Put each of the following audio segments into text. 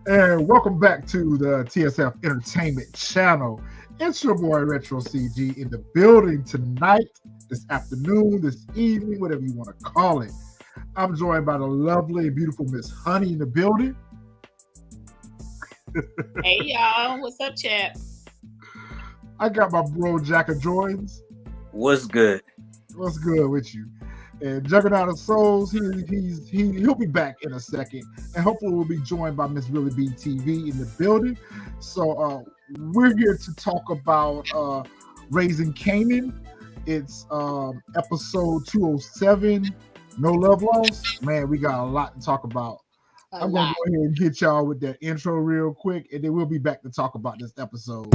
And welcome back to the TSF Entertainment Channel. It's your boy Retro CG in the building tonight, this afternoon, this evening, whatever you want to call it. I'm joined by the lovely and beautiful Miss Honey in the building. Hey y'all, what's up, chat? I got my bro Jack of Joins. What's good? What's good with you? And Juggernaut of Souls, he'll be back in a second, and hopefully we'll be joined by Miss Really B TV in the building. So we're here to talk about Raising Kanan. It's episode 207, No Love Lost. Man, we got a lot to talk about. I'm gonna go ahead and hit y'all with that intro real quick, and then we'll be back to talk about this episode.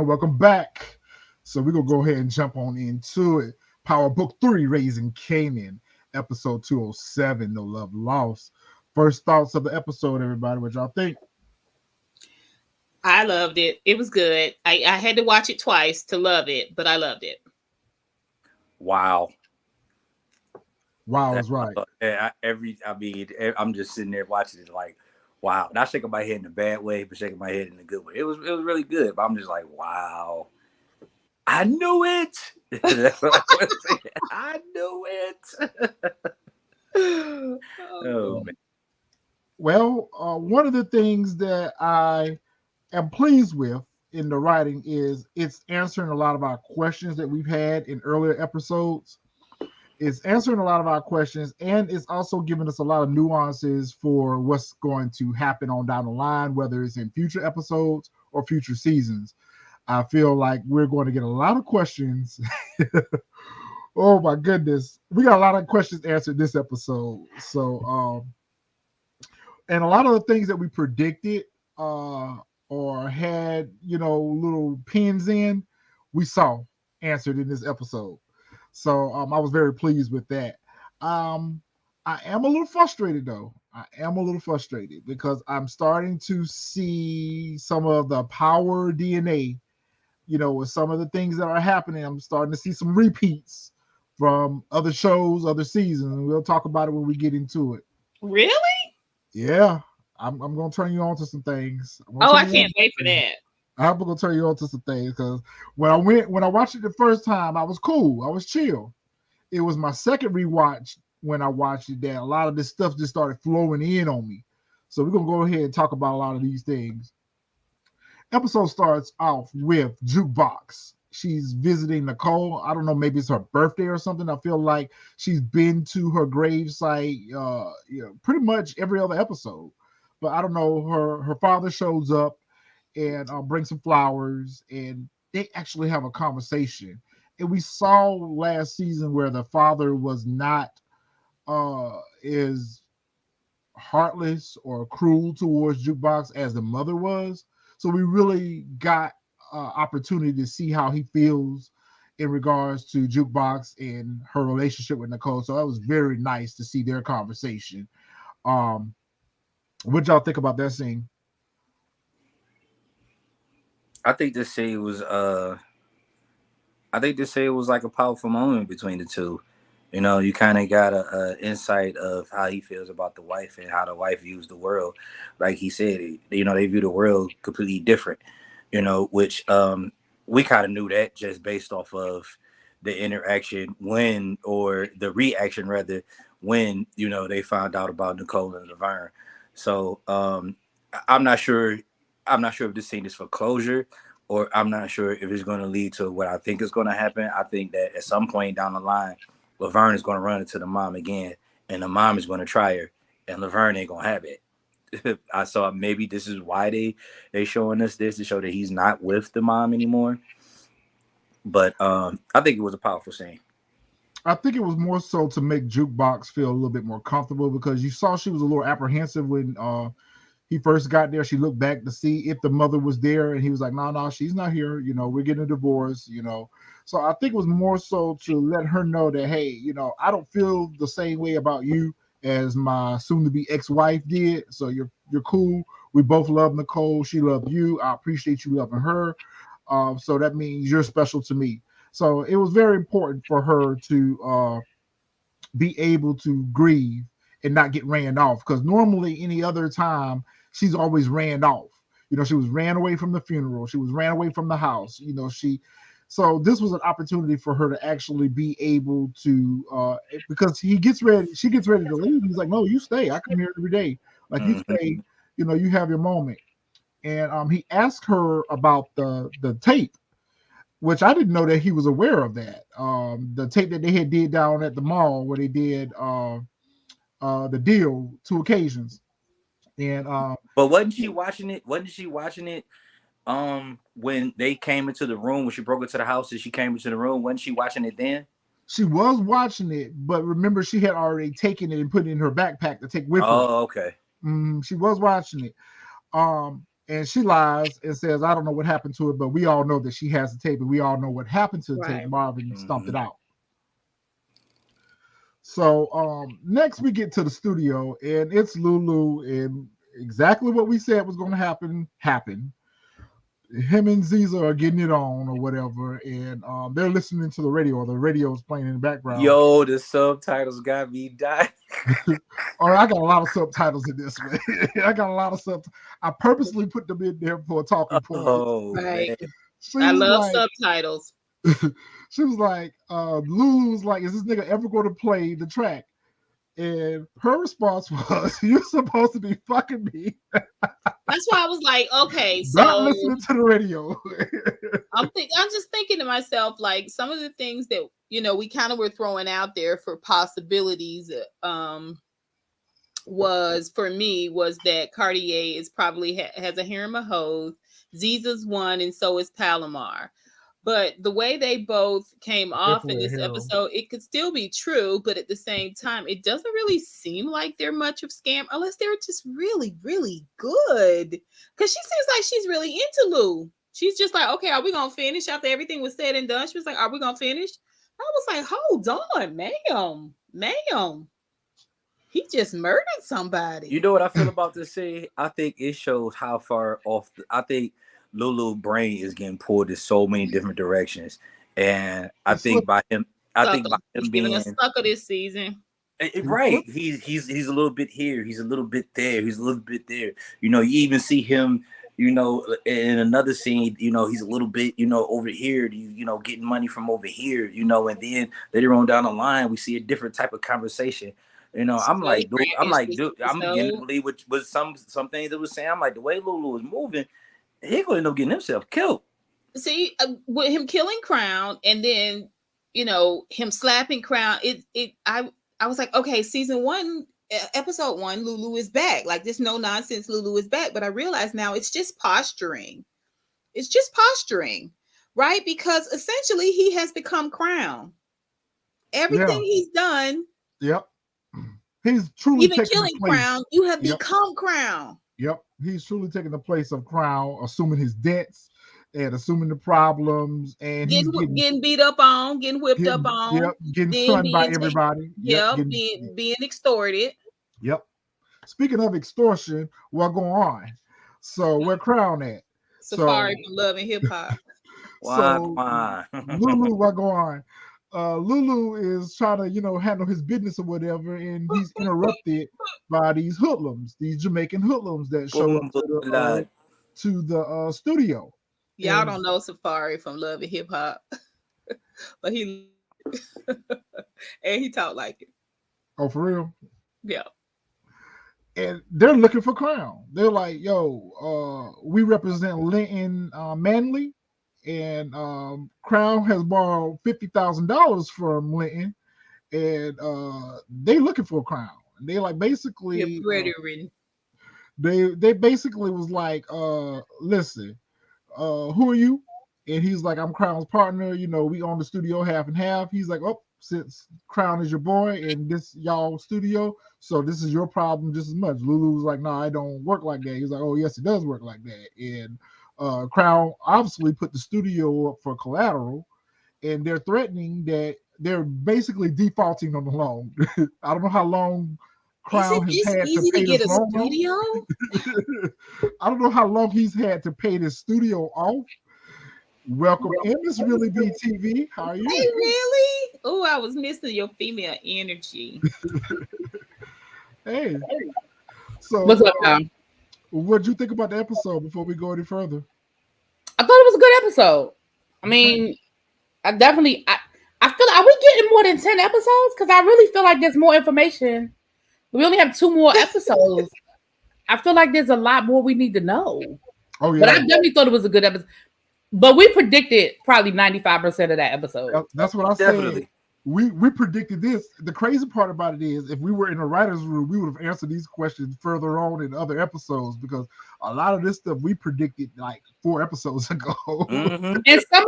Welcome back. So we're gonna go ahead and jump on into it. Power Book 3, Raising Kanan, episode 207, No Love Lost. First thoughts of the episode, everybody. What y'all think? I loved it. It was good. I had to watch it twice to love it, but I loved it. Wow. Wow is right. I'm just sitting there watching it like, wow. Not shaking my head in a bad way, but shaking my head in a good way. It was really good, but I'm just like, wow. I knew it. That's what I want to say. I knew it. Oh man. Well, one of the things that I am pleased with in the writing is it's answering a lot of our questions that we've had in earlier episodes. It's answering a lot of our questions, and it's also giving us a lot of nuances for what's going to happen on down the line, whether it's in future episodes or future seasons. I feel like we're going to get a lot of questions. Oh my goodness. We got a lot of questions answered this episode. So, and a lot of the things that we predicted or had, little pins in, we saw answered in this episode. So I was very pleased with that. I am a little frustrated though. I am a little frustrated because I'm starting to see some of the power DNA, with some of the things that are happening. I'm starting to see some repeats from other shows, other seasons, and we'll talk about it when we get into it. Really? Yeah. I'm going to turn you on to some things. I can't wait for that. I'm gonna turn you on to some things because when I watched it the first time, I was cool. I was chill. It was my second rewatch when I watched it that a lot of this stuff just started flowing in on me. So we're gonna go ahead and talk about a lot of these things. Episode starts off with Jukebox. She's visiting Nicole. I don't know, maybe it's her birthday or something. I feel like she's been to her gravesite, pretty much every other episode. But I don't know. Her father shows up and bring some flowers, and they actually have a conversation. And we saw last season where the father was not as heartless or cruel towards Jukebox as the mother was. So we really got opportunity to see how he feels in regards to Jukebox and her relationship with Nicole. So that was very nice to see their conversation. What y'all think about that scene? I think this scene was like a powerful moment between the two. You kind of got a insight of how he feels about the wife and how the wife views the world. Like he said, they view the world completely different. Which we kind of knew that just based off of the interaction the reaction rather when they found out about Nicole and Laverne. So I'm not sure if this scene is for closure, or I'm not sure if it's going to lead to what I think is going to happen. I think that at some point down the line, Laverne is going to run into the mom again, and the mom is going to try her, and Laverne ain't going to have it. I saw maybe this is why they showing us this, to show that he's not with the mom anymore. But I think it was a powerful scene. I think it was more so to make Jukebox feel a little bit more comfortable because you saw she was a little apprehensive when he first got there. She looked back to see if the mother was there, and he was like, "No, no, she's not here. You know, we're getting a divorce. You know." So I think it was more so to let her know that, hey, you know, I don't feel the same way about you as my soon-to-be ex-wife did. So you're cool. We both love Nicole. She loved you. I appreciate you loving her. So that means you're special to me. So it was very important for her to be able to grieve and not get ran off. Because normally, any other time, she's always ran off. You know, she was ran away from the funeral. She was ran away from the house. You know, so this was an opportunity for her to actually be able to, because she gets ready to leave. He's like, no, you stay. I come here every day. Like you stay. You know, you have your moment. And he asked her about the tape, which I didn't know that he was aware of that. The tape that they had did down at the mall where they did the deal 2 occasions. And But wasn't she watching it? Wasn't she watching it when they came into the room, when she broke into the house and she came into the room? Wasn't she watching it then? she was watching it, but remember she had already taken it and put it in her backpack to take with her. Oh, okay. She was watching it. And she lies and says, I don't know what happened to it, but we all know that she has the tape, and we all know what happened to the tape. Marvin stomped it out. So next we get to the studio, and it's Lulu, and exactly what we said was going to happen happened. Him and Ziza are getting it on or whatever, and they're listening to the radio, or the radio is playing in the background. Yo, the subtitles got me dying. Or I got a lot of subtitles in this, man. I got a lot of subtitles. I purposely put them in there for a talking point. Oh, right. Man. I love subtitles. She was like, Lulu was like, is this nigga ever going to play the track? And her response was, you're supposed to be fucking me. That's why I was like, okay, so not listening to the radio. I'm just thinking to myself, like, some of the things that, you know, we kind of were throwing out there for possibilities was that Cartier is probably has a harem of hoes. Ziza's one, and so is Palomar. But the way they both came off in this episode, it could still be true, but at the same time, it doesn't really seem like they're much of scam unless they're just really, really good. Because she seems like she's really into Lou. She's just like, okay, are we gonna finish after everything was said and done? She was like, are we gonna finish? I was like, hold on, ma'am. He just murdered somebody. You know what I feel about this scene? I think it shows how far off. I think Lulu's brain is getting pulled in so many different directions, and I think by him being a sucker this season. Right, he's a little bit here, he's a little bit there, he's a little bit there. You know, you even see him, you know, in another scene, you know, he's a little bit, you know, over here, you know, getting money from over here, you know, and then later on down the line, we see a different type of conversation. You know, I'm like, dude, I'm beginning to believe with some things that was saying. I'm like, the way Lulu was moving, he gonna end up getting himself killed. See, with him killing Crown, and then, you know, him slapping Crown. I was like, okay, season 1, episode 1, Lulu is back. Like, this no nonsense Lulu is back. But I realize now it's just posturing. It's just posturing, right? Because essentially he has become Crown. Everything he's done. Yep. He's truly even killing Crown. You have become Crown. Yep. He's truly taking the place of Crown, assuming his debts and assuming the problems, and getting beat up on, getting whipped up on. Yep. Getting shunned by everybody. Being extorted. Yep. Speaking of extortion, what going on? So where Crown at? Safari from Love and Hip Hop. So Lulu, what going on? Lulu is trying to, you know, handle his business or whatever, and he's interrupted by these hoodlums, these Jamaican hoodlums that show up to the studio. Y'all don't know Safari from Love and Hip Hop, but he and he talked like it. Oh, for real? Yeah. And they're looking for Crown. They're like, yo, we represent Linton Manley. And Crown has borrowed $50,000 from Linton, and they looking for a Crown. And they like basically they basically was like, listen, who are you? And he's like, I'm Crown's partner. You know, we own the studio half and half. He's like, oh, since Crown is your boy and this y'all studio, so this is your problem just as much. Lulu was like, no, I don't work like that. He was like, oh yes, it does work like that. And Crown obviously put the studio up for collateral, and they're threatening that they're basically defaulting on the loan. I don't know how long Crown has had to pay this loan off. I don't know how long he's had to pay this studio off. Welcome in, Miss Really BTV. How are you? Hey, really? Oh, I was missing your female energy. Hey. So, what's up, now? What'd you think about the episode before we go any further? I thought it was a good episode. I mean, I definitely, I feel, are we getting more than 10 episodes? Because I really feel like there's more information. We only have 2 more episodes. I feel like there's a lot more we need to know. Oh, yeah. But I definitely thought it was a good episode. But we predicted probably 95% of that episode. That's what I said. We predicted this. The crazy part about it is, if we were in a writer's room, we would have answered these questions further on in other episodes, because a lot of this stuff we predicted like 4 episodes ago. Mm-hmm. And some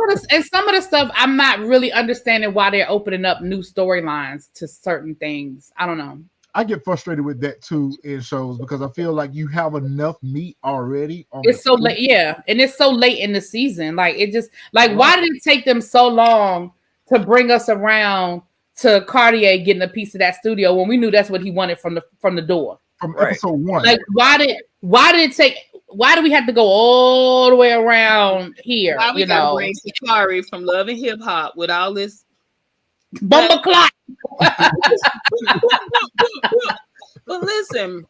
of the stuff, I'm not really understanding why they're opening up new storylines to certain things. I don't know. I get frustrated with that too in shows, because I feel like you have enough meat already. It's so late, yeah, and it's so late in the season. Like, it just, like, why did it take them so long to bring us around to Cartier getting a piece of that studio when we knew that's what he wanted from the door? From episode 1. Like, why did it take? Why do we have to go all the way around here? Why we gotta bring Sakari from Love and Hip Hop with all this bumper clock? But listen,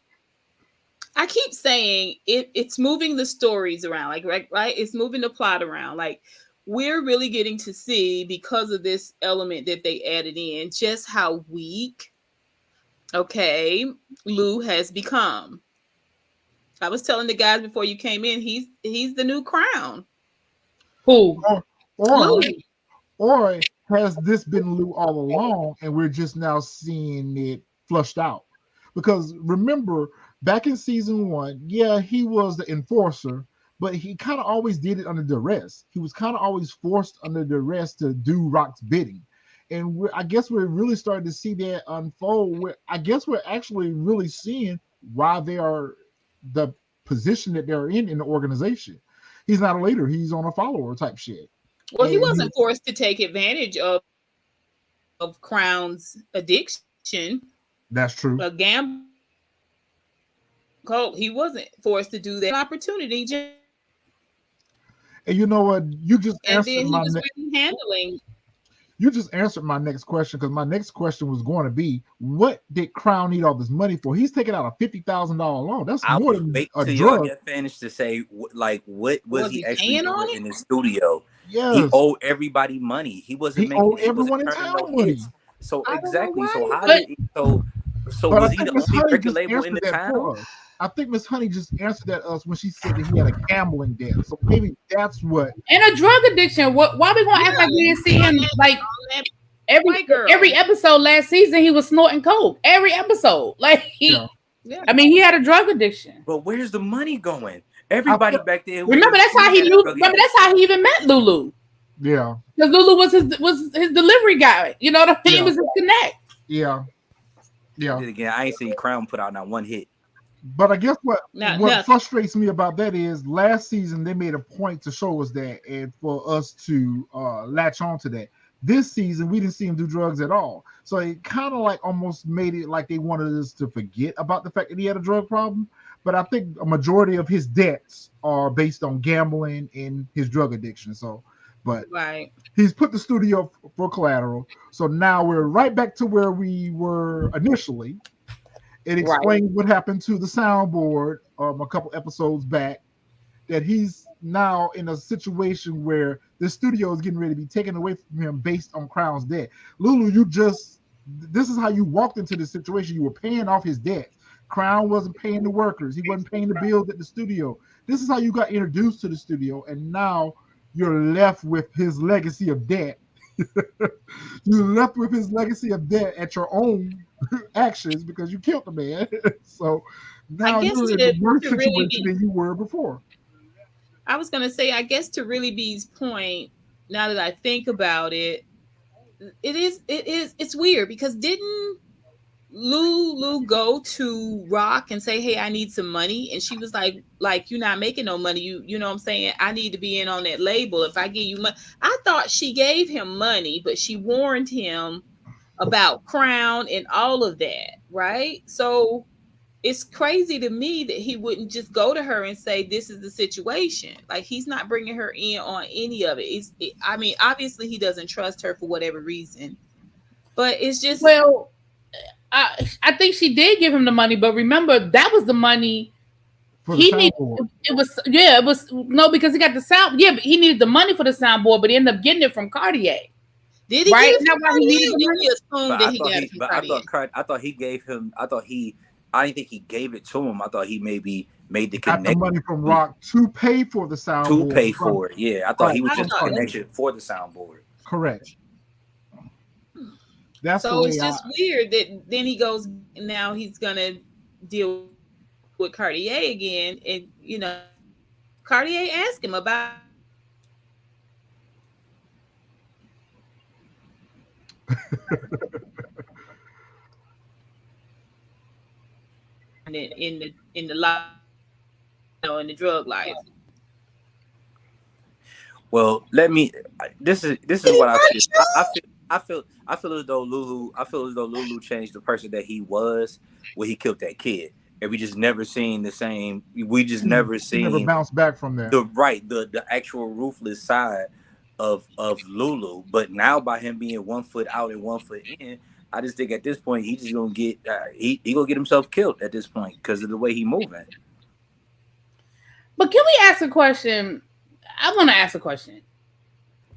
I keep saying it's moving the stories around, like, right? It's moving the plot around. Like, we're really getting to see, because of this element that they added in, just how weak, Lou has become. I was telling the guys before you came in, he's the new Crown. Who? Or has this been Lou all along, and we're just now seeing it flushed out? Because remember, back in season 1, yeah, he was the enforcer, but he kind of always did it under duress. He was kind of always forced under duress to do Rock's bidding. And I guess we're really starting to see that unfold. I guess we're actually really seeing why they are the position that they're in the organization. He's not a leader. He's on a follower type shit. Well, he wasn't forced to take advantage of Crown's addiction. That's true. A gamble. He wasn't forced to do that opportunity. And you know what? You just answered You just answered my next question, because my next question was going to be, what did Crown need all this money for? He's taking out a $50,000 loan. That's more than a drug. Get finished to say, like, what was he actually doing in the studio? Yes. He owed everybody money. He wasn't making. Owed everyone in town money. So exactly. So how did so was he the only record label in the town? I think Miss Honey just answered that us when she said that he had a gambling debt. So maybe that's what. And a drug addiction. Why we gonna act like we didn't see him? Like, every episode last season, he was snorting coke. Every episode, like I mean, he had a drug addiction. But where's the money going? Everybody back there. Remember, that's how he knew. Remember, that's how he even met Lulu. Yeah, because Lulu was his delivery guy. You know what I mean? He was his connect. Yeah. Again, I ain't seen Crown put out not one hit. But I guess what frustrates me about that is, last season they made a point to show us that, and for us to latch on to that. This season we didn't see him do drugs at all, so it kind of like almost made it like they wanted us to forget about the fact that he had a drug problem. But I think a majority of his debts are based on gambling and his drug addiction. So, but he's put the studio for collateral. So now we're right back to where we were initially. It explains what happened to the soundboard a couple episodes back, that he's now in a situation where the studio is getting ready to be taken away from him based on Crown's debt. Lulu, this is how you walked into this situation. You were paying off his debt. Crown wasn't paying the workers. He wasn't paying the bills at the studio. This is how you got introduced to the studio, and now you're left with his legacy of debt. You're left with his legacy of debt at your own actions, because you killed the man. So now you're in a worse situation than you were before. I was going to say, I guess to really B's point, now that I think about it, it's weird because didn't Lulu go to Rock and say, "Hey, I need some money," and she was like you're not making no money. You know what I'm saying? I need to be in on that label. If I give you money, I thought she gave him money, but she warned him about Crown and all of that, right? So it's crazy to me that he wouldn't just go to her and say, "This is the situation." Like he's not bringing her in on any of it. I mean, obviously he doesn't trust her for whatever reason, but it's just Well, I think she did give him the money, but remember that was the money for the he needed. soundboard. It was no, because he got the sound. Yeah, but he needed the money for the soundboard, but he ended up getting it from Cartier. Did he Right? get it Isn't that from why he Cartier? needed the Did money? we assume But that I he thought got he, it from but Cartier? I thought he gave him. I didn't think he gave it to him. I thought he maybe made the Got the connection money from Rock to pay for the to soundboard. pay for it. Yeah, I thought Right. he was I just the thought connection for the soundboard. Correct. That's the so. way It's just weird that then he goes. Now he's gonna deal with Cartier again, and Cartier asked him about in the life, in the drug life. Well, let me. This is what I feel. I feel as though Lulu. I feel as though Lulu changed the person that he was when he killed that kid, and we just never seen the same. We just never he never seen bounced back from that. the actual ruthless side of Lulu. But now by him being 1 foot out and 1 foot in, I just think at this point he just gonna get he gonna get himself killed at this point because of the way he moving. But can we ask a question? I want to ask a question.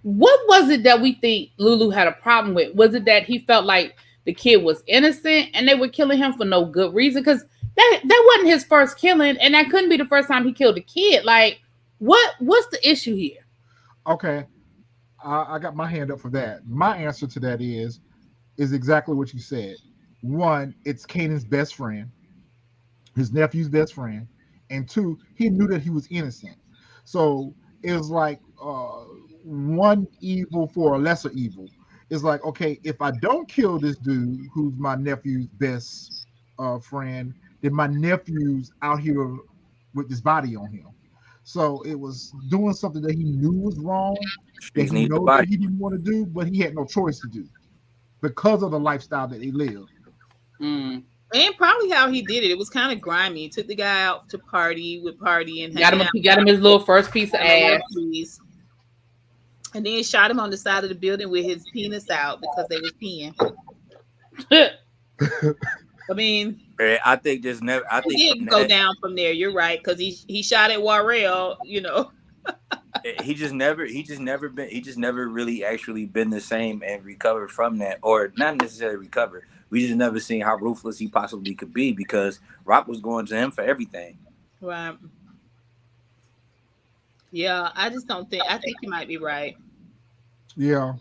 What was it that we think Lulu had a problem with? Was it that he felt like the kid was innocent and they were killing him for no good reason? Because that wasn't his first killing, and that couldn't be the first time he killed a kid. Like, what's the issue here? Okay, I got my hand up for that. My answer to that is exactly what you said. One, it's Kanan's best friend, his nephew's best friend, and two, he knew that he was innocent. So it was like one evil for a lesser evil. It's like, okay, if I don't kill this dude who's my nephew's best friend, then my nephew's out here with this body on him. So it was doing something that he knew was wrong, that Streets he need the knows that body. he didn't want to do, but he had no choice to do because of the lifestyle that he lived. Mm. And probably how he did it. It was kind of grimy. He took the guy out to party and Got him his little first piece of ass. And then shot him on the side of the building with his penis out because they was peeing. I mean, I think there's never. I think he didn't go down from there. You're right, because he shot at Warrell. He just never really actually been the same and recovered from that, or not necessarily recovered. We just never seen how ruthless he possibly could be because Rock was going to him for everything. Right. Yeah, I just don't think. I think you might be right. Yeah.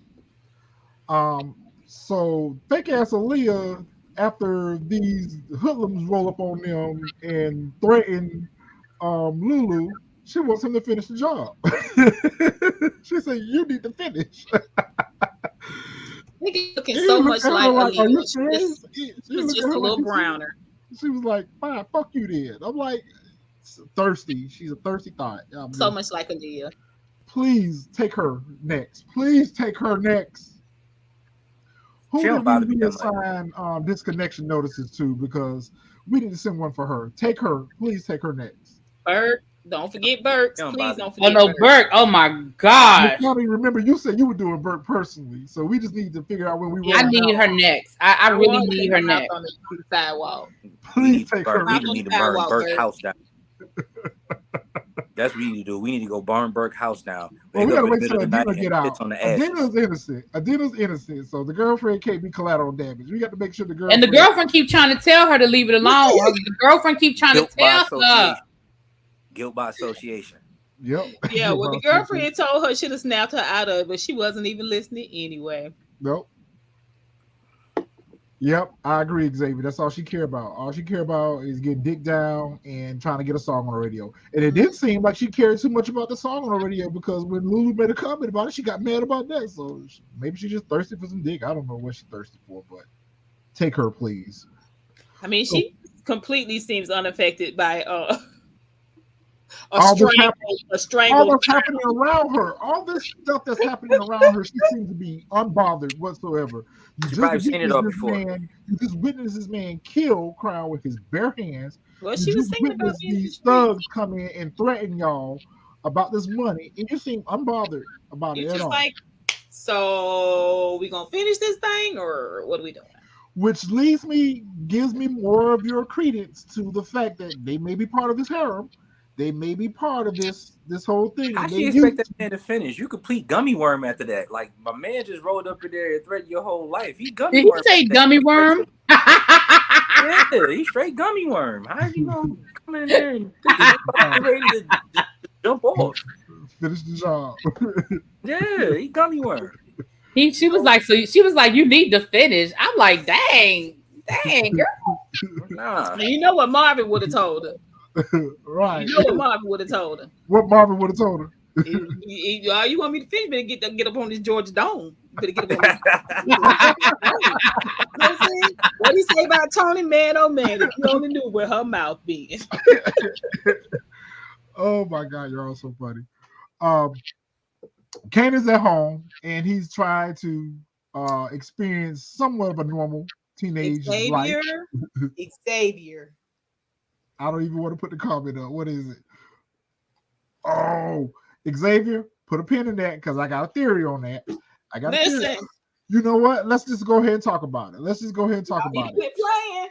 So fake ass Assalia, after these hoodlums roll up on them and threaten Lulu, she wants him to finish the job. She said, "You need to finish." He's looking so much like "Are you Aaliyah. serious?" She's just a little browner. She was like, "Fine, fuck you then." I'm like, thirsty. She's a thirsty thought. So much like Aaliyah. Please take her next. Please take her next. Who did we assign disconnection notices to? Because we need to send one for her. Take her. Please take her next. Burke. Don't forget Burke. Please don't forget Burke. Oh my gosh. Remember, you said you were doing Burke personally. So we just need to figure out when we I need her next. I really need her next. On the sidewalk. Please take her. We need to burn Burke's house down. That's what we need to do. We need to go burn Burke's house down. Well, we gotta wait till Adina get out. Adina's innocent. Adina's innocent. So the girlfriend can't be collateral damage. We got to make sure the girlfriend. And the girlfriend keep trying to tell her to leave it alone. The girlfriend keep trying to tell her. Guilt by association. Yep. Yeah, well, the girlfriend told her she'd have snapped her out of it, but she wasn't even listening anyway. Nope. Yep, I agree, Xavier. That's all she care about. All she care about is getting dick down and trying to get a song on the radio. And it didn't seem like she cared too much about the song on the radio because when Lulu made a comment about it, she got mad about that. So maybe she just thirsty for some dick. I don't know what she's thirsty for, but take her, please. I mean, So she completely seems unaffected by all this happening. a All strangled that's happening around her, all this stuff that's happening around her, she seems to be unbothered whatsoever. You She just probably seen it witnessed all this before. man, you just witnessed this man kill Crown with his bare hands. Well, You she was just singing about witnessed being in the these streets. thugs come in and threaten y'all about this money, and you seem unbothered about it You're at just all. like, so we gonna finish this thing, or what are we doing? Which gives me more of your credence to the fact that they may be part of this harem. They may be part of this whole thing, How and they she expect used that man to finish? You complete gummy worm after that. Like my man just rolled up in there and threatened your whole life. He gummy Did he worm say after that. gummy He straight worm? yeah, he straight gummy worm. How you gonna come in there and get ready to jump off? finish the job. Yeah, he gummy worm. She was like, you need to finish. I'm like, dang, girl. Nah. And you know what Marvin would have told her. Right. You know what Marvin would have told her. What Marvin would have told her. You want me to finish? Better get up on this Georgia Dome. Better get up on this. You know what I'm saying? What he say about Tony? Man, oh man, if you only knew where her mouth be. Oh my God, you're all so funny. Um, Kanan's at home and he's trying to experience somewhat of a normal teenage life. Xavier. I don't even want to put the comment up. What is it? Oh, Xavier, put a pin in that because I got a theory on that. I got a theory. Listen, You know what? Let's just go ahead and talk about it. Let's just go ahead and talk y'all about need to it. quit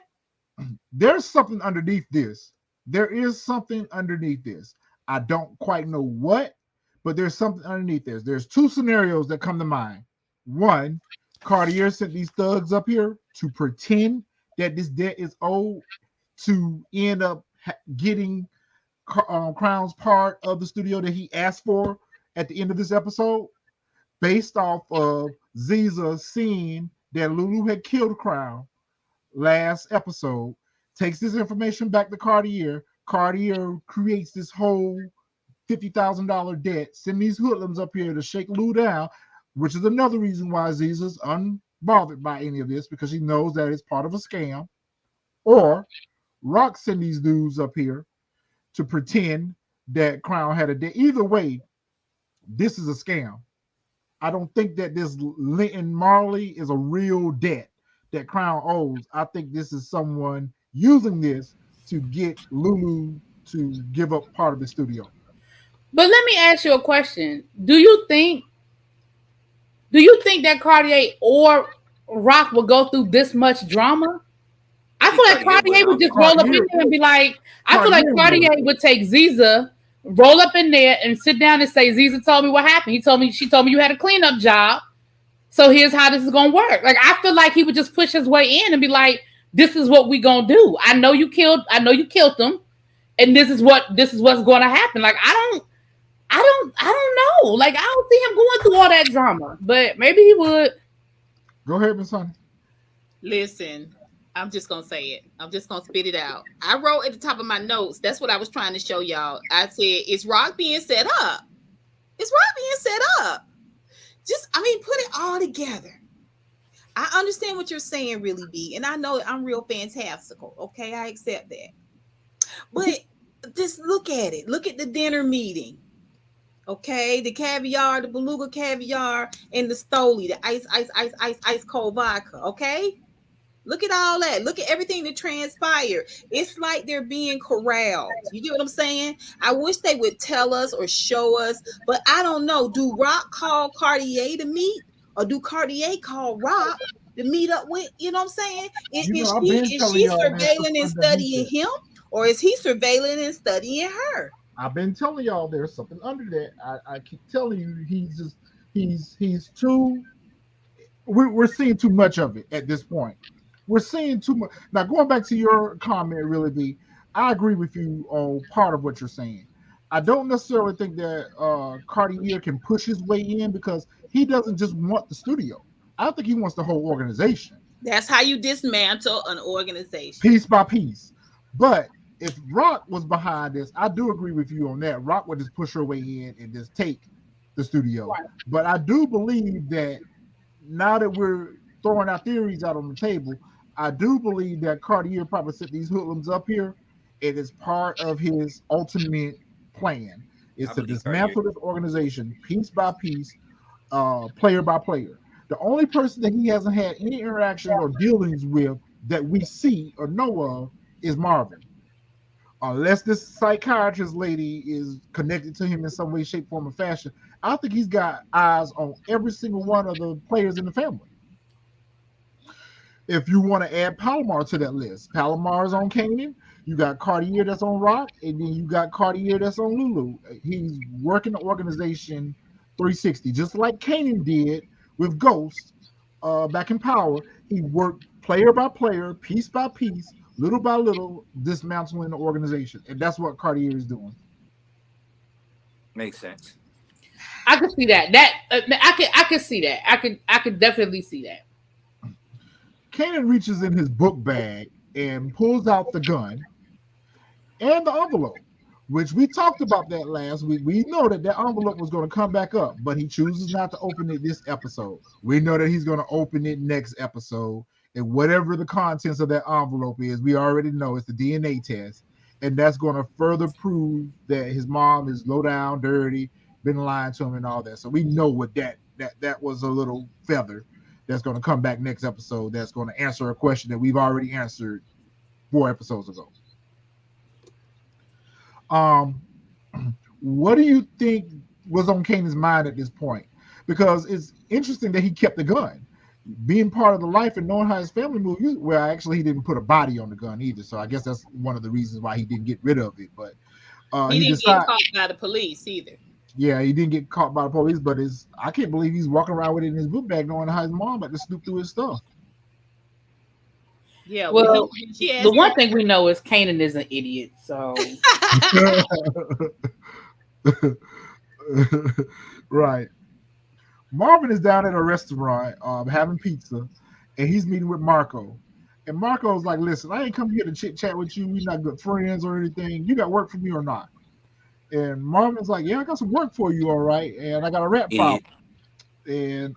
playing. There's something underneath this. There is something underneath this. I don't quite know what, but there's something underneath this. There's two scenarios that come to mind. One, Cartier sent these thugs up here to pretend that this debt is owed to end up getting Crown's part of the studio that he asked for at the end of this episode, based off of Ziza seeing that Lulu had killed Crown last episode, takes this information back to Cartier. Cartier creates this whole $50,000 debt, send these hoodlums up here to shake Lou down, which is another reason why Ziza's unbothered by any of this because he knows that it's part of a scam. Or Rock send these dudes up here to pretend that Crown had a debt. Either way, this is a scam. I don't think that this Linton Marley is a real debt that Crown owes. I think this is someone using this to get Lulu to give up part of the studio. But let me ask you a question. Do you think that Cartier or Rock will go through this much drama? I feel like Cartier would just roll up in there and be like, I feel like Cartier would take Ziza, roll up in there and sit down and say, Ziza told me what happened. She told me you had a cleanup job. So here's how this is gonna work. Like I feel like he would just push his way in and be like, this is what we gonna do. I know you killed them, and this is what's gonna happen. Like I don't know. Like I don't see him going through all that drama. But maybe he would. Go ahead, Miss Honey. Listen, I'm just gonna say it. I'm just gonna spit it out. I wrote at the top of my notes. That's what I was trying to show y'all. I said, "Is Rock being set up? Is Rock being set up? Put it all together." I understand what you're saying, really, B, and I know I'm real fantastical. Okay, I accept that. But just look at it. Look at the dinner meeting. Okay, the caviar, the beluga caviar, and the Stoli, the ice cold vodka. Okay. Look at all that. Look at everything that transpired. It's like they're being corralled. You get what I'm saying? I wish they would tell us or show us, but I don't know. Do Rock call Cartier to meet, or do Cartier call Rock to meet up with? You know what I'm saying? Is she surveilling and studying him, or is he surveilling and studying her? I've been telling y'all there's something under that. I keep telling you he's too. We're seeing too much of it at this point. We're seeing too much. Now, going back to your comment, really, B, I agree with you on part of what you're saying. I don't necessarily think that Cartier can push his way in because he doesn't just want the studio. I think he wants the whole organization. That's how you dismantle an organization. piece by piece. But if Rock was behind this, I do agree with you on that. Rock would just push her way in and just take the studio. Right. But I do believe that now that we're throwing our theories out on the table, I do believe that Cartier probably set these hoodlums up here. It is part of his ultimate plan is I to believe Cartier. dismantle this organization piece by piece, player by player. The only person that he hasn't had any interactions or dealings with that we see or know of is Marvin. Unless this psychiatrist lady is connected to him in some way, shape, form, or fashion, I think he's got eyes on every single one of the players in the family. If you want to add Palomar to that list, Palomar is on Kanan. You got Cartier that's on Rock, and then you got Cartier that's on Lulu. He's working the organization 360, just like Kanan did with Ghost back in Power. He worked player by player, piece by piece, little by little, dismantling the organization, and that's what Cartier is doing. Makes sense. I could see that. I could see that. I could definitely see that. Kanan reaches in his book bag and pulls out the gun and the envelope, which we talked about that last week. We know that that envelope was going to come back up, but he chooses not to open it this episode. We know that he's going to open it next episode, and whatever the contents of that envelope is, we already know it's the DNA test, and that's going to further prove that his mom is low down, dirty, been lying to him, and all that. So we know what that was a little feather that's going to come back next episode. That's going to answer a question that we've already answered 4 episodes ago. What do you think was on Kanan's mind at this point? Because it's interesting that he kept the gun. Being part of the life and knowing how his family moved, well, actually, he didn't put a body on the gun either. So I guess that's one of the reasons why he didn't get rid of it. But he didn't get caught by the police either. Yeah, he didn't get caught by the police, but I can't believe he's walking around with it in his book bag knowing how his mom had to snoop through his stuff. Yeah, well, the one thing we know is Kanan is an idiot. So right. Marvin is down at a restaurant having pizza, and he's meeting with Marco. And Marco's like, listen, I ain't come here to chit chat with you. We're not good friends or anything. You got work for me or not? And Marvin's like, yeah, I got some work for you, all right. And I got a rap file. And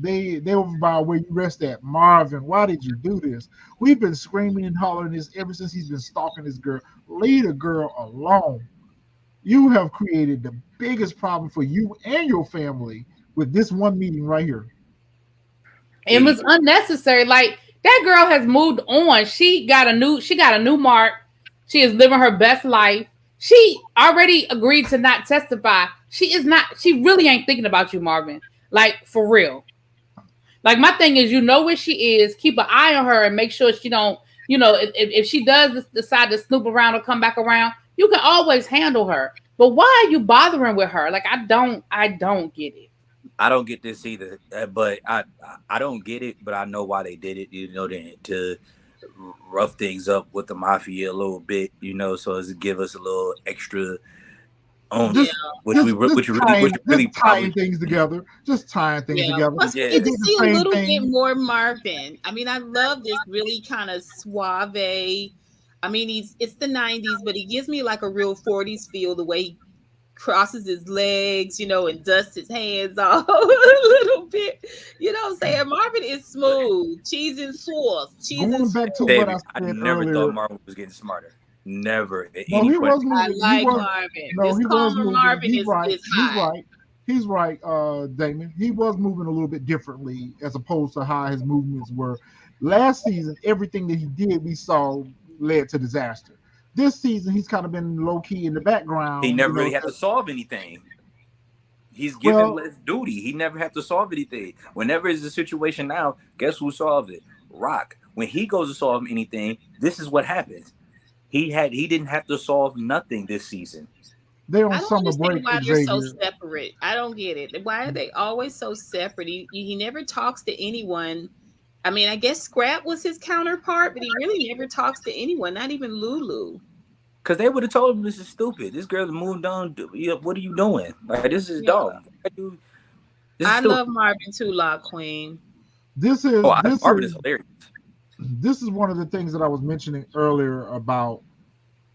they over by where you rest at. Marvin, why did you do this? We've been screaming and hollering this ever since he's been stalking this girl. Leave the girl alone. You have created the biggest problem for you and your family with this one meeting right here. It was unnecessary. Like, that girl has moved on. She got a new mark. She is living her best life. She already agreed to not testify. She really ain't thinking about you, Marvin. Like, for real. Like, my thing is, you know where she is. Keep an eye on her and make sure she don't, if she does decide to snoop around or come back around, you can always handle her. But why are you bothering with her? Like, I don't get it. I don't get this either, but I don't get it, but I know why they did it, to rough things up with the mafia a little bit, so as to give us a little extra which really tying things together. Just tying things together. Plus, we get to see a little bit more Marvin. I mean, I love this really kind of suave. I mean, it's the 90s, but he gives me like a real 40s feel, the way he crosses his legs, and dusts his hands off a little bit. You know what I'm saying? Marvin is smooth. Cheese and sauce. Going back to David, what I said never earlier, thought Marvin was getting smarter. Never. No, he was moving. I like Marvin. No, he was moving. Marvin He's is right. He's right, Damon. He was moving a little bit differently as opposed to how his movements were. Last season, everything that he did, we saw led to disaster. This season, he's kind of been low-key in the background. He never really had to solve anything. He's given less duty. He never had to solve anything. Whenever is a situation now, guess who solved it? Rock. When he goes to solve anything, this is what happens. He didn't have to solve nothing this season. They're on summer break. Why they're so separate? I don't get it. Why are they always so separate? He never talks to anyone. I mean, I guess Scrap was his counterpart, but he really never talks to anyone, not even Lulu. Because they would have told him this is stupid. This girl moved on. What are you doing? Like, this is dumb. I love Marvin too, La Queen. This is this Marvin is is hilarious. this is one of the things that I was mentioning earlier about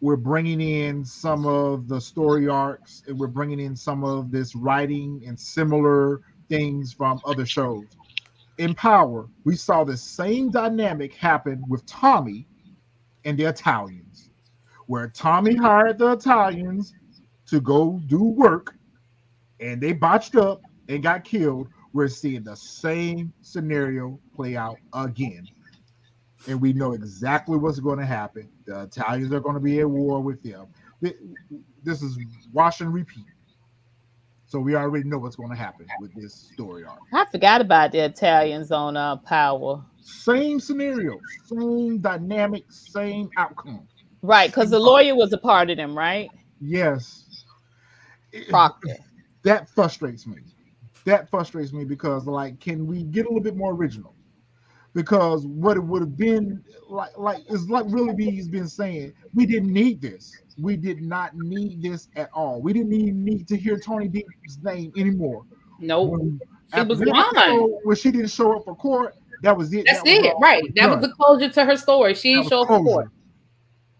we're bringing in some of the story arcs and we're bringing in some of this writing and similar things from other shows. In Power, we saw the same dynamic happen with Tommy and the Italians, where Tommy hired the Italians to go do work and they botched up and got killed. We're seeing the same scenario play out again. And we know exactly what's going to happen. The Italians are going to be at war with them. This is wash and repeat. So we already know what's going to happen with this story arc. I forgot about the Italians on Power. Same scenario, same dynamic, same outcome. Right, because the lawyer was a part of them, right? Yes. Proctor. That frustrates me. That frustrates me because, like, can we get a little bit more original? Because what it would have been like it's like really B's been saying, we didn't need this. We did not need this at all. We didn't even need to hear Tony Deep's name anymore. Nope. She was gone. When she didn't show up for court, that was it. That's it, right? That was the closure to her story. She didn't show up for court.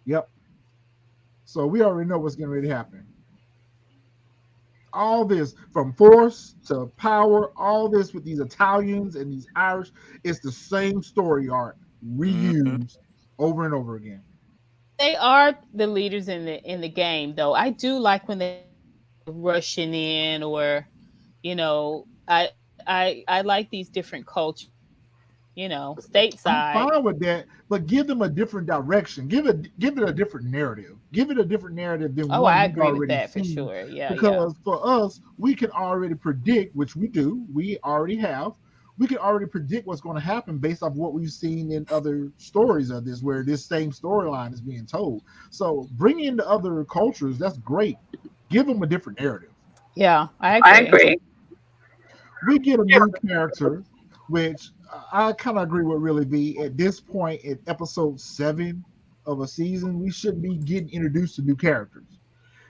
Yep. So we already know what's getting ready to happen. All this from force to power, all this with these Italians and these Irish, it's the same story arc reused over and over again. They are the leaders in the game, though. I do like when they rushing in, or I like these different cultures. Stateside. I'm fine with that, but give them a different direction. Give it a different narrative. Give it a different narrative than one I agree with that for sure. Yeah. Because for us, we can already predict, which we do. We already have. We can already predict what's going to happen based off what we've seen in other stories of this, where this same storyline is being told. So bring in the other cultures. That's great. Give them a different narrative. Yeah, I agree. We get a new character, which I kind of agree with really B. At this point, at episode 7 of a season, we shouldn't be getting introduced to new characters.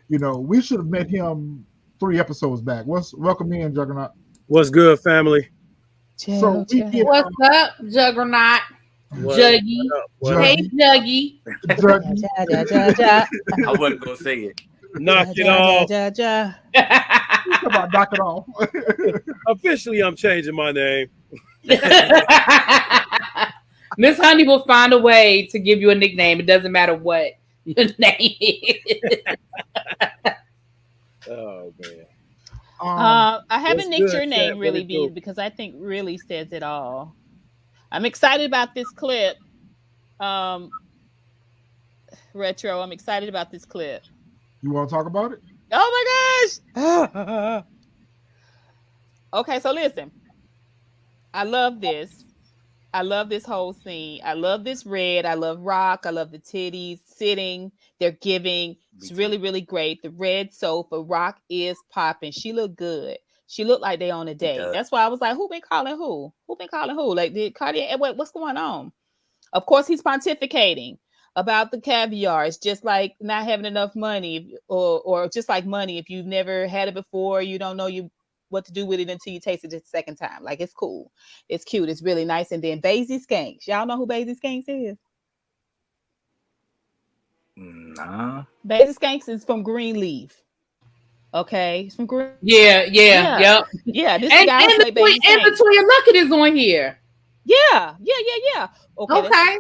We should have met him 3 episodes back. Welcome in, Juggernaut. What's good, family? So what's up, Juggernaut? Juggy. Hey, Juggy. I wasn't gonna say it. Knock it off. Come on, knock it off. Officially, I'm changing my name. Miss Honey will find a way to give you a nickname. It doesn't matter what your name is. Oh man. I haven't nicked your name really, B, because I think really says it all. I'm excited about this clip. Retro, I'm excited about this clip. You want to talk about it? Oh my gosh. Okay, so listen. I love this. I love this whole scene. I love this red. I love Rock. I love the titties sitting. They're giving. It's really, really great. The red sofa. Rock is popping. She looked good. She looked like they on a date. That's why I was like, who been calling who? Who been calling who? Like, did Cartier? What's going on? Of course, he's pontificating about the caviar. It's just like not having enough money, or just like money. If you've never had it before, you don't know what to do with it until you taste it the second time. Like, it's cool. It's cute. It's really nice. And then Basie Skanks. Y'all know who Basie Skanks is? Nah. Basie Skanks is from Greenleaf. Okay. It's from Green. Yeah. Yeah. This guy and Latoya Luckett is on here. Yeah. Okay.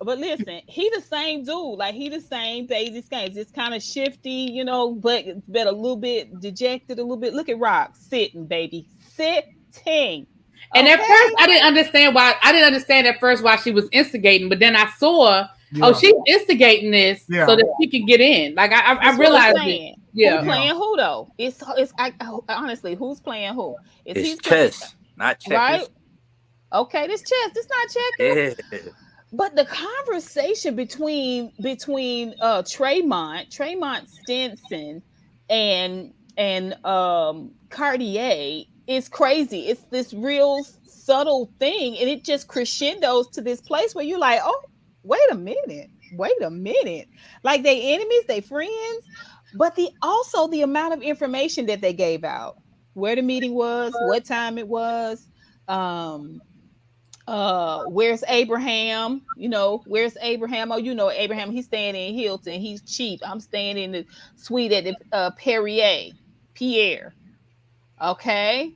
But listen, he the same dude. Like, he the same Basie Skanks. It's kind of shifty, but a little bit dejected, a little bit. Look at Rock sitting, baby, sitting. And at first, I didn't understand why she was instigating. But then I saw, she's instigating this so that she can get in. Like, I realized it. Yeah. Who's playing who though? Honestly, who's playing who? It's chess, not checkers. Right? Okay, this chess. This not checkers. Yeah. But the conversation between Tremont Stinson and Cartier is crazy. It's this real subtle thing, and it just crescendos to this place where you're like, oh, wait a minute. Like, they enemies, they friends, but also the amount of information that they gave out, where the meeting was, what time it was. Where's Abraham? Where's Abraham? Oh, Abraham, he's staying in Hilton. He's cheap. I'm staying in the suite at the Pierre. Okay.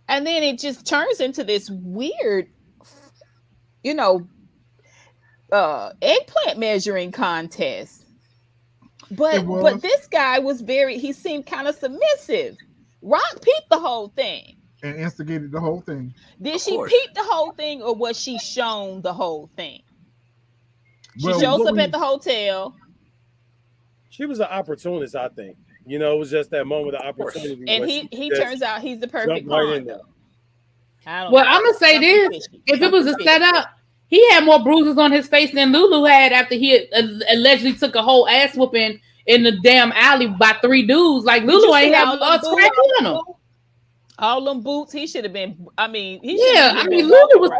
And then it just turns into this weird, you know, eggplant measuring contest. But this guy was he seemed kind of submissive. Rock peeped the whole thing. And instigated the whole thing. Did she peep the whole thing, or was she shown the whole thing? She shows up at the hotel. She was an opportunist, I think. It was just that moment of opportunity. And he turns out he's the perfect pawn. I'm gonna say this: if it was a setup, he had more bruises on his face than Lulu had after he allegedly took a whole ass whooping in the damn alley by 3 dudes. Like Lulu ain't have a scratch on him. All them boots, he should have been. Lulu was.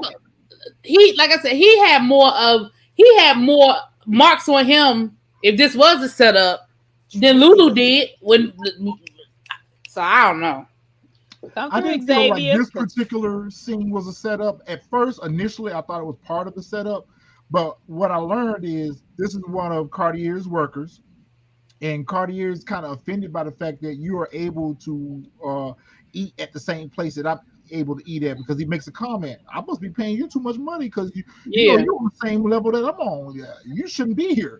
Like I said, he had more marks on him. If this was a setup, than Lulu did. So I don't know. I didn't feel like this particular scene was a setup. At first, initially, I thought it was part of the setup. But what I learned is this is one of Cartier's workers. And Cartier is kind of offended by the fact that you are able to eat at the same place that I'm able to eat at, because he makes a comment. I must be paying you too much money because you're on the same level that I'm on. Yeah, you shouldn't be here.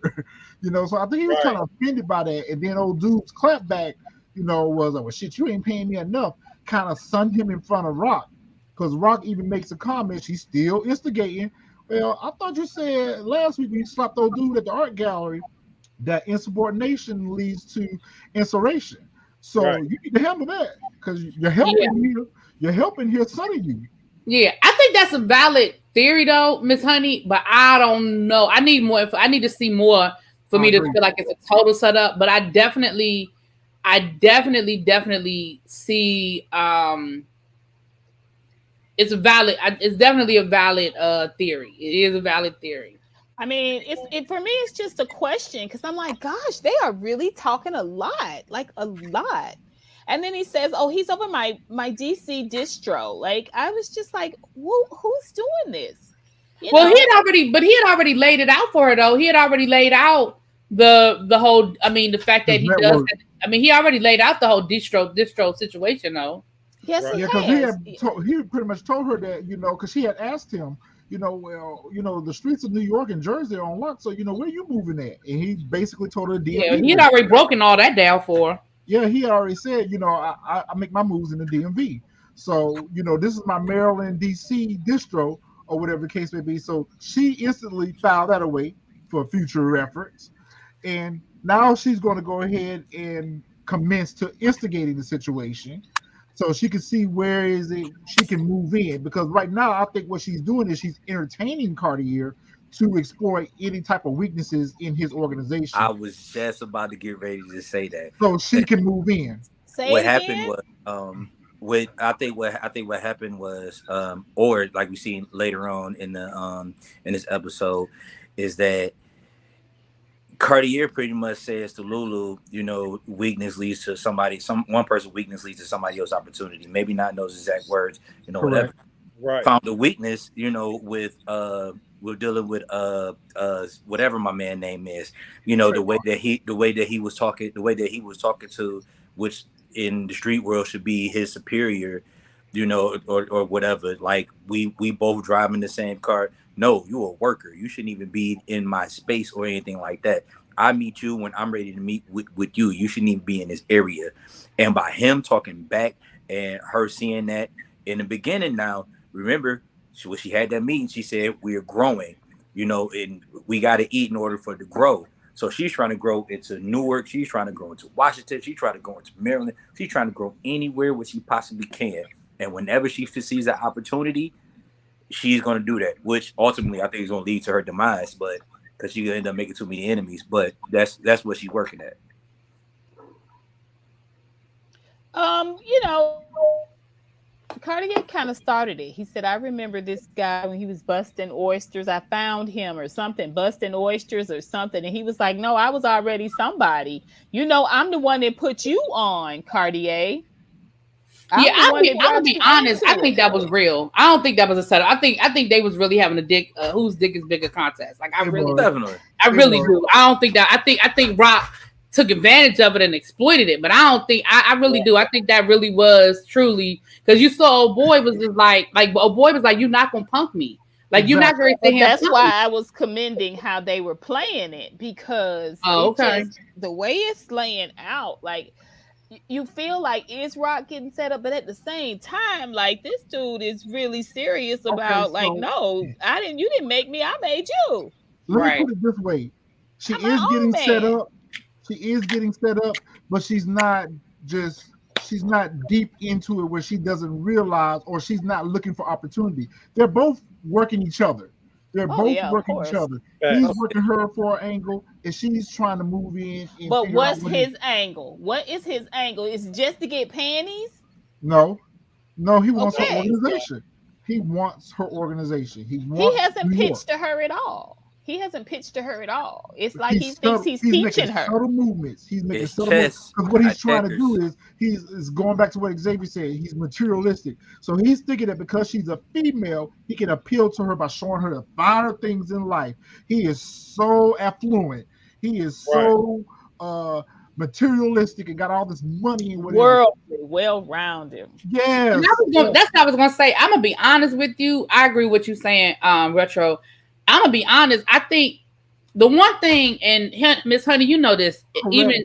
So I think he was kind of offended by that. And then old dude's clap back, was like, well, shit, you ain't paying me enough. Kind of sunned him in front of Rock, because Rock even makes a comment. She's still instigating. Well, I thought you said last week when you slapped old dude at the art gallery that insubordination leads to insurrection. So you need to handle that, because you're helping here. You're helping here, sunning you. Yeah, I think that's a valid theory, though, Miss Honey. But I don't know. I need more. I need to see more for me to feel like it's a total setup. But I definitely see. It's valid. It's definitely a valid theory. It is a valid theory. I mean, for me, it's just a question, because I'm like, gosh, they are really talking a lot, like a lot. And then he says, "Oh, he's over my DC distro." Like, I was just like, "Who's doing this?" He had already laid it out for her, though. He had already laid out the whole. I mean, the fact that he does. He already laid out the whole distro situation, though. Yes, because he pretty much told her that, because she had asked him, the streets of New York and Jersey are on lock, so where you moving at? And he basically told her DMV. Yeah, he had already broken all that down for her. Yeah, he already said, I make my moves in the DMV. So, this is my Maryland, DC distro, or whatever the case may be. So she instantly filed that away for future reference. And now she's going to go ahead and commence to instigating the situation, so she can see where is it she can move in. Because right now, I think what she's doing is she's entertaining Cartier to exploit any type of weaknesses in his organization. I was just about to get ready to say that. So she can move in. What happened was, I think what happened was, or like we see later on in this episode, is that Cartier pretty much says to Lulu, weakness leads to one person's weakness leads to somebody else's opportunity. Maybe not in those exact words, whatever. Right. Found a weakness, with we're dealing with whatever my man name is, the way that he was talking to, which in the street world should be his superior, or whatever. Like we both drive in the same car. No, you're a worker. You shouldn't even be in my space or anything like that. I meet you when I'm ready to meet with you. You shouldn't even be in this area. And by him talking back and her seeing that in the beginning, now remember, when she had that meeting, she said, we're growing, and we got to eat in order for it to grow. So she's trying to grow into Newark. She's trying to grow into Washington. She's trying to grow into Maryland. She's trying to grow anywhere where she possibly can. And whenever she sees that opportunity, she's going to do that, which ultimately I think is going to lead to her demise, but because she's going to end up making too many enemies. But that's what she's working at. Cartier kind of started it. He said, I remember this guy when he was busting oysters. I found him or something, busting oysters or something. And he was like, no, I was already somebody. I'm the one that put you on, Cartier. I'm Yeah, the one that I'm brought gonna be you honest. I into think it. that was real. I don't think that was a setup. I think they was really having a dick. Whose dick is bigger contest? Like I really do. I don't think that. I think Rock took advantage of it and exploited it. But I don't think. I really do. I think that really was truly because you saw old boy was just like old boy was like, you're not gonna punk me. Like you're not going to sit here. That's why I was commending how they were playing it because just the way it's laying out, like you feel like is Rock getting set up, but at the same time, like this dude is really serious about like, no, you didn't make me, I made you. Let me put it this way: she is getting set up. She is getting set up, but she's not deep into it where she doesn't realize or she's not looking for opportunity. They're both working each other. They're both working each other. He's working her for an angle, and she's trying to move in. But what's his angle? What is his angle? Is it just to get panties? No, he wants her organization. He wants her organization. He hasn't pitched to her at all. It's like he thinks he's teaching her. Subtle movements. He's making subtle movements. Because what he's trying to do is he's going back to what Xavier said. He's materialistic. So he's thinking that because she's a female, he can appeal to her by showing her the finer things in life. He is so affluent. He is so materialistic and got all this money and whatever. Worldly, well-rounded. Yes. That's what I was gonna say. I'm gonna be honest with you. I agree with what you're saying, Retro. I'm gonna be honest. I think the one thing, and Miss Honey, you know this, even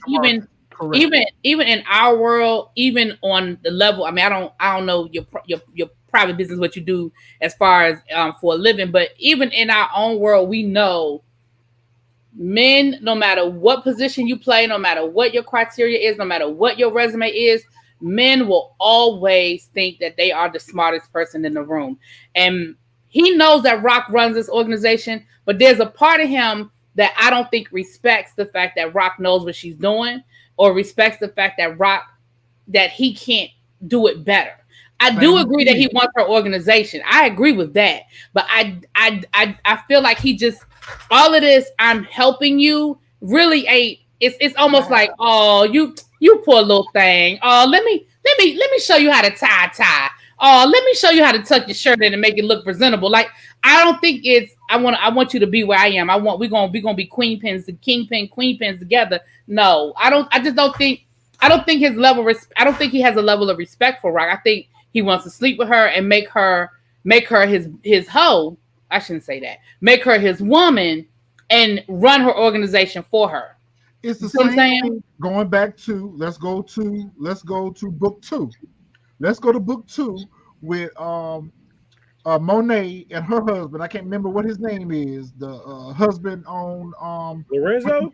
in our world, even on the level. I mean, I don't know your private business, what you do as far as for a living, but even in our own world, we know men, no matter what position you play, no matter what your criteria is, no matter what your resume is, men will always think that they are the smartest person in the room. And he knows that Rock runs this organization, but there's a part of him that I don't think respects the fact that Rock knows what she's doing or respects the fact that he can't do it better. I do agree that he wants her organization. I agree with that. But I feel like he just, all of this, I'm helping you, really ain't, it's almost like, oh, you poor little thing. Oh, let me show you how to tie. Oh, let me show you how to tuck your shirt in and make it look presentable. Like, I don't think it's, I want you to be where I am. We're gonna be queen pins together. No, I don't think his level, I don't think he has a level of respect for Rock. I think he wants to sleep with her and make her his hoe. I shouldn't say that. Make her his woman and run her organization for her. It's the same thing. Going back to let's go to book 2. Let's go to book 2 with Monet and her husband. I can't remember what his name is. The husband on Lorenzo.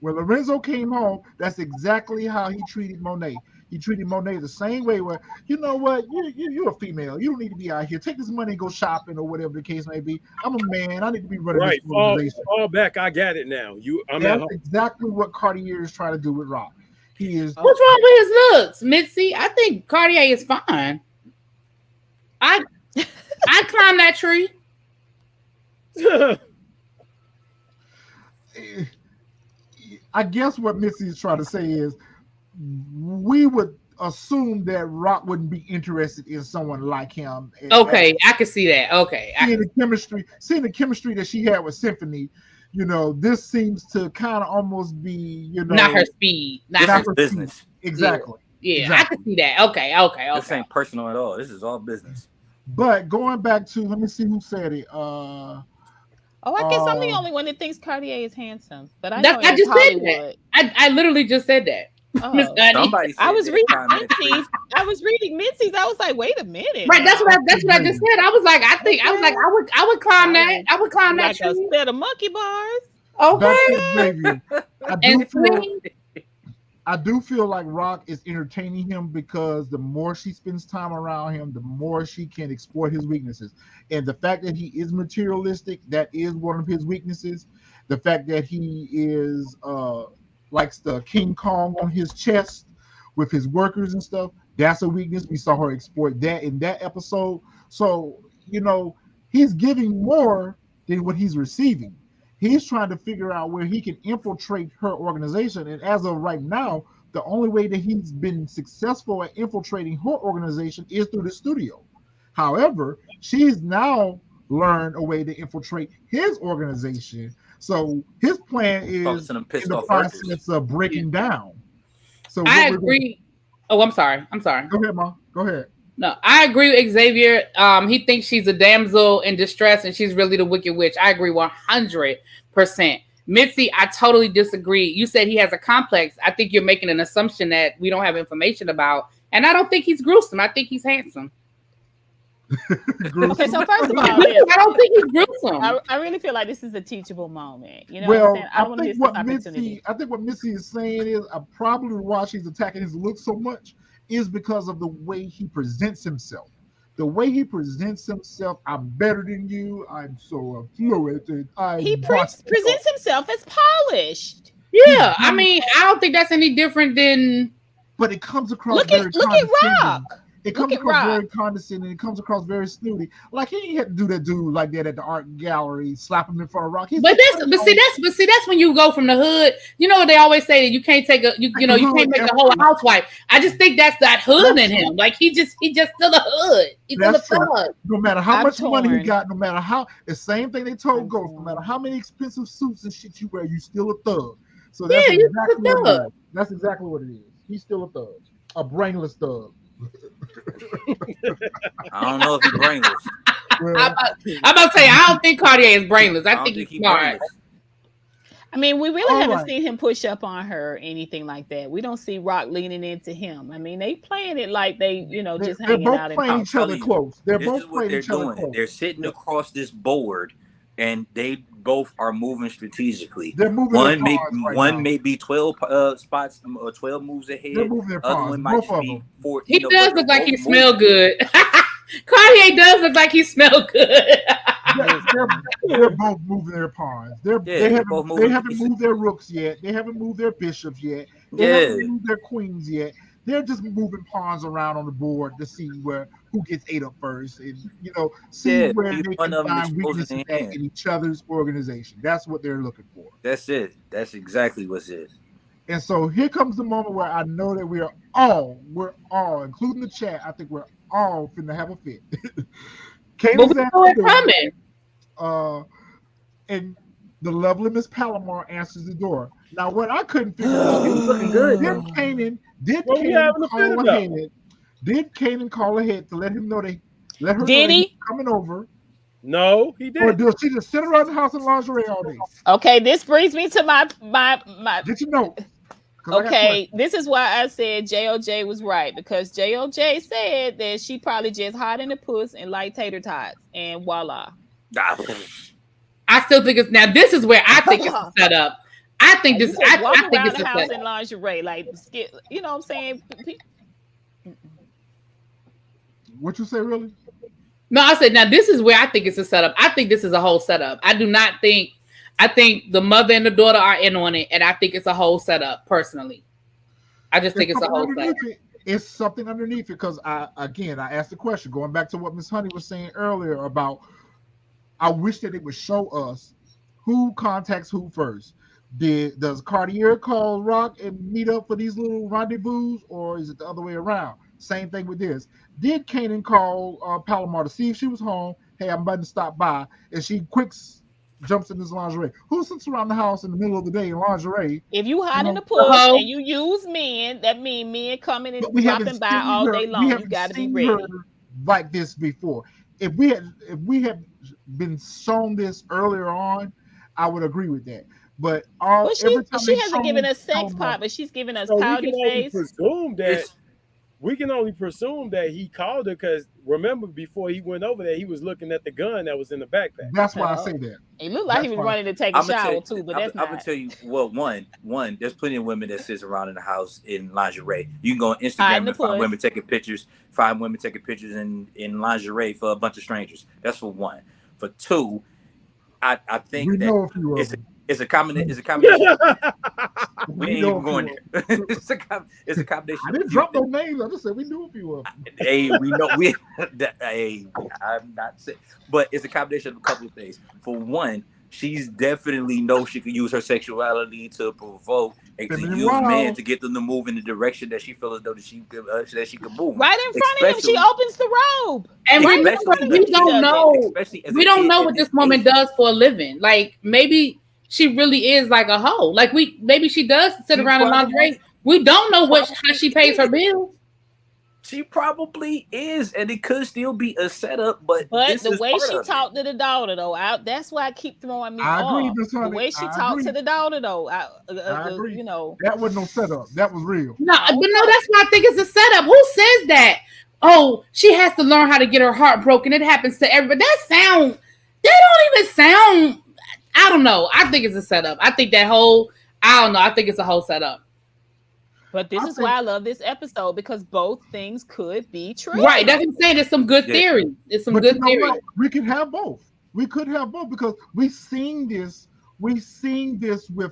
When Lorenzo came home, that's exactly how he treated Monet. He treated Monet the same way. Where, you know what, you're a female. You don't need to be out here. Take this money and go shopping or whatever the case may be. I'm a man. I need to be running this organization. Fall back. I got it now. That's exactly what Cartier is trying to do with Rock. He is. What's wrong with his looks, Mitzi? I think Cartier is fine. I climbed that tree. I guess what Mitzi is trying to say is we would assume that Rock wouldn't be interested in someone like him. Okay, I can see that. Okay. Seeing the chemistry that she had with Symphony, this seems to kind of almost be, not her speed. Not her business. Speed. Exactly. Yeah, exactly. I can see that. Okay. This ain't personal at all. This is all business. But going back to, let me see who said it. I guess I'm the only one that thinks Cartier is handsome. But I just said that. I literally just said that. I was reading Mitzi's. I was like, wait a minute. Right, that's what I just said. I was like, I would climb that. I would climb that tree. A set of monkey bars. Okay. I do feel like Rock is entertaining him because the more she spends time around him, the more she can exploit his weaknesses. And the fact that he is materialistic, that is one of his weaknesses. The fact that he is likes the King Kong on his chest with his workers and stuff, that's a weakness. We saw her exploit that in that episode. So, he's giving more than what he's receiving. He's trying to figure out where he can infiltrate her organization. And as of right now, the only way that he's been successful at infiltrating her organization is through the studio. However, she's now learned a way to infiltrate his organization. So his plan is in the process of breaking down. So I agree. Oh, I'm sorry. Go ahead, Ma. Go ahead. No, I agree with Xavier. He thinks she's a damsel in distress and she's really the Wicked Witch. I agree 100%. Mitzi, I totally disagree. You said he has a complex. I think you're making an assumption that we don't have information about. And I don't think he's gruesome. I think he's handsome. Okay, so first of all, I don't think he's gruesome. I really feel like this is a teachable moment. You know, well, what I'm saying? I think what Missy is saying is probably why she's attacking his look so much is because of the way he presents himself. The way he presents himself, I'm better than you. I'm so fluid. He presents himself as polished. Yeah, I mean, I don't think that's any different than. But it comes across. Look at Rock. It comes across very condescending. It comes across very snooty. Like he ain't had to do that dude like that at the art gallery, slap him in front of Rock. See, that's when you go from the hood. You know what they always say that you can't take you can't make a whole housewife. I just think that's that hood in him. Like he just still a hood. He's still a thug. No matter how much money he got, no matter how the same thing they told Ghost, no matter how many expensive suits and shit you wear, you still a thug. So that's exactly what it is. That's exactly what it is. He's still a thug, a brainless thug. I don't know if he's brainless. I'm about to say I don't think Cartier is brainless. I think he's smart. Brainless. I mean, we really haven't seen him push up on her or anything like that. We don't see Rock leaning into him. I mean, they playing it like they, just hanging out. They're both playing each other close. They're both playing each other close. They're sitting across this board, and they both are moving strategically. They're moving. One may be 12 spots or 12 moves ahead. They're moving their other one might just be 14. He does look like he smell good. Cartier does look like he smell good. They're both moving their pawns. They haven't moved their rooks yet. They haven't moved their bishops yet. They haven't moved their queens yet. They're just moving pawns around on the board to see who gets ate up first, and see where they can find weaknesses in each other's organization. That's what they're looking for. That's it. That's exactly what's it. And so here comes the moment where I know that we're all, including the chat, I think we're all finna have a fit. Kanan's at the door, and the lovely Miss Palomar answers the door. Now, what I couldn't figure out, he was looking good. Did Kanan call ahead to let him know let her know he's coming over? No, he didn't. Or did she just sit around the house in lingerie all day? Okay, this brings me to my. Did you know? Okay, this is why I said JOJ was right, because JOJ said that she probably just hot in the puss and like tater tots, and voila. I still think it's now. This is where I think it's a setup. I think this. I think it's a house in lingerie, like you know what I'm saying. What you say, really? No, I said now. This is where I think it's a setup. I think this is a whole setup. I do not think. I think the mother and the daughter are in on it, and I think it's a whole setup. Personally, I just think it's a whole setup. It's something underneath it because I asked the question going back to what Miss Honey was saying earlier about. I wish that it would show us who contacts who first. Does Cartier call Rock and meet up for these little rendezvous, or is it the other way around? Same thing with this. Did Kanan call Palomar to see if she was home? Hey, I'm about to stop by, and she jumps in this lingerie. Who sits around the house in the middle of the day in lingerie? If you hide in the puss and you use men, that means men coming and dropping by all day long. You got to be ready. Like this before. If we had been shown this earlier on, I would agree with that. But she hasn't given us sex pot, but she's giving us pouty face. We can only presume that he called her because remember before he went over there, he was looking at the gun that was in the backpack. That's why I say that. It looked like he was running to take a shower too, but that's not. I'm gonna tell you, well, one, there's plenty of women that sits around in the house in lingerie. You can go on Instagram and find women taking pictures in lingerie for a bunch of strangers. That's for one. For two, I think it's a combination. We ain't even going there. It's a combination. I didn't drop no names. I just said we knew a few of them. Hey, we know I'm not saying, but it's a combination of a couple of things. For one, she's definitely knows she can use her sexuality to provoke and to use Wow. men to get them to move in the direction that she feels as though that she can move. Right in front of him, she opens the robe. And Right we don't know. We don't know what this woman does for a living. Like maybe she really is like a hoe. Like maybe she does sit around in lingerie. We don't know how she pays her bills. She probably is, and it could still be a setup, but the way she talked to the daughter, though, that's why I keep throwing me off. I agree, the way she talked to the daughter, though, I agree. You know, that wasn't no setup. That was real. No, but no, that's why I think it's a setup. Who says that? Oh, she has to learn how to get her heart broken. It happens to everybody. That don't even sound. I don't know. I think it's a setup. I think I don't know. I think it's a whole setup. But this is why I love this episode, because both things could be true. Right. That's what I'm saying. There's some good theory. It's some good theory. We could have both. We could have both because we've seen this with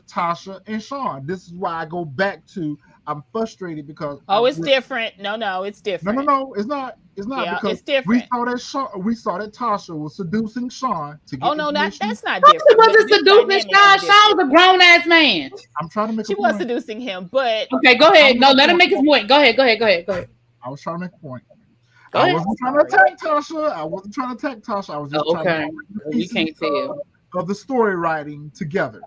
Tasha and Sean. This is why I go back to I'm frustrated because it's different. No, it's different. No, it's not. It's not because it's different. We saw that Tasha was seducing Sean to get that's not different. She wasn't seducing Sean. Sean was a grown ass man. I'm trying to make she was seducing him, but okay, go ahead. No, let him make his point. Go ahead. I was trying to make a point. I wasn't trying to attack Tasha. I was just trying to we can't tell of the story writing together,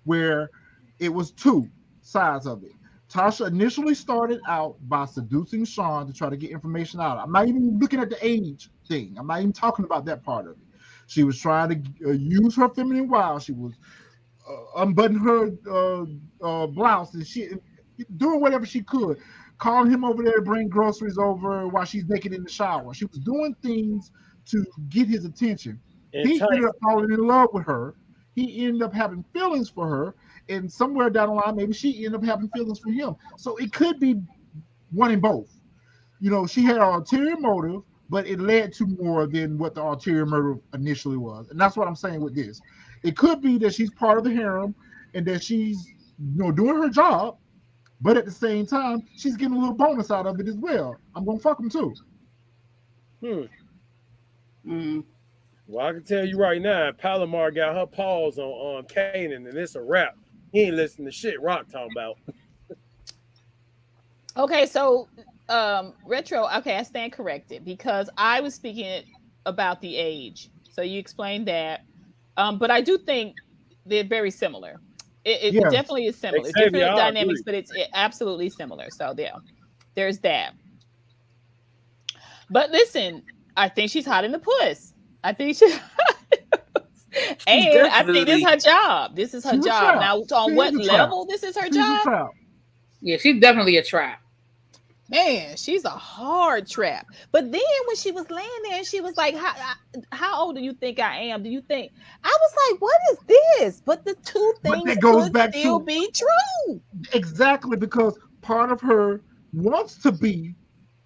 where it was two sides of it. Tasha initially started out by seducing Sean to try to get information out. I'm not even looking at the age thing. I'm not even talking about that part of it. She was trying to use her feminine wiles. She was unbuttoning her blouse and she doing whatever she could, calling him over there to bring groceries over while she's naked in the shower. She was doing things to get his attention. He ended up falling in love with her. He ended up having feelings for her. And somewhere down the line, maybe she ended up having feelings for him. So it could be one in both. You know, she had an ulterior motive, but it led to more than what the ulterior motive initially was. And that's what I'm saying with this. It could be that she's part of the harem and that she's, doing her job, but at the same time, she's getting a little bonus out of it as well. I'm going to fuck him too. Well, I can tell you right now, Palomar got her paws on Kanan, and it's a wrap. He ain't listening to shit Rock talking about. Okay, so Retro, I stand corrected because I was speaking about the age. So you explained that. But I do think they're very similar. It definitely is similar. Different dynamics, but it's absolutely similar. So there's that. But listen, I think she's hot in the puss. I think she and I think this is her job. This is her job. Now, on what level this is her job? Yeah, she's definitely a trap. Man, she's a hard trap. But then when she was laying there and she was like, how old do you think I am? Do you think? I was like, what is this? But the two things could still be true. Exactly, because part of her wants to be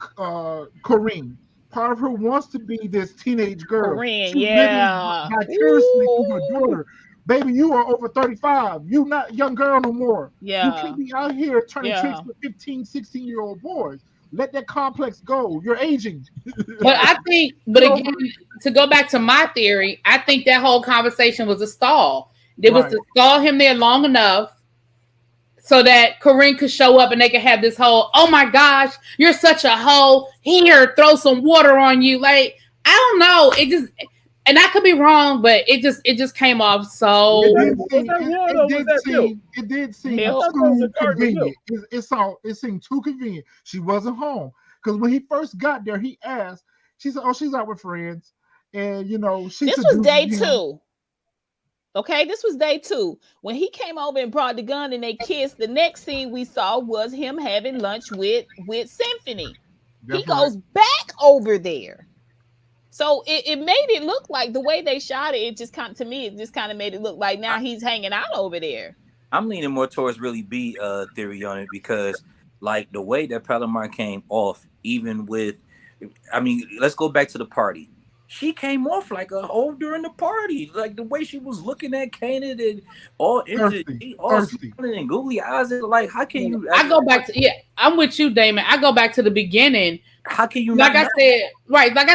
Corrine. Part of her wants to be this teenage girl. Corrine, vicariously through her daughter. Baby, you are over 35. You not a young girl no more. Yeah. You can't be out here turning tricks with 15, 16-year-old boys. Let that complex go. You're aging. But again, to go back to my theory, I think that whole conversation was a stall. It was to stall him there long enough so that Corrine could show up and they could have this whole, oh my gosh, you're such a hoe. Here, throw some water on you. Like, I don't know. It just, and I could be wrong, but it just came off so. It did seem too convenient. It seemed too convenient. She wasn't home because when he first got there, he asked. She said, "Oh, she's out with friends," and this was day 2. Okay, this was day 2. When he came over and brought the gun and they kissed, the next scene we saw was him having lunch with Symphony. He goes back over there. So it made it look like the way they shot it, it just kind of made it look like now he's hanging out over there. I'm leaning more towards really B theory on it because like the way that Palomar came off, even with, let's go back to the party. She came off like a hoe during the party. Like the way she was looking at Kanan and all smiling and googly eyes. Like, how can you? I go back to, I'm with you, Damon. I go back to the beginning. How can you like I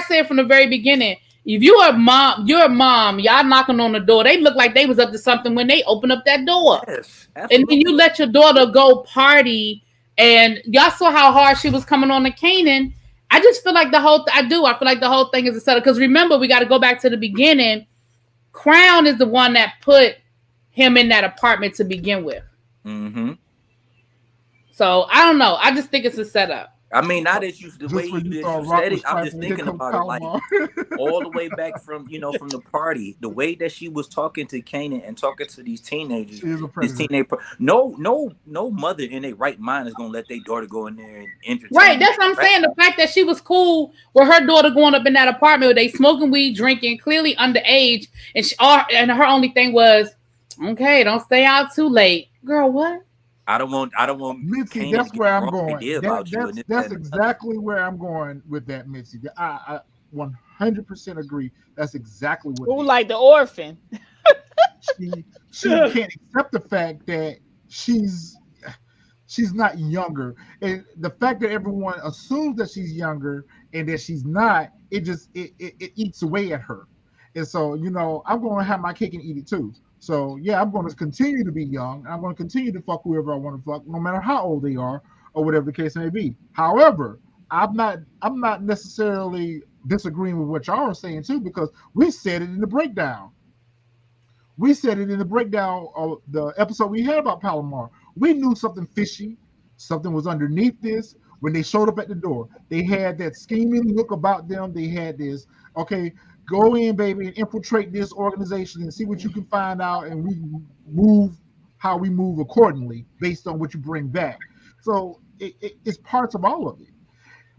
said from the very beginning, if you're a mom, y'all knocking on the door. They look like they was up to something when they opened up that door. Yes, and absolutely. then you let your daughter go party, and y'all saw how hard she was coming on to Kanan. I just feel like I feel like the whole thing is a setup. Because remember, we got to go back to the beginning. Crown is the one that put him in that apartment to begin with. Mm-hmm. So I don't know. I just think it's a setup. I mean, now that you Just when you thought Rock said was it, I'm just trifling, here thinking comes about it like Palomar. all the way back from from the party, the way that she was talking to Kanan and talking to these teenagers. She is a predator. No mother in their right mind is gonna let their daughter go in there and entertain. Right, that's what I'm saying. The fact that she was cool with her daughter going up in that apartment where they smoking weed, drinking, clearly underage, and her only thing was, okay, don't stay out too late, girl. What? I don't want Mitzi, Kanan that's to get where the I'm wrong going. idea about you. That's exactly where I'm going with that, Mitzi. I 100% agree. That's exactly what. Ooh, like the orphan. She can't accept the fact that she's not younger, and the fact that everyone assumes that she's younger and that she's not, it eats away at her. And so, I'm going to have my cake and eat it too. So yeah, I'm going to continue to be young. I'm going to continue to fuck whoever I want to fuck, no matter how old they are or whatever the case may be. However, I'm not necessarily disagreeing with what y'all are saying too, because we said it in the breakdown. We said it in the breakdown of the episode we had about Palomar. We knew something fishy, something was underneath this. When they showed up at the door, they had that scheming look about them. They had this, okay, go in, baby, and infiltrate this organization and see what you can find out, and we move how we move accordingly based on what you bring back. So it's parts of all of it.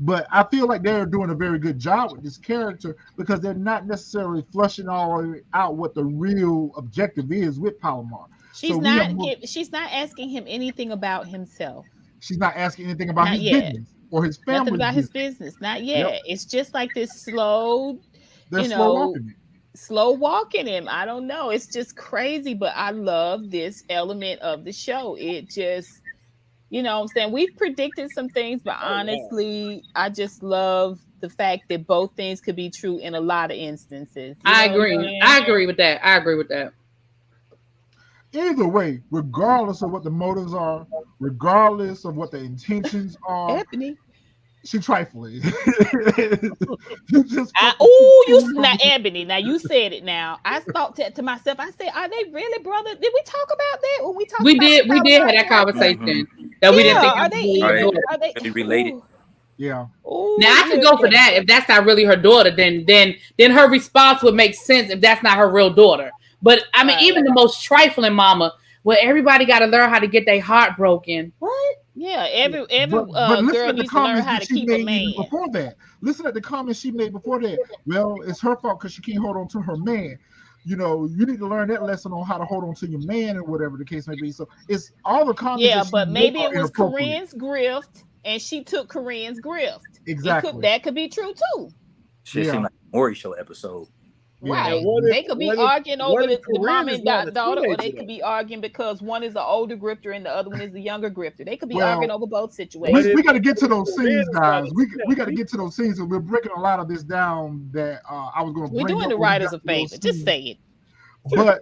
But I feel like they're doing a very good job with this character because they're not necessarily flushing all out what the real objective is with Palomar. She's not asking him anything about himself. She's not asking anything about Not his yet. business or his family. Nothing about his business. Not yet. Yep. It's just like this slow, They're slow walking it. slow walking him. I don't know. It's just crazy, but I love this element of the show. It just, what I'm saying? We've predicted some things, but honestly, I just love the fact that both things could be true in a lot of instances. I agree. I agree with that. Either way, regardless of what the motives are, regardless of what the intentions are, Ebony. she's trifling. Now Ebony. Now you said it. Now I thought to myself. I said, "Are they really brothers?" Did we talk about that when we talked? We did have that conversation that we didn't think. Are they related? Yeah. Ooh, now I can go for that if that's not really her daughter. Then her response would make sense if that's not her real daughter. But I mean, even the most trifling mama, where everybody got to learn how to get their heart broken. What? Yeah, every but girl needs to learn how to keep a man. Before that, listen at the comments she made before that. Well, it's her fault because she can't hold on to her man. You need to learn that lesson on how to hold on to your man and whatever the case may be. So it's all the comments. Yeah, but maybe it was Corrine's grift, and she took Corrine's grift. Exactly. That could be true too. Shit seemed like a Maury show episode. Right. They could be arguing over the mom and daughter, or they could be arguing because one is an older grifter and the other one is the younger grifter. They could be arguing over both situations. We got to get to those scenes, guys. We got to get to those scenes, and we're breaking a lot of this down that I was going to bring up. We're doing the writers a favor. Just say it. But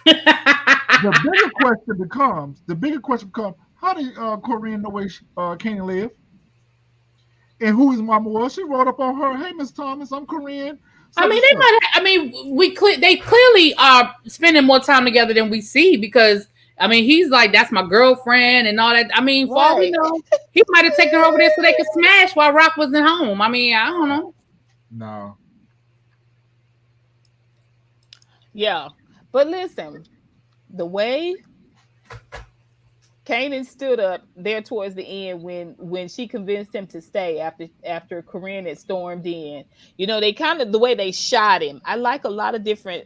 the bigger question becomes, how did Corrine know where Kanan live? And who his mama was? She wrote up on her, "Hey, Miss Thomas, I'm Corrine." I mean, they clearly are spending more time together than we see because, I mean, he's like, that's my girlfriend and all that. I mean, for all we know, he might have taken her over there so they could smash while Rock wasn't home. I mean, I don't know. No. Yeah. But listen, the way Kanan stood up there towards the end when she convinced him to stay after Corrine had stormed in. They kind of the way they shot him. I like a lot of different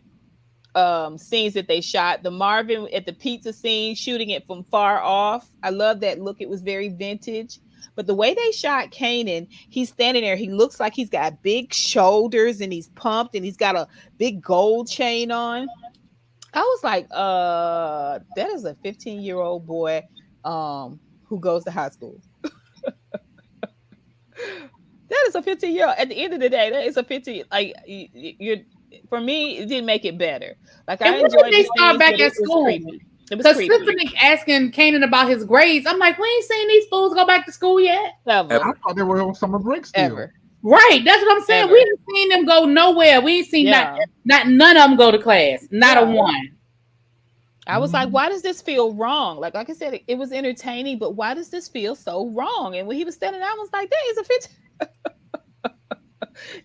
scenes that they shot. The Marvin at the pizza scene, shooting it from far off. I love that look. It was very vintage. But the way they shot Kanan, he's standing there. He looks like he's got big shoulders and he's pumped and he's got a big gold chain on. I was like, that is a 15-year-old boy who goes to high school. That is a 15-year-old. At the end of the day, that is a 15. Like you're for me, it didn't make it better. Like And I when did enjoyed they the start scenes, back but at it was school? creepy. It was Because creepy. Symphony asking Kanan about his grades. I'm like, we ain't seen these fools go back to school yet. Ever. I thought they were on summer break still. Ever. Right, that's what I'm saying. Ever. We ain't seen them go nowhere. We ain't seen Yeah. not none of them go to class. Not a Yeah. one. I was like, why does this feel wrong? Like I said, it was entertaining, but why does this feel so wrong? And when he was standing there, I was like, that is a 15.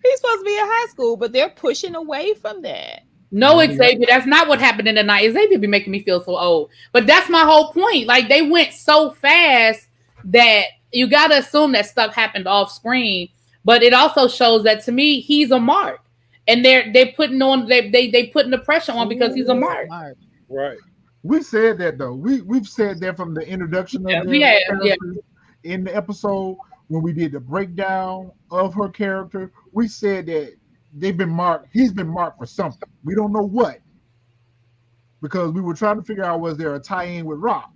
He's supposed to be in high school, but they're pushing away from that. No, Xavier, that's not what happened in the night. Xavier be making me feel so old. But that's my whole point. Like they went so fast that you gotta assume that stuff happened off screen. But it also shows that to me, he's a mark. And they putting on they putting the pressure on because he's a mark. Right. We said that though. We've said that from the introduction of in the episode when we did the breakdown of her character. We said that they've been marked. He's been marked for something. We don't know what, because we were trying to figure out was there a tie-in with Rock.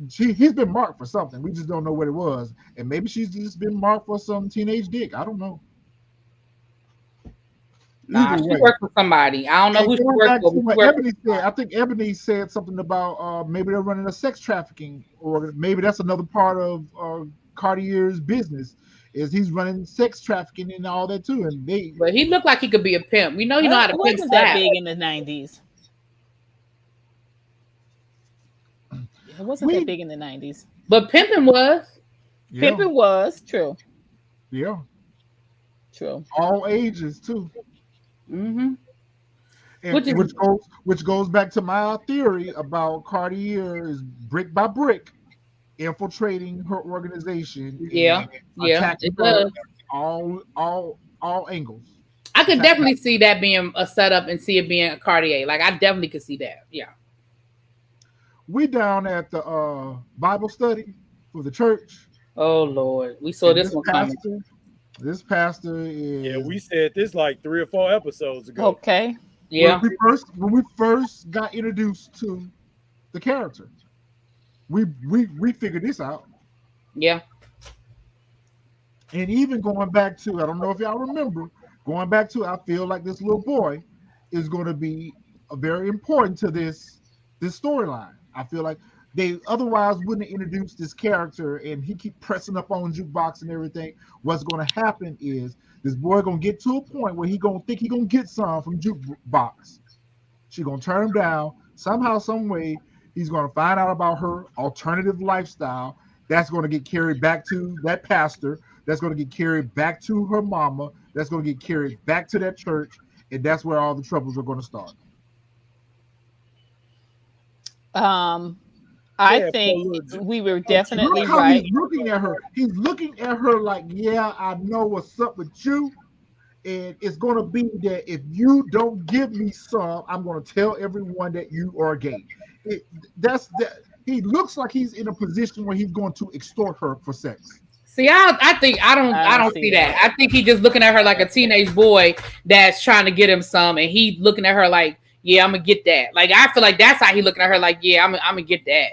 He's been marked for something. We just don't know what it was, and maybe she's just been marked for some teenage dick. I don't know. Nah, she worked for somebody. I don't know who she worked for. I think Ebony said something about maybe they're running a sex trafficking, or maybe that's another part of Cartier's business. Is he's running sex trafficking and all that too, but he looked like he could be a pimp. We know you know how to pimp. Wasn't that big in the 90s? It wasn't that big in the 90s. But pimping was. Yeah. Pimping was true. Yeah. True. All ages too. Mm-hmm. And which goes back to my theory about Cartier is brick by brick infiltrating her organization. Yeah. Attacking her all angles. I could definitely see that being a setup and see it being a Cartier. Like I definitely could see that. Yeah. We down at the Bible study for the church. Oh Lord, we saw this one coming. This pastor is. Yeah, we said this like 3 or 4 episodes ago. Okay. Yeah. When we first got introduced to the character, we figured this out. Yeah. And even going back to, I don't know if y'all remember, going back to, I feel like this little boy is going to be very important to this storyline. I feel like they otherwise wouldn't introduce this character, and he keep pressing up on Jukebox and everything. What's going to happen is this boy going to get to a point where he going to think he going to get some from Jukebox. She going to turn him down. Somehow, some way, he's going to find out about her alternative lifestyle. That's going to get carried back to that pastor. That's going to get carried back to her mama. That's going to get carried back to that church. And that's where all the troubles are going to start. I think we were definitely right. He's looking at her. He's looking at her like, yeah, I know what's up with you. And it's going to be that if you don't give me some, I'm going to tell everyone that you are gay. He looks like he's in a position where he's going to extort her for sex. See, I don't see that. I think he's just looking at her like a teenage boy that's trying to get him some, and he looking at her like, yeah, I'm gonna get that. Like I feel like that's how he looking at her like, yeah, I'm gonna get that.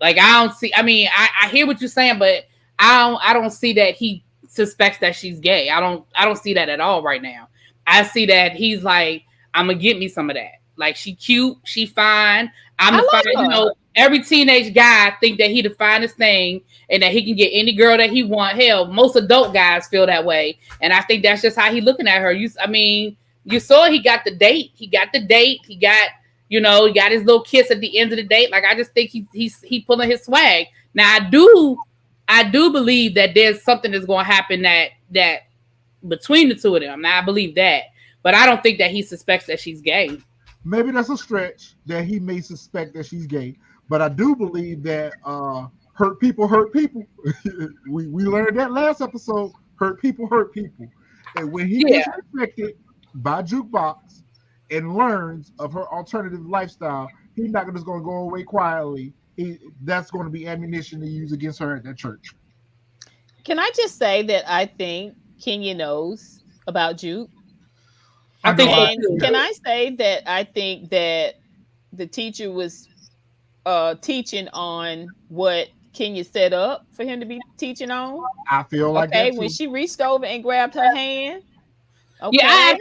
Like I don't see. I mean, I hear what you're saying, but I don't see that he suspects that she's gay. I don't see that at all right now. I see that he's like, I'm gonna get me some of that. Like she cute, she fine. I'm the fine. You know, every teenage guy think that he the finest thing and that he can get any girl that he want. Hell, most adult guys feel that way, and I think that's just how he looking at her. You saw he got the date. He got he got his little kiss at the end of the date. Like I just think he pulling his swag. Now I do believe that there's something that's going to happen that between the two of them. Now I believe that, but I don't think that he suspects that she's gay. Maybe that's a stretch that he may suspect that she's gay, but I do believe that hurt people hurt people. we learned that last episode. Hurt people hurt people, and when he gets affected by Jukebox and learns of her alternative lifestyle, he's not just going to go away quietly. That's going to be ammunition to use against her at that church. Can I just say that I think Kenya knows about Juke? Can I say that I think that the teacher was teaching on what Kenya set up for him to be teaching on? I feel like Okay, that too. when she reached over and grabbed her hand. Okay. Yeah,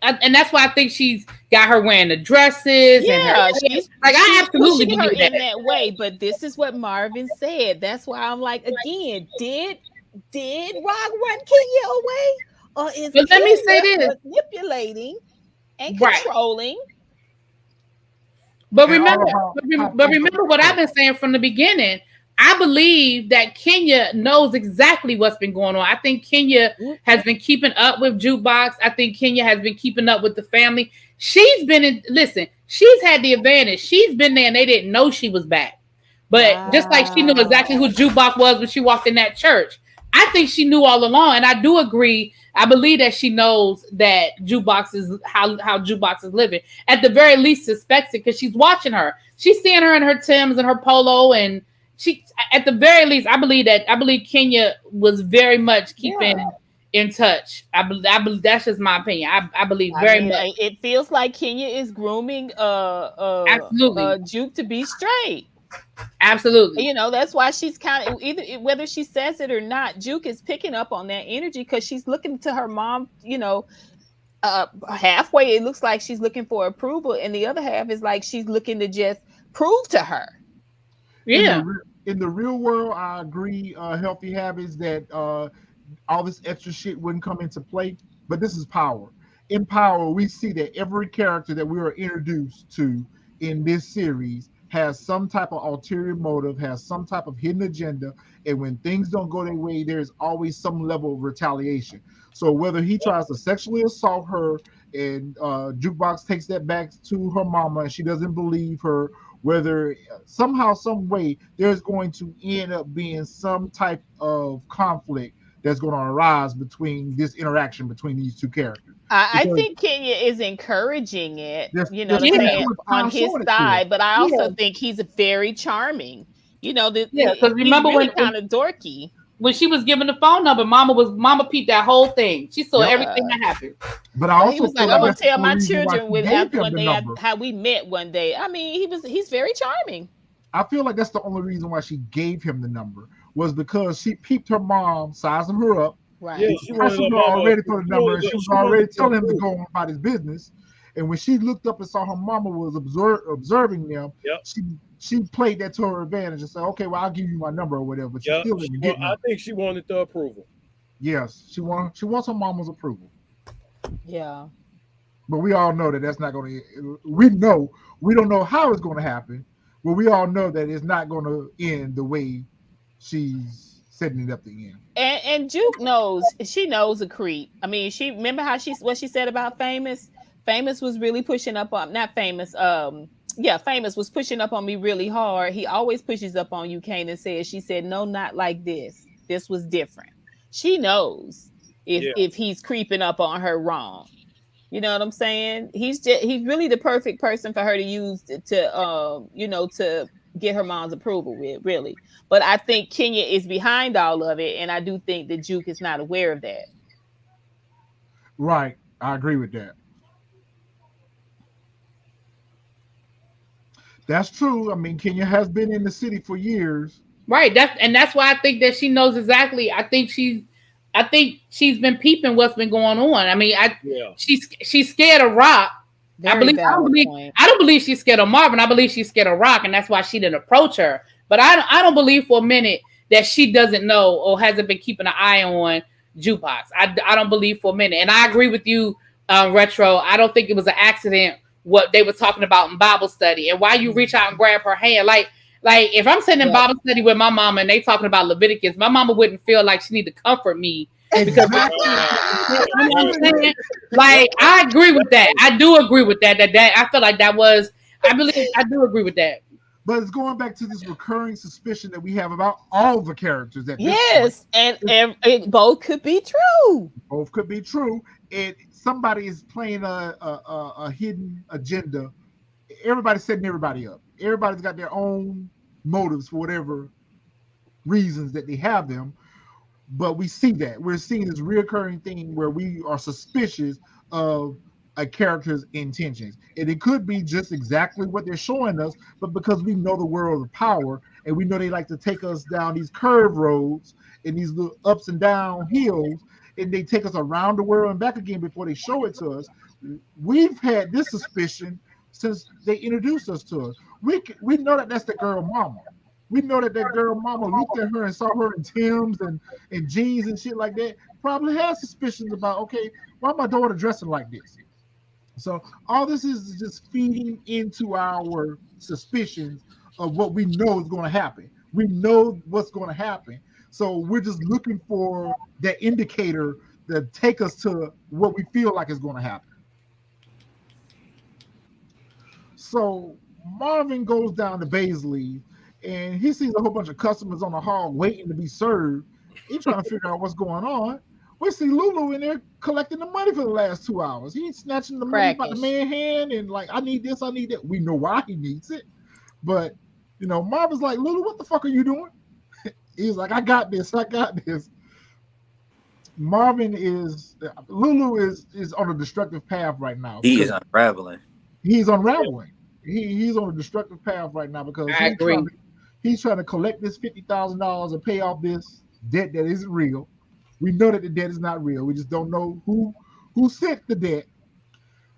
and that's why I think she's got her wearing the dresses and her. Yeah, she's I absolutely pushing her believe in that way. But this is what Marvin said. That's why I'm like, again, did Rock run Kenya away, or is But let me say Kenya this. manipulating and Right. controlling? But And all remember, about how but things remember are what I've going. been saying from the beginning. I believe that Kenya knows exactly what's been going on. I think Kenya has been keeping up with Jukebox. I think Kenya has been keeping up with the family. She's been in, listen, she's had the advantage. She's been there and they didn't know she was back. But just like she knew exactly who Jukebox was when she walked in that church, I think she knew all along. And I do agree. I believe that she knows that Jukebox is how Jukebox is living. At the very least, suspects it because she's watching her. She's seeing her in her Timbs and her polo, and she, at the very least, I believe Kenya was very much keeping in touch. I believe that's just my opinion. I believe very much. It feels like Kenya is grooming Absolutely. Juke to be straight. Absolutely. You know, that's why she's kind of, either whether she says it or not, Juke is picking up on that energy because she's looking to her mom, you know, halfway it looks like she's looking for approval, and the other half is like she's looking to just prove to her. Yeah. In the real world, I agree. Healthy habits that all this extra shit wouldn't come into play. But this is Power. In Power, we see that every character that we are introduced to in this series has some type of ulterior motive, has some type of hidden agenda, and when things don't go their way, there's always some level of retaliation. So whether he tries to sexually assault her and Jukebox takes that back to her mama and she doesn't believe her, whether somehow, some way, there's going to end up being some type of conflict that's going to arise between this interaction between these two characters. I think Kenya is encouraging it, you know, on his side, but I also think he's very charming. You know, because remember he's really kind of dorky. When she was given the phone number, Mama peeped that whole thing. She saw everything that happened. But I also he was like, I'm gonna tell my children one day how we met one day. I mean, he's very charming. I feel like that's the only reason why she gave him the number was because she peeped her mom, sizing her up. Right. Yeah, she was already for the number, and she was already telling him to go on about his business. And when she looked up and saw her mama was observing them, she played that to her advantage and said, "Okay, well, I'll give you my number or whatever." But she still didn't get I think she wanted the approval. Yes, she wants her mama's approval. Yeah. But we all know that that's not going to. We don't know how it's going to happen, but we all know that it's not going to end the way she's setting it up to end. And Juke knows. She knows a creep. I mean, remember what she said about Famous. Famous was really pushing up on, not Famous. Famous was pushing up on me really hard. He always pushes up on you, Kanan said. She said, no, not like this. This was different. She knows if he's creeping up on her wrong. You know what I'm saying? He's really the perfect person for her to use to get her mom's approval with, really. But I think Kenya is behind all of it, and I do think that Juke is not aware of that. Right. I agree with that. That's true. I mean, Kenya has been in the city for years. Right. That's why I think that she knows exactly. I think she's been peeping what's been going on. I mean, she's scared of Rock. I don't believe she's scared of Marvin. I believe she's scared of Rock, and that's why she didn't approach her. But I don't believe for a minute that she doesn't know or hasn't been keeping an eye on Jukebox. I don't believe for a minute. And I agree with you, Retro. I don't think it was an accident what they were talking about in Bible study. And why you reach out and grab her hand. Like if I'm sitting in Bible study with my mama and they talking about Leviticus, my mama wouldn't feel like she need to comfort me. Because you know what I'm saying? Like, I agree with that. I do agree with that. That I feel like that was, I do agree with that. But it's going back to this recurring suspicion that we have about all the characters. And both could be true. Both could be true. And somebody is playing a hidden agenda. Everybody's setting everybody up. Everybody's got their own motives for whatever reasons that they have them. But we see that. We're seeing this reoccurring thing where we are suspicious of a character's intentions. And it could be just exactly what they're showing us, but because we know the world of power and we know they like to take us down these curve roads and these little ups and down hills, and they take us around the world and back again before they show it to us. We've had this suspicion since they introduced us to us. We know that that's the girl mama. We know that girl mama looked at her and saw her in Tim's and jeans and shit like that. Probably has suspicions about, okay, why my daughter dressing like this? So all this is just feeding into our suspicions of what we know is going to happen. We know what's going to happen. So we're just looking for that indicator that take us to what we feel like is going to happen. So Marvin goes down to Baisley and he sees a whole bunch of customers on the hall waiting to be served. He's trying to figure out what's going on. We see Lulu in there collecting the money for the last 2 hours. He's snatching the money by the man's hand and like, I need this, I need that. We know why he needs it. But, you know, Marvin's like, Lulu, what the fuck are you doing? He's like, I got this. Lulu is on a destructive path right now. He is unraveling. He's unraveling. He's on a destructive path right now because he's trying to collect this $50,000 and pay off this debt that isn't real. We know that the debt is not real. We just don't know who sent the debt,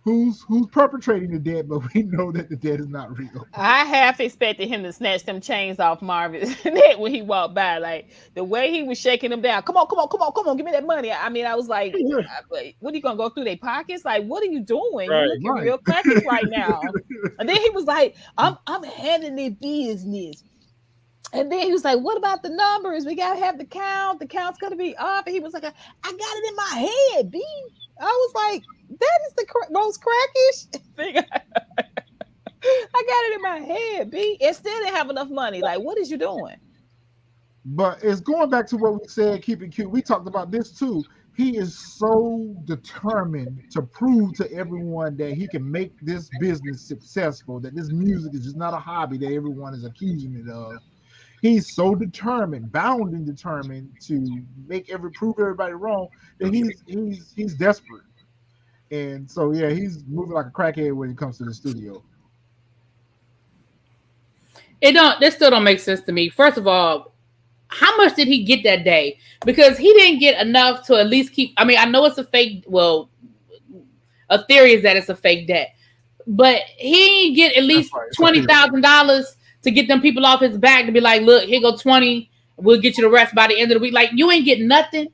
who's perpetrating the debt, but we know that the debt is not real. I half expected him to snatch them chains off Marvin's neck when he walked by. Like the way he was shaking them down. Come on, give me that money. I mean, I was like, what are you gonna go through their pockets? Like, what are you doing? You're looking real cracky right now. And then he was like, I'm handling their business. And then he was like, what about the numbers? We got to have the count. The count's going to be up. And he was like, I got it in my head, B. I was like, that is the most crackish thing. I got it in my head, B. And still didn't have enough money. Like, what is you doing? But it's going back to what we said, keep it cute. We talked about this too. He is so determined to prove to everyone that he can make this business successful, that this music is just not a hobby that everyone is accusing it of. He's so determined, bound and determined to prove everybody wrong that he's desperate. And so yeah, he's moving like a crackhead when it comes to the studio. This still don't make sense to me. First of all, how much did he get that day? Because he didn't get enough to at least keep. I mean, I know it's a fake. Well, a theory is that it's a fake debt, but he didn't get at least $20,000 to get them people off his back to be like, look, here go 20. We'll get you the rest by the end of the week. Like, you ain't getting nothing.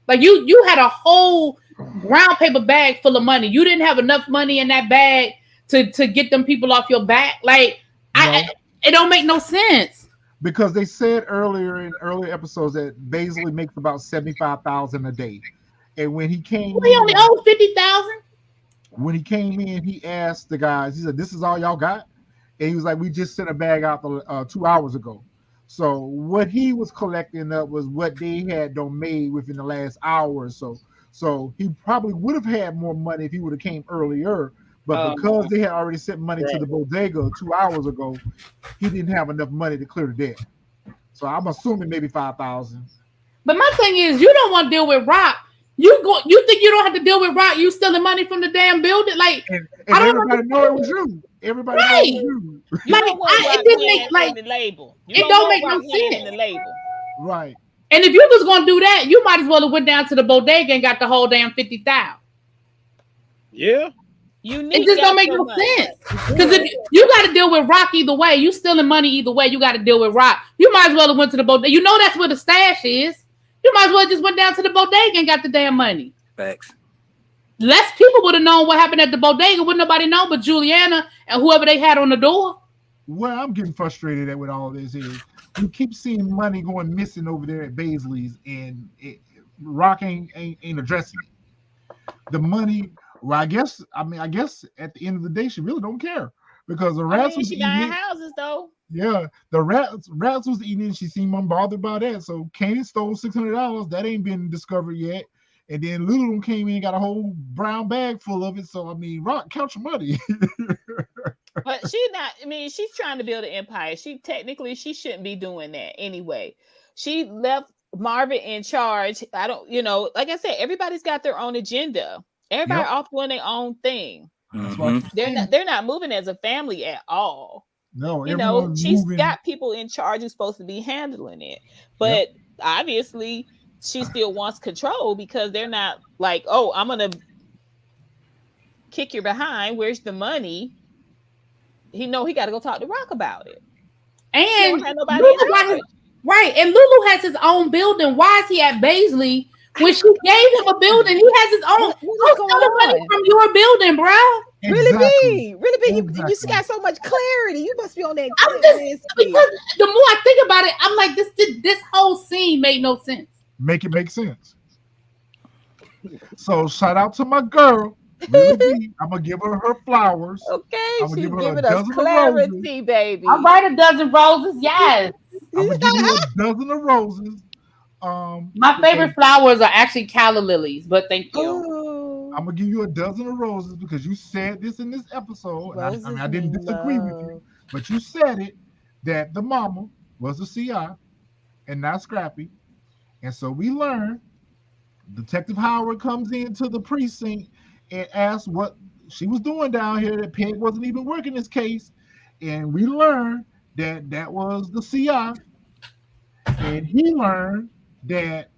Like, you had a whole brown paper bag full of money. You didn't have enough money in that bag to get them people off your back. Like, no. It don't make no sense. Because they said earlier in earlier episodes that Baisley makes about $75,000 a day. And when he came he only owed $50,000. When he came in, he asked the guys, he said, this is all y'all got? And he was like, we just sent a bag out 2 hours ago. So what he was collecting up was what they had made within the last hour or so. So he probably would have had more money if he would have came earlier. But because they had already sent money to the bodega 2 hours ago, he didn't have enough money to clear the debt. So I'm assuming maybe $5,000. But my thing is, you don't want to deal with Rock. You think you don't have to deal with Rock? You stealing money from the damn building? Like, and everybody know it was you. Everybody knows you. Like, it didn't make like the label. It don't make no sense. The label. Right. And if you was gonna do that, you might as well have went down to the bodega and got the whole damn 50,000. Yeah. It just don't make no sense. Because if you got to deal with Rock either way, you stealing money either way, you got to deal with Rock. You might as well have went to the bodega. You know that's where the stash is. You might as well just went down to the bodega and got the damn money. Facts. Less people would have known what happened at the bodega. Wouldn't nobody know but Juliana and whoever they had on the door. What I'm getting frustrated at with all this is you keep seeing money going missing over there at Baisley's, and Rock ain't addressing it. The money, well, I guess at the end of the day, she really don't care because the rats was eating buying houses though. Yeah, the rats was eating. She seemed unbothered by that. So Kanan stole $600. That ain't been discovered yet. And then Lulu came in and got a whole brown bag full of it. So I mean, Rock, count your money. But she's not. I mean, she's trying to build an empire. She shouldn't be doing that anyway. She left Marvin in charge. Like I said, everybody's got their own agenda. Everybody off doing their own thing. That's why They're not moving as a family at all. no, You know, everyone's she's moving. got people in charge who's supposed to be handling it, but obviously she still wants control because they're not like, oh, I'm gonna kick your behind. Where's the money? He got to go talk to Rock about it. And don't have nobody in charge. Right, and Lulu has his own building. Why is he at Baisley? When she gave him a building, he has his own. What's going on from your building, bro? Really be. You got so much clarity. You must be on that. Because the more I think about it, I'm like, this whole scene made no sense. Make it make sense. So shout out to my girl. Really, I'm gonna give her flowers. Okay, I'm she's give her giving us clarity, baby. I'll write a dozen roses. Yes, I'm gonna give you a dozen of roses. My favorite flowers are actually calla lilies, but thank you. I'm gonna give you a dozen of roses because you said this in this episode. And I didn't disagree with you, but you said it that the mama was the CI and not Scrappy. And so we learned Detective Howard comes into the precinct and asks what she was doing down here, that Peg wasn't even working this case. And we learned that was the CI. And he learned that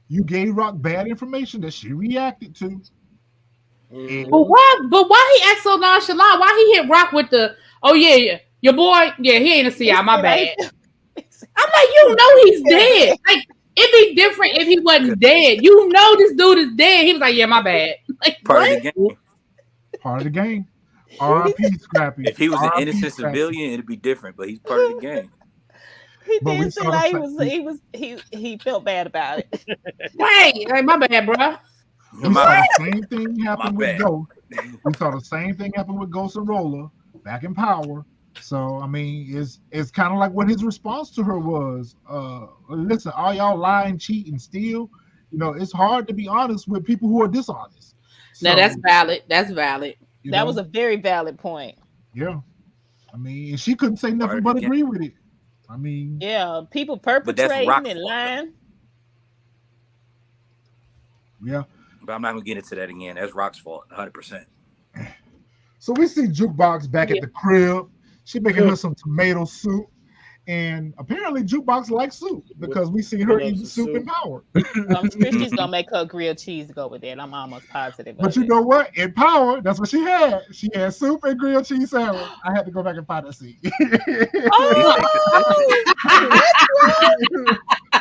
you gave Rock bad information that she reacted to. But why he act so nonchalant? Why he hit Rock with the, oh yeah, your boy, yeah, he ain't a CI, my bad. I'm like, you know he's dead. Like, it'd be different if he wasn't dead. You know this dude is dead. He was like, yeah, my bad. Like, part of the game. Part of the game. R.I.P. Scrappy. If he was an innocent civilian, it'd be different, but he's part of the game. He did seem like he felt bad about it. Right, like, my bad, bro. We saw the same thing happen with Ghost. We saw the same thing happen with Ghost and Roller back in Power. So I mean, it's kind of like what his response to her was. Listen, all y'all lying, cheat, and steal. You know, it's hard to be honest with people who are dishonest. So, now that's valid. That's valid. That was a very valid point. Yeah, I mean, she couldn't say nothing but agree with it. I mean, yeah, people perpetrating and lying. Yeah, but I'm not gonna get into that again. That's Rock's fault, 100%. So we see Jukebox back at the crib. She making her some tomato soup, and apparently Jukebox likes soup because we see her eating soup in Power. I'm sure she's gonna make her grilled cheese go with that. I'm almost positive. But you know what? In Power, that's what she had. She had soup and grilled cheese sandwich. I had to go back and find that scene.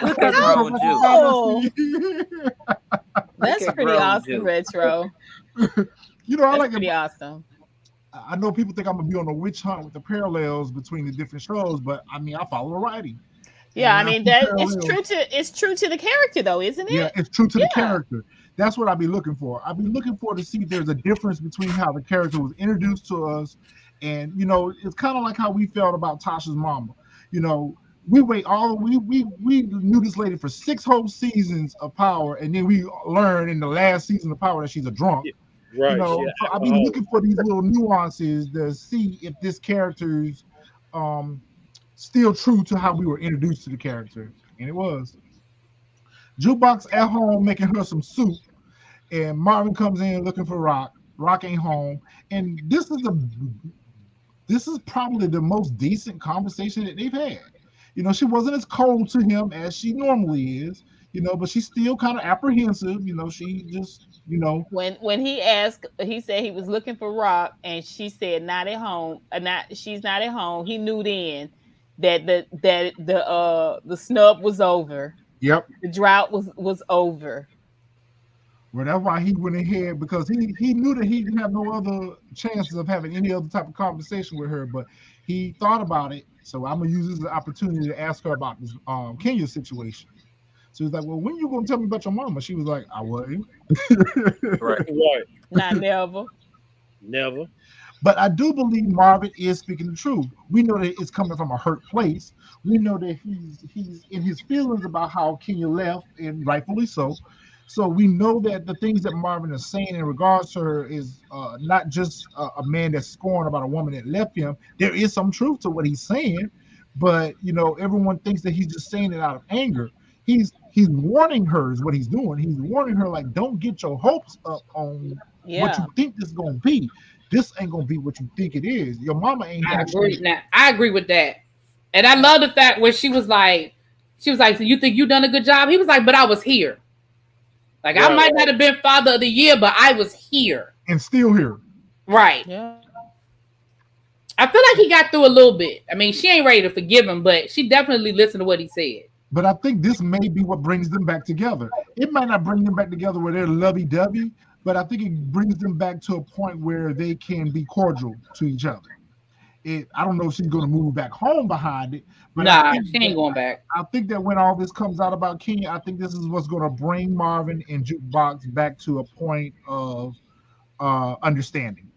Look at That's pretty awesome, Retro. You know, I like pretty awesome. I know people think I'm gonna be on a witch hunt with the parallels between the different shows, but I mean, I follow the writing. Yeah, I mean that it's true to the character, though, isn't it? Yeah, it's true to the character. That's what I'd be looking for. I'd be looking for to see if there's a difference between how the character was introduced to us, and you know, it's kind of like how we felt about Tasha's mama. You know, we knew this lady for 6 whole seasons of Power, and then we learned in the last season of Power that she's a drunk. Yeah. Right. You know, so I'll be looking for these little nuances to see if this character's still true to how we were introduced to the character, and it was. Jukebox at home making her some soup, and Marvin comes in looking for Rock. Rock ain't home, and this is probably the most decent conversation that they've had. You know, she wasn't as cold to him as she normally is. You know, but she's still kind of apprehensive. You know, she just, you know, when he asked, he said he was looking for Rock, and she said not at home. She's not at home. He knew then that the snub was over. Yep, the drought was over. Well, that's why he went ahead, because he knew that he didn't have no other chances of having any other type of conversation with her. But he thought about it, so I'm gonna use this as an opportunity to ask her about this Kenya situation. So he's like, well, when you gonna tell me about your mama? She was like, I wasn't. Right. Not never. Never. But I do believe Marvin is speaking the truth. We know that it's coming from a hurt place. We know that he's in his feelings about how Kenya left, and rightfully so. So we know that the things that Marvin is saying in regards to her is not just a man that's scorned about a woman that left him. There is some truth to what he's saying, but you know, everyone thinks that he's just saying it out of anger. He's he's warning her is what he's doing. He's warning her like, don't get your hopes up on what you think this is gonna be. This ain't gonna be what you think it is. Your mama ain't. I agree with that, and I love the fact when she was like, so you think you done a good job? He was like, but I was here. Like I might not have been father of the year, but I was here and still here. Right. Yeah. I feel like he got through a little bit. I mean, she ain't ready to forgive him, but she definitely listened to what he said. But I think this may be what brings them back together. It might not bring them back together where they're lovey-dovey, but I think it brings them back to a point where they can be cordial to each other. I don't know if she's going to move back home behind it. But she ain't going back. I think that when all this comes out about Kenya, I think this is what's going to bring Marvin and Jukebox back to a point of understanding.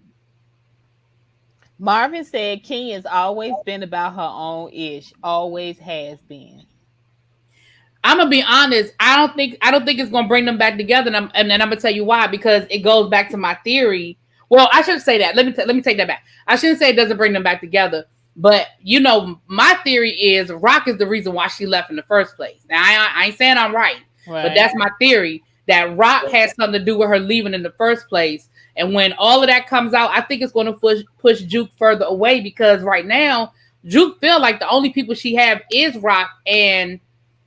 Marvin said Kenya's always been about her own ish, always has been. I'm gonna be honest. I don't think it's gonna bring them back together, and then I'm gonna tell you why. Because it goes back to my theory. Well, I shouldn't say that. Let me take that back. I shouldn't say it doesn't bring them back together. But my theory is Rock is the reason why she left in the first place. Now I ain't saying I'm right, but that's my theory that Rock has something to do with her leaving in the first place. And when all of that comes out, I think it's going to push Juke further away because right now Juke feel like the only people she have is Rock and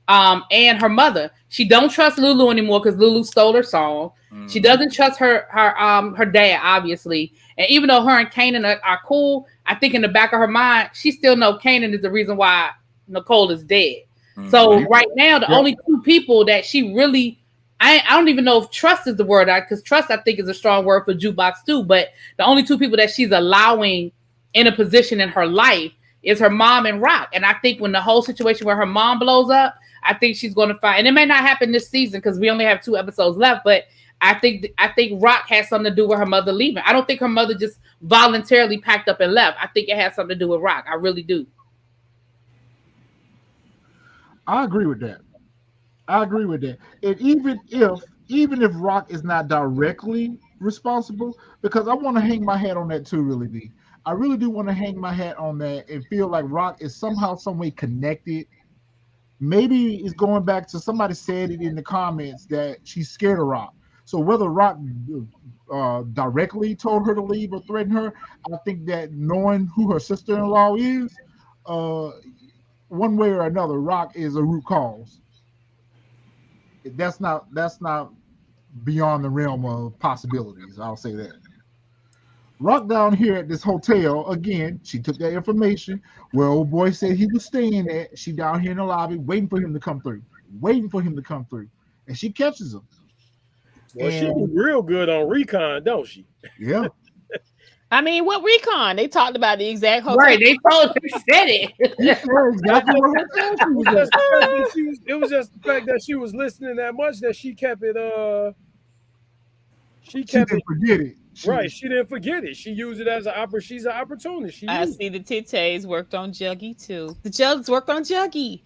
her mother. She don't trust Lulu anymore because Lulu stole her song. She doesn't trust her dad, obviously. And even though her and Kanan are cool, I think in the back of her mind, she still knows Kanan is the reason why Nicole is dead. So right now, the only two people that she really, I don't even know if trust is the word, because trust I think is a strong word for Jukebox too. But the only two people that she's allowing in a position in her life is her mom and Rock. And I think when the whole situation where her mom blows up, I think she's going to find, and it may not happen this season because we only have 2 episodes left, but I think Rock has something to do with her mother leaving. I don't think her mother just voluntarily packed up and left. I think it has something to do with Rock. I really do. I agree with that. And even if Rock is not directly responsible, because I want to hang my hat on that too, really be. I really do want to hang my hat on that and feel like Rock is somehow, some way connected. Maybe it's going back to somebody said it in the comments that she's scared of Rock. So whether Rock directly told her to leave or threatened her, I think that knowing who her sister-in-law is, one way or another, Rock is a root cause. That's not beyond the realm of possibilities. I'll say that. Rock down here at this hotel, again, she took that information where old boy said he was staying at. She down here in the lobby waiting for him to come through. And she catches him. Well, she was real good on recon, don't she? Yeah. I mean, what recon? They talked about the exact hotel. Right, they said it. Exactly what hotel she was at. It was just the fact that she was listening that much that she kept it. She didn't forget it. She didn't forget it. She used it as she's an opportunist. I see the titties worked on Juggy too. The Jugs worked on Juggy.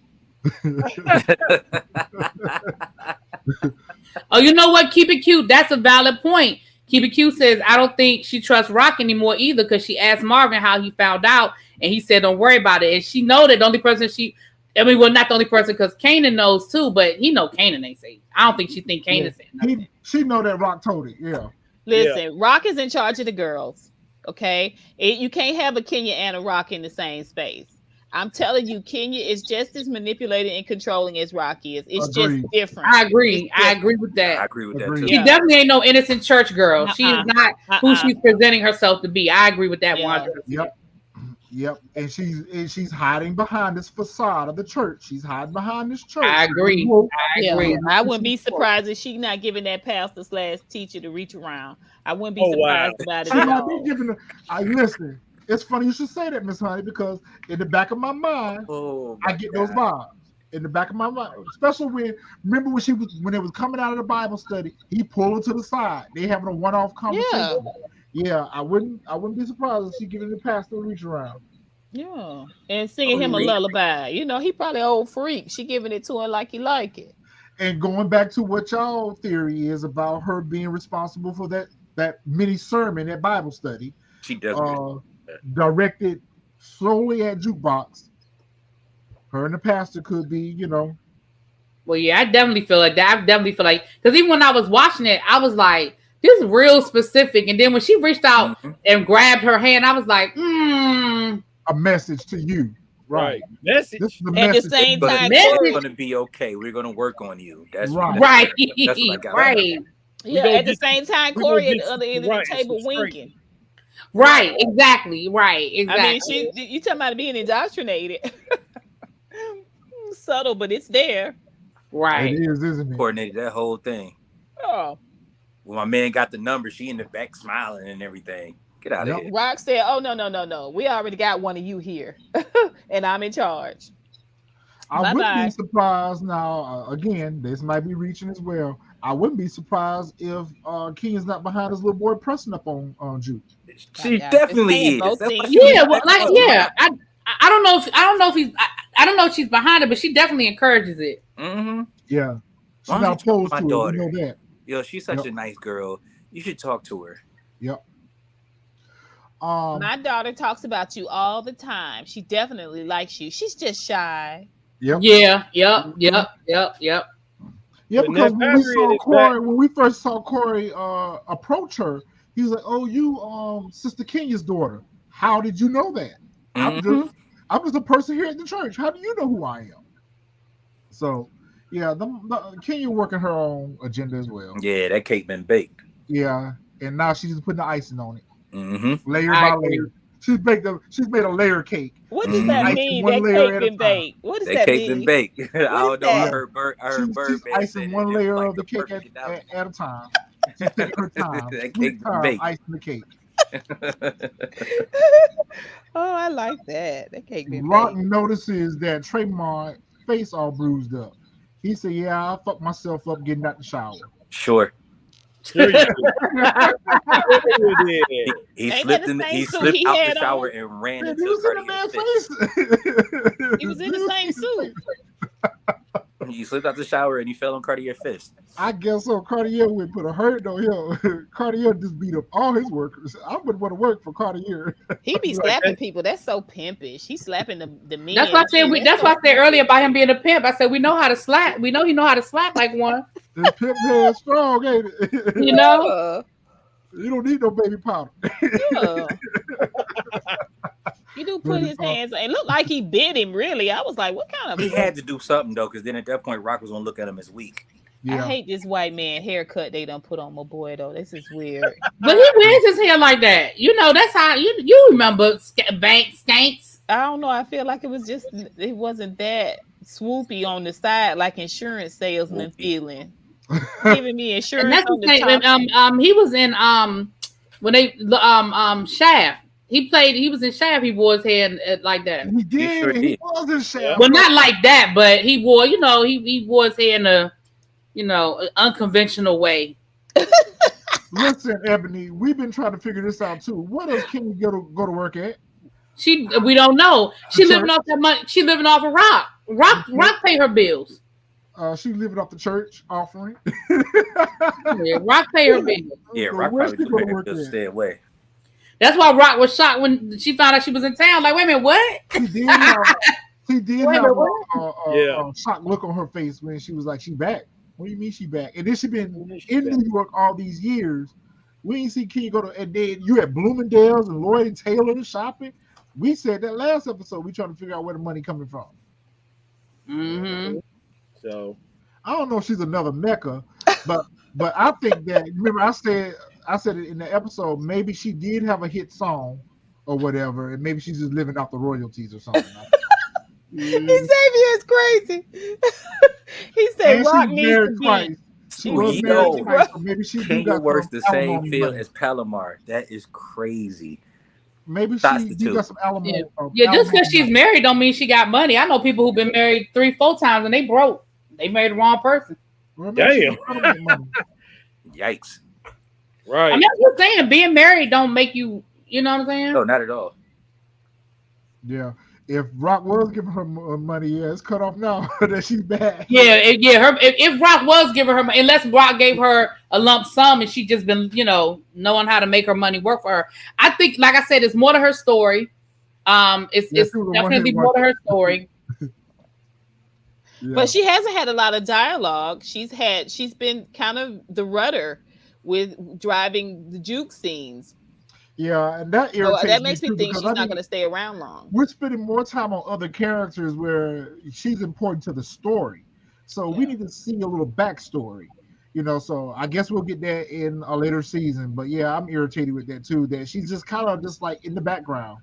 Oh, you know what? Keep it cute. That's a valid point. Keep It Cute says, I don't think she trusts Rock anymore either because she asked Marvin how he found out and he said, don't worry about it. And she know that the only person not the only person because Kanan knows too, but he know Kanan ain't saying. I don't think she think Kanan said nothing. She know that Rock told it. Yeah. Listen, Rock is in charge of the girls. Okay. You can't have a Kenya and a Rock in the same space. I'm telling you, Kenya is just as manipulated and controlling as Rock is. It's just different. I agree. I agree with that. I agree with that too. She definitely ain't no innocent church girl. She is not who she's presenting herself to be. I agree with that 100%. Yep. And she's hiding behind this facade of the church. She's hiding behind this church. I agree. I wouldn't be surprised if she's not giving that pastor/teacher to reach around. I wouldn't be surprised about it. She might be giving her. Listen. It's funny you should say that, Miss Honey, because in the back of my mind, I get those vibes. In the back of my mind, especially remember when it was coming out of the Bible study, he pulled her to the side. They having a one-off conversation. Yeah, I wouldn't be surprised if she giving the pastor a reach around. Yeah, and singing him a lullaby. You know, he probably an old freak. She giving it to him like he like it. And going back to what y'all theory is about her being responsible for that mini sermon at Bible study. She definitely. Directed solely at Jukebox. Her and the pastor could be, Well, yeah, I definitely feel like that. I definitely feel like, because even when I was watching it, I was like, this is real specific. And then when she reached out and grabbed her hand, I was like, a message to you. Right. Message. This is the At the message. same time, it's going to be okay. We're going to work on you. That's right. That's what I got. Right. Yeah, at the same time, Corey at the other end of the table winking. Right, exactly. Right, exactly. I mean, you talking about being indoctrinated. Subtle, but it's there. Right. It is, isn't it? Coordinated that whole thing. Oh. When my man got the number, she in the back smiling and everything. Get out of here. Rock said, oh, no. We already got one of you here. And I'm in charge. I wouldn't be surprised now. Again, this might be reaching as well. I wouldn't be surprised if King is not behind his little boy pressing up on Juke. She definitely is. Yeah, well, like, yeah. I don't know if he's. I don't know if she's behind it, but she definitely encourages it. Mm-hmm. Yeah, she's not opposed to daughter. it. We know that. Yo, she's such a nice girl. You should talk to her. Yep. My daughter talks about you all the time. She definitely likes you. She's just shy. Yep. Yeah. Yep. Yeah, because when we first saw Corey approach her, he was like, "Oh, you Sister Kenya's daughter. How did you know that? I'm just a person here at the church. How do you know who I am?" So, yeah, Kenya working her own agenda as well. Yeah, that cake been baked. Yeah, and now she's putting the icing on it, mm-hmm. layer by layer. She's made a layer cake. What does that mean? That cake been baked. What does that mean? Cake been baked. I don't know. I heard Burke. She's icing one layer of the cake at a time. She's taking her time. That cake been baked. Icing the cake. Oh, I like that. That cake been Rock baked. notices that Trayvon's face all bruised up. He said, "Yeah, I fucked myself up getting out the shower." Sure. Sure you he slipped out the shower and ran into Cartier's fist. He was in the same suit. He slipped out the shower and he fell on Cartier's fist. I guess so. Cartier would put a hurt on him. Cartier just beat up all his workers. I wouldn't want to work for Cartier. He be slapping people. That's so pimpish. He's slapping the men. That's why I said that's why I said earlier about him being a pimp. I said we know how to slap. We know he know how to slap like one. This pimp head strong, ain't it? You know. You don't need no baby powder. Yeah. He do put his hands and look like he bit him. Really, I was like, what kind of? He had to do something though, because then at that point, Rock was gonna look at him as weak. Yeah. I hate this white man haircut they done put on my boy though. This is weird. But he wears his hair like that. You know, that's how you remember skanks. I don't know. I feel like it wasn't that swoopy on the side like insurance salesman feeling. Giving me insurance. And that's on the top. He was in when they Shaft. He was in Shaft. He wore his hair like that. He did. Sure he was in Shaft. Well, not like that, but he wore. You know, he wore his hair in a unconventional way. Listen, Ebony, we've been trying to figure this out too. What does Kenny go to work at? We don't know. She living off that money. She living off of Rock. Rock pay her bills. She living off the church offering. Yeah, Rock pay her bills. Yeah, Rock probably just made her just stay away. That's why Rock was shocked when she found out she was in town. Like, wait a minute, what? She did have a shocked look on her face when she was like, "She back." What do you mean she back? And then she been in New York all these years. We ain't see Kenny go to, and then you at Bloomingdale's and Lloyd and Taylor shopping. We said that last episode. We trying to figure out where the money coming from. Mm-hmm. So I don't know if she's another Mecca, but I think that, remember I said it in the episode, maybe she did have a hit song or whatever, and maybe she's just living off the royalties or something. Xavier is crazy. He said Rock needs to be. Maybe she works the same field as Palomar. That is crazy. Maybe she got some alimony. Yeah, just because she's married don't mean she got money. I know people who've been married 3-4 times and they broke. They married the wrong person. Damn. Yikes. Right. I mean, I'm just saying, being married don't make you. You know what I'm saying? No, not at all. Yeah. If Rock was giving her money, yeah, it's cut off now that she's bad. Yeah. If Rock was giving her money, unless Rock gave her a lump sum and she just been, knowing how to make her money work for her. I think, like I said, it's more to her story. It's definitely more to her story. But she hasn't had a lot of dialogue. She's been kind of the rudder with driving the juke scenes. Yeah, and that So irritates that me makes me too think because she's not going to stay around long. we're spending more time on other characters where she's important to the story. So we need to see a little backstory, So I guess we'll get that in a later season. But yeah, I'm irritated with that too. That she's just kind of just like in the background.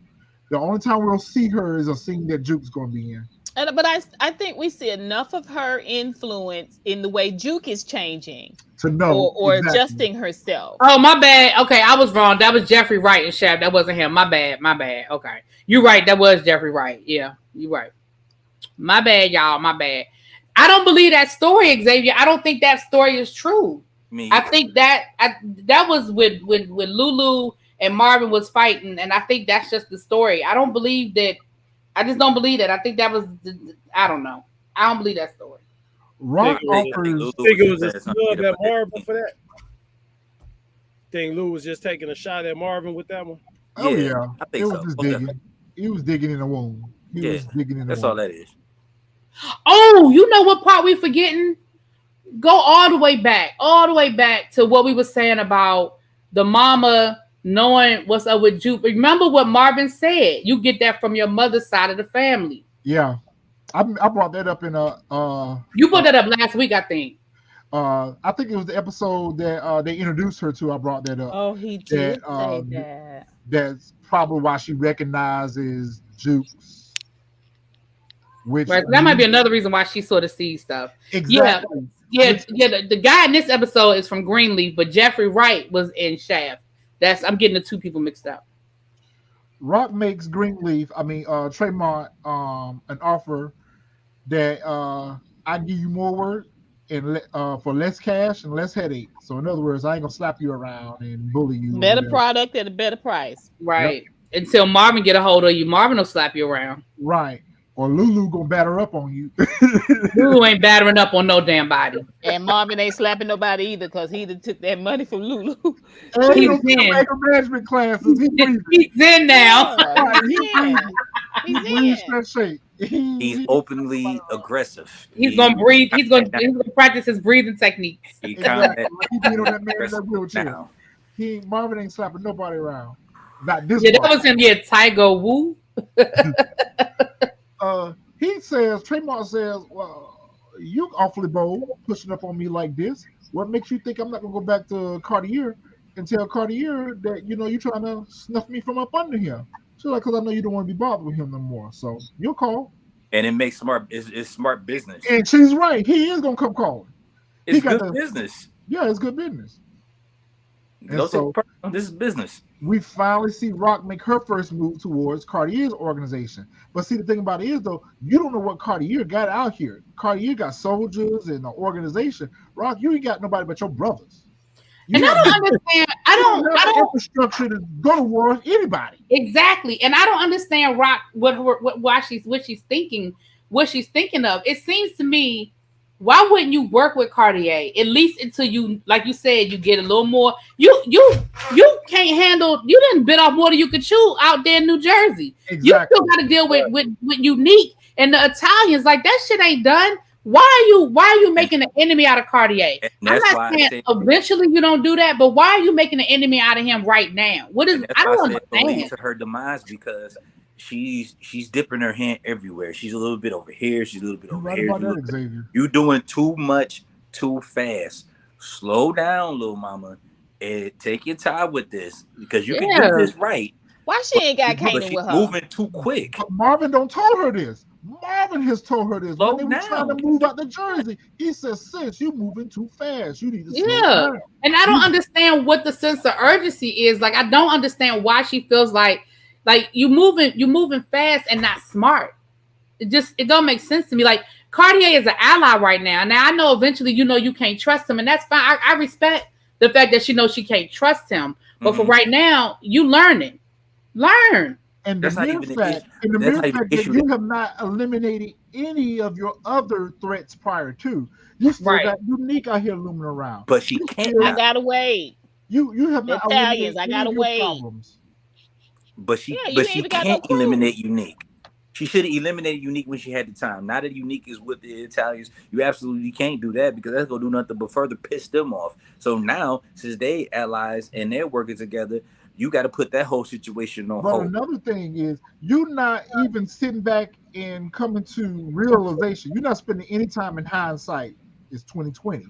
The only time we'll see her is a scene that Juke's going to be in. But I think we see enough of her influence in the way Juke is changing to know or adjusting herself. Oh, my bad. Okay, I was wrong. That was Jeffrey Wright and Shaft. That wasn't him. My bad. Okay, you're right. That was Jeffrey Wright. Yeah, you're right. My bad, y'all. My bad. I don't believe that story, Xavier. I don't think that story is true. I think that was with Lulu and Marvin was fighting, and I think that's just the story. I don't believe that. I just don't believe that. I think that was. I don't know. I don't believe that story. Rock offers. Think it was a snub at Marvin for that. Think Lou was just taking a shot at Marvin with that one. Oh yeah, I think it was just digging. He was digging in the wound. He was digging in the That's all that is. Oh, you know what part we forgetting? Go all the way back to what we were saying about the mama knowing what's up with Juke. Remember what Marvin said? You get that from your mother's side of the family. Yeah, I brought that up in You brought that up last week, I think. I think it was the episode that they introduced her to. I brought that up. Oh, he did say that. That's probably why she recognizes Juke's. Which right, that might be another reason why she sort of sees stuff. Exactly. Yeah. The guy in this episode is from Greenleaf, but Jeffrey Wright was in Shaft. I'm getting the two people mixed up. Rock makes Tremont an offer that I give you more work and for less cash and less headache. So in other words, I ain't gonna slap you around and bully you. Better product at a better price. Right. Yep. Until Marvin get a hold of you, Marvin will slap you around. Right. Or Lulu gonna batter up on you. Lulu ain't battering up on no damn body. And Marvin ain't slapping nobody either because he took that money from Lulu. And he's in management classes. He's in now. He's in. He's openly aggressive. He's gonna breathe. He's gonna practice his breathing techniques. He kind of Marvin ain't slapping nobody around. Not this. Yeah, that was him. Yeah, Tiger Wu. Tremont says, well, you awfully bold pushing up on me like this. What makes you think I'm not gonna go back to Cartier and tell Cartier that you're trying to snuff me from up under him? She's like, because I know you don't want to be bothered with him no more. So you'll call. And it makes it's smart business. And she's right. He is gonna come calling. It's good business. Yeah, it's good business. This is business. We finally see Rock make her first move towards Cartier's organization. But see, the thing about it is, though, you don't know what Cartier got out here. Cartier got soldiers and an organization. Rock, you ain't got nobody but your brothers. And I don't understand. I don't infrastructure to go to war with anybody. Exactly, and I don't understand Rock what she's thinking of. It seems to me, why wouldn't you work with Cartier at least until you, like you said, you get a little more? You can't handle. You didn't bit off more than you could chew out there in New Jersey. Exactly. You still got to deal with Unique and the Italians. Like that shit ain't done. Why are you making an enemy out of Cartier? I'm not saying eventually you don't do that, but why are you making an enemy out of him right now? What is? I don't understand. To her demise because she's dipping her hand everywhere. She's a little bit over here. She's a little bit over here. You're doing too much too fast. Slow down, little mama, and take your time with this because you can do this right. Why she ain't got Kanan with her? Moving too quick. But Marvin don't told her this. Marvin has told her this. Slow when they were trying to move out the Jersey, he says, "Sis, you moving too fast. You need to slow down." And I don't understand what the sense of urgency is. Like I don't understand why she feels like you moving fast and not smart. It don't make sense to me. Like Cartier is an ally right now. Now I know eventually you can't trust him, and that's fine. I respect the fact that she knows she can't trust him. But for right now, you learn. And the mere fact that you have not eliminated any of your other threats prior to, you still got Unique out here looming around. But she can't. I gotta wait. You have not Italians. I gotta wait. But she can't eliminate Unique. She should have eliminated Unique when she had the time. Now that Unique is with the Italians, you absolutely can't do that because that's gonna do nothing but further piss them off. So now, since they allies and they're working together, you got to put that whole situation on But hold. another thing is, you're not even sitting back and coming to realization. You're not spending any time in hindsight. It's 2020.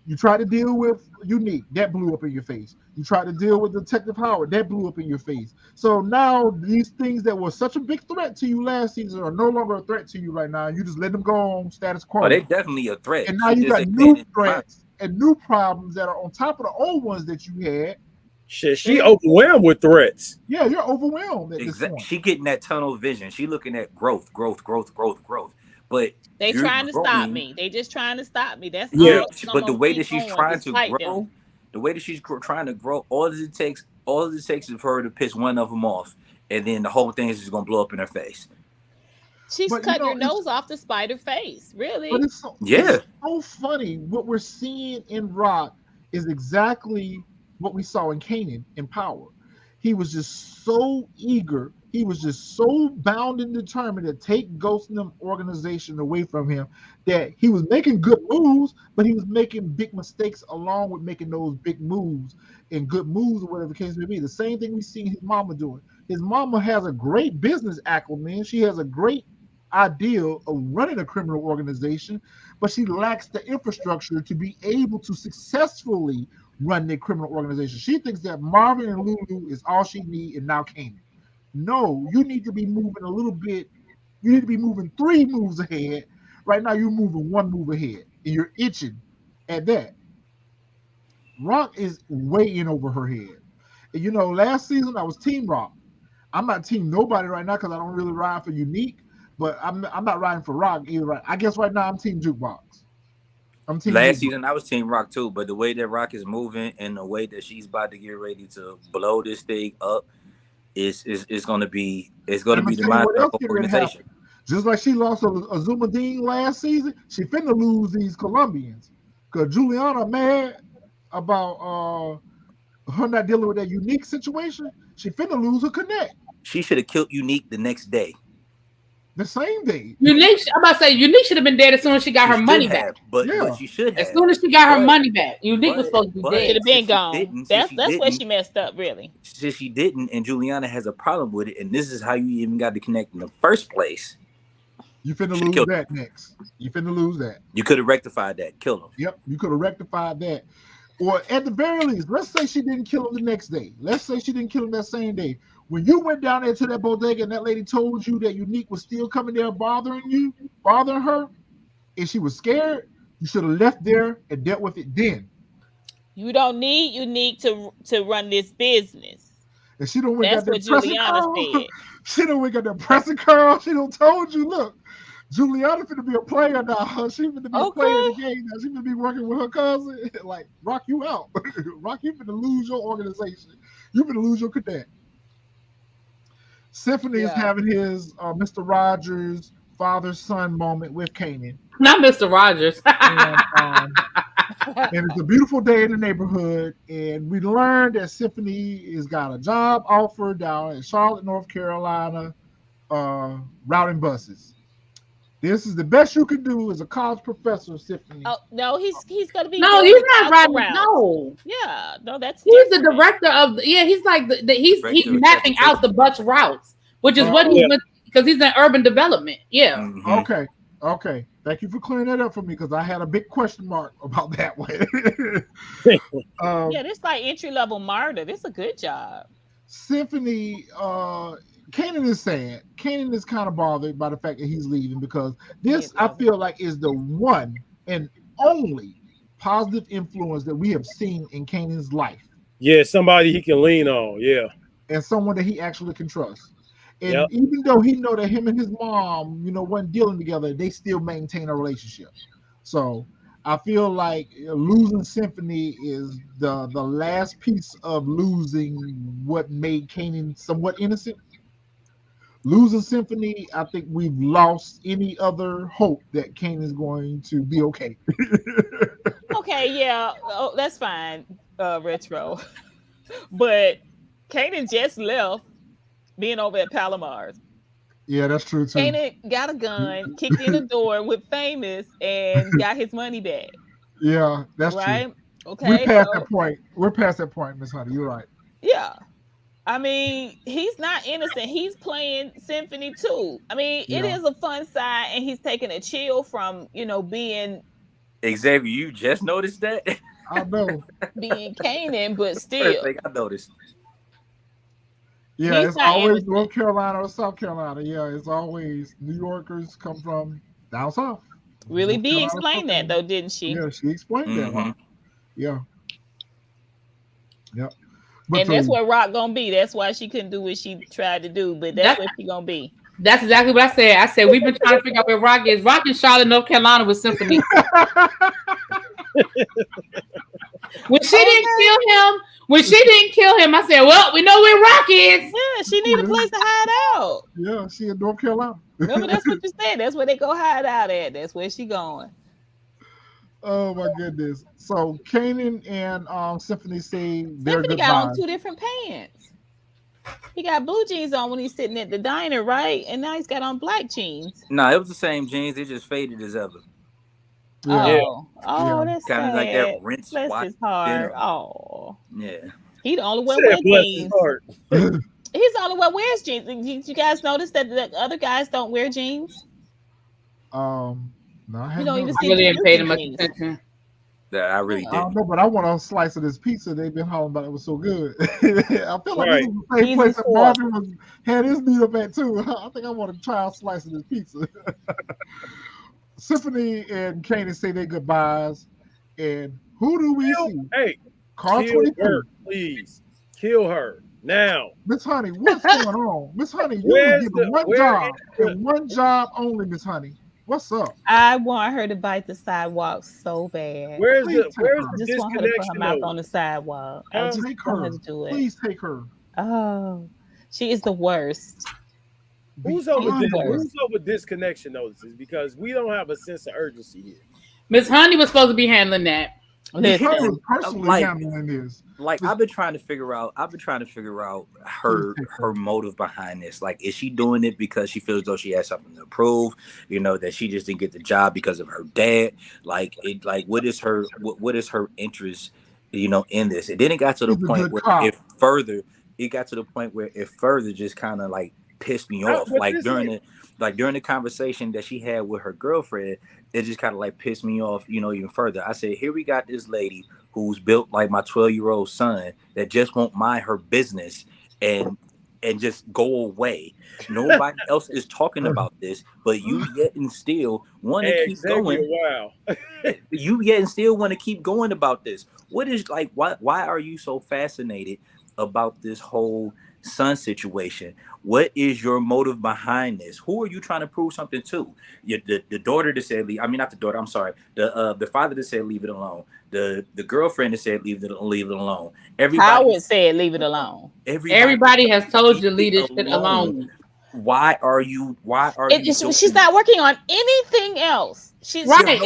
You try to deal with Unique, that blew up in your face. You try to deal with Detective Howard, that blew up in your face. So now these things that were such a big threat to you last season are no longer a threat to you right now. You just let them go on status Oh, quo. they definitely a threat. And now She you just got ain't paying new it mind. threats and new problems that are on top of the old ones that you had. Shit, she And overwhelmed with threats. yeah, you're overwhelmed at this Exactly. point. She getting that tunnel vision. She looking at growth. But They you're trying to stop growing. me. They just trying to stop me. That's Yeah. all. So I'm But the gonna way that keep she's going trying to despite them. grow, the way that she's trying to grow, all it takes is for her to piss one of them off, and then the whole thing is just gonna blow up in her face. She's But you cutting know, her nose off to spite her face. but Really? Yeah. it's so funny. What we're seeing in Rock is exactly what we saw in Kanan in Power. He was just so eager. He was just so bound and determined to take Ghost and them organization away from him that he was making good moves, but he was making big mistakes along with making those big moves and good moves or whatever the case may be. The same thing we seen his mama doing. His mama has a great business acumen. She has a great ideal of running a criminal organization, but she lacks the infrastructure to be able to successfully run their criminal organization. She thinks that Marvin and Lulu is all she needs and now Kanan. No, you need to be moving a little bit. You need to be moving 3 moves ahead. Right now, you're moving 1 move ahead, and you're itching at that. Rock is way in over her head. And you know, last season I was Team Rock. I'm not team nobody right now because I don't really ride for Unique, but I'm not riding for Rock either. Right, I guess right now I'm Team Jukebox. I'm Team Last Jukebox. season I was Team Rock too, but the way that Rock is moving and the way that she's about to get ready to blow this thing up is gonna be And I'm gonna the tell you mind what of else the getting ready to organization. happen. Just like she lost Azuma Dean last season, she finna lose these Colombians because Juliana mad about her not dealing with that Unique situation. She finna lose her connect She should have killed Unique the next day. the same day. Unique, I'm about to say Unique should have been dead as soon as she got She her should money back. have, but Yeah, she should As have. soon as she got her But money back, Unique was supposed to be but Should dead. have been since she gone. didn't, That's where she messed up. Really. since she didn't, and Juliana has a problem with it, and this is how you even got to connect in the first place. you finna Should have lose killed. that next. You finna lose that. You could have rectified that. Kill him. Yep, you could have rectified that. Or at the very least, let's say she didn't kill him the next day. Let's say she didn't kill him that same day. When you went down there to that bodega and that lady told you that Unique was still coming there bothering her, and she was scared, you should have left there and dealt with it then. You don't need Unique to run this business. And she don't went got That's that what pressing Juliana curl. said. She don't went got that pressing curl. She don't told you, look, Juliana finna be a player now. She finna be a player in the Okay. game now. She finna be working with her cousin. Like, Rock you out. Rock, you finna lose your organization. You finna lose your cadet. Symphony is Yeah. having his Mr. Rogers father-son moment with Kanan. Not Mr. Rogers. And it's a beautiful day in the neighborhood. And we learned that Symphony has got a job offer down in Charlotte, North Carolina, routing buses. This is the best you can do as a college professor, Symphony. Oh no, he's gonna be No, doing he's the not culture riding. route. No, Yeah, no, that's he's the different. director of. He's like he's Director of mapping out the bus routes, which is what he's Yeah. because he's in urban development. Yeah. Mhm. Okay. Thank you for clearing that up for me because I had a big question mark about that one. Yeah, this like entry level murder. This is a good job. Symphony, Kanan is sad. Kanan is kind of bothered by the fact that he's leaving because this, I feel like, is the one and only positive influence that we have seen in Kanan's life Yeah, somebody he can lean on. Yeah. and someone that he actually can trust. And Yep. even though he know that him and his mom, weren't dealing together, they still maintain a relationship. So I feel like losing Symphony is the last piece of losing what made Kanan somewhat innocent. Losing Symphony, I think we've lost any other hope that Kanan is going to be okay. Okay, yeah. Oh, that's fine, retro. But Kanan just left being over at Palomar's. Yeah, that's true too. Kanan got a gun, kicked in the door with Famous, and got his money back. Yeah, that's right? true. We're Okay, past so that point. We're past that point, Miss Honey. You're right. yeah. I mean, he's not innocent. He's playing Symphony too. I mean, it Yeah. is a fun side, and he's taking a chill from being Xavier, you just noticed that? I know. Kanan, but First still, thing I noticed. Yeah, he's it's not always innocent. North Carolina or South Carolina. Yeah, it's always New Yorkers come from down south. Really, North B Carolina, explained that though, didn't she? Yeah, she explained that. Mhm. Yeah. Yep. But And that's what Rock gonna be. That's why she couldn't do what she tried to do, but that's what she gonna be. That's exactly what I said. I said we've been trying to figure out where Rock is. Rock in Charlotte, North Carolina with Symphony. When she didn't kill him, I said, well, we know where Rock is. Yeah, she need a place to hide out. Yeah, she in North Carolina. Remember, that's what you said. That's where they go hide out at. That's where she going. Oh my goodness. So Kanan and Symphony say their Symphony got on goodbyes. 2 different pants. He got blue jeans on when he's sitting at the diner, right? And now he's got on black jeans. No, it was the same jeans. They just faded as ever. Yeah. Oh, that's Kind of sad. like that rinse Bless wash his heart. dinner. Oh, Yeah. he the only one Said wears bless his jeans. heart. He's the only one wears jeans. Did you guys notice that the other guys don't wear jeans? No, I You haven't don't even noticed. I see really the ain't paid him much jeans. attention. That I really I don't didn't. know, but I want a slice of this pizza. They've been hollering about it was so good. I feel like Right. this is the same He's place that before. Marvin had his meet up at too. I think I want to try a slice of this pizza. Symphony and Kanan say their goodbyes, and who do we see? Hey, Carl kill 22. her, please. Kill her now. Miss Honey, what's going on? Miss Honey, you Where's only given one where job, is the- and one job only, Miss Honey. What's up? I want her to bite the sidewalk so bad. Where's Please the take where's her. I the just want her to put her disconnection? mouth though? on the sidewalk. I just Take want her. her to do it. Please take her. Oh, she is the worst. Who's Beyond over the worst. who's over disconnection notices? Because we don't have a sense of urgency here. Miss Honey was supposed to be handling that. Miss Honey Listen, was personally like- handling this. Like I've been trying to figure out her motive behind this. Like, is she doing it because she feels as though she has something to prove? You know, that she just didn't get the job because of her dad. Like what is her interest? You know, in this. And then it got to the She's a point good where cop. it further just kind of like pissed me off. but Like this during the conversation that she had with her girlfriend, it just kind of like pissed me off, you know, even further. I said, here we got this lady who's built like my 12-year-old son that just won't mind her business and just go away. Nobody else is talking about this, but you yet and still want to keep going. Wow. You yet and still want to keep going about this. What is like? Why are you so fascinated about this whole son situation? What is your motive behind this? Who are you trying to prove something to? The daughter that said leave. I mean, not the daughter. I'm sorry. The father that said leave it alone. The girlfriend that said leave it alone. Howard said leave it alone. Everybody has told you to leave this shit alone. Why are you? She's not working on anything else. She's right.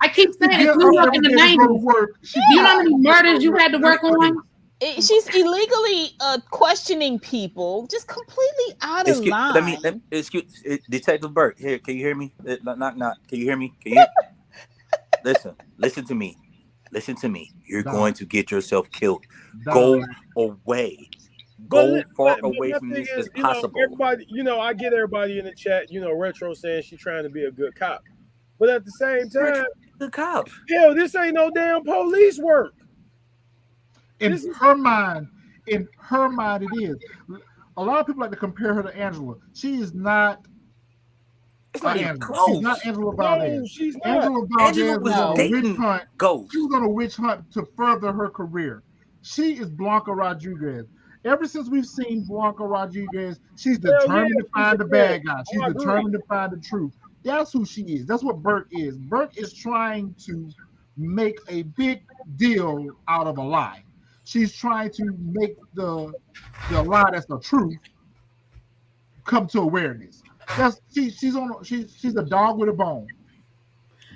I keep saying it's New York in the 90s. Do you know how many murders you had to work on? She's illegally questioning people, just completely out of line. Excuse Detective Burke. Here, can you hear me? Knock. Can you hear me? Can you? Listen to me. Listen to me. You're going to get yourself killed. Go away. Go far away from this as possible. Everybody, I get everybody in the chat. Retro saying she's trying to be a good cop, but at the same time, good cop. Hell, this ain't no damn police work. In her mind, it is. A lot of people like to compare her to Angela. She is not. It's not even Angela. close. She's not Angela Valdez. No, she's not. Angela Valdez was on a dating witch hunt. Ghost. She was on a witch hunt to further her career. She is Blanca Rodriguez. Ever since we've seen Blanca Rodriguez, she's determined to find the bad guy. She's determined to find the truth. That's who she is. That's what Burke is. Burke is trying to make a big deal out of a lie. She's trying to make the lie that's the truth come to awareness. She's a dog with a bone.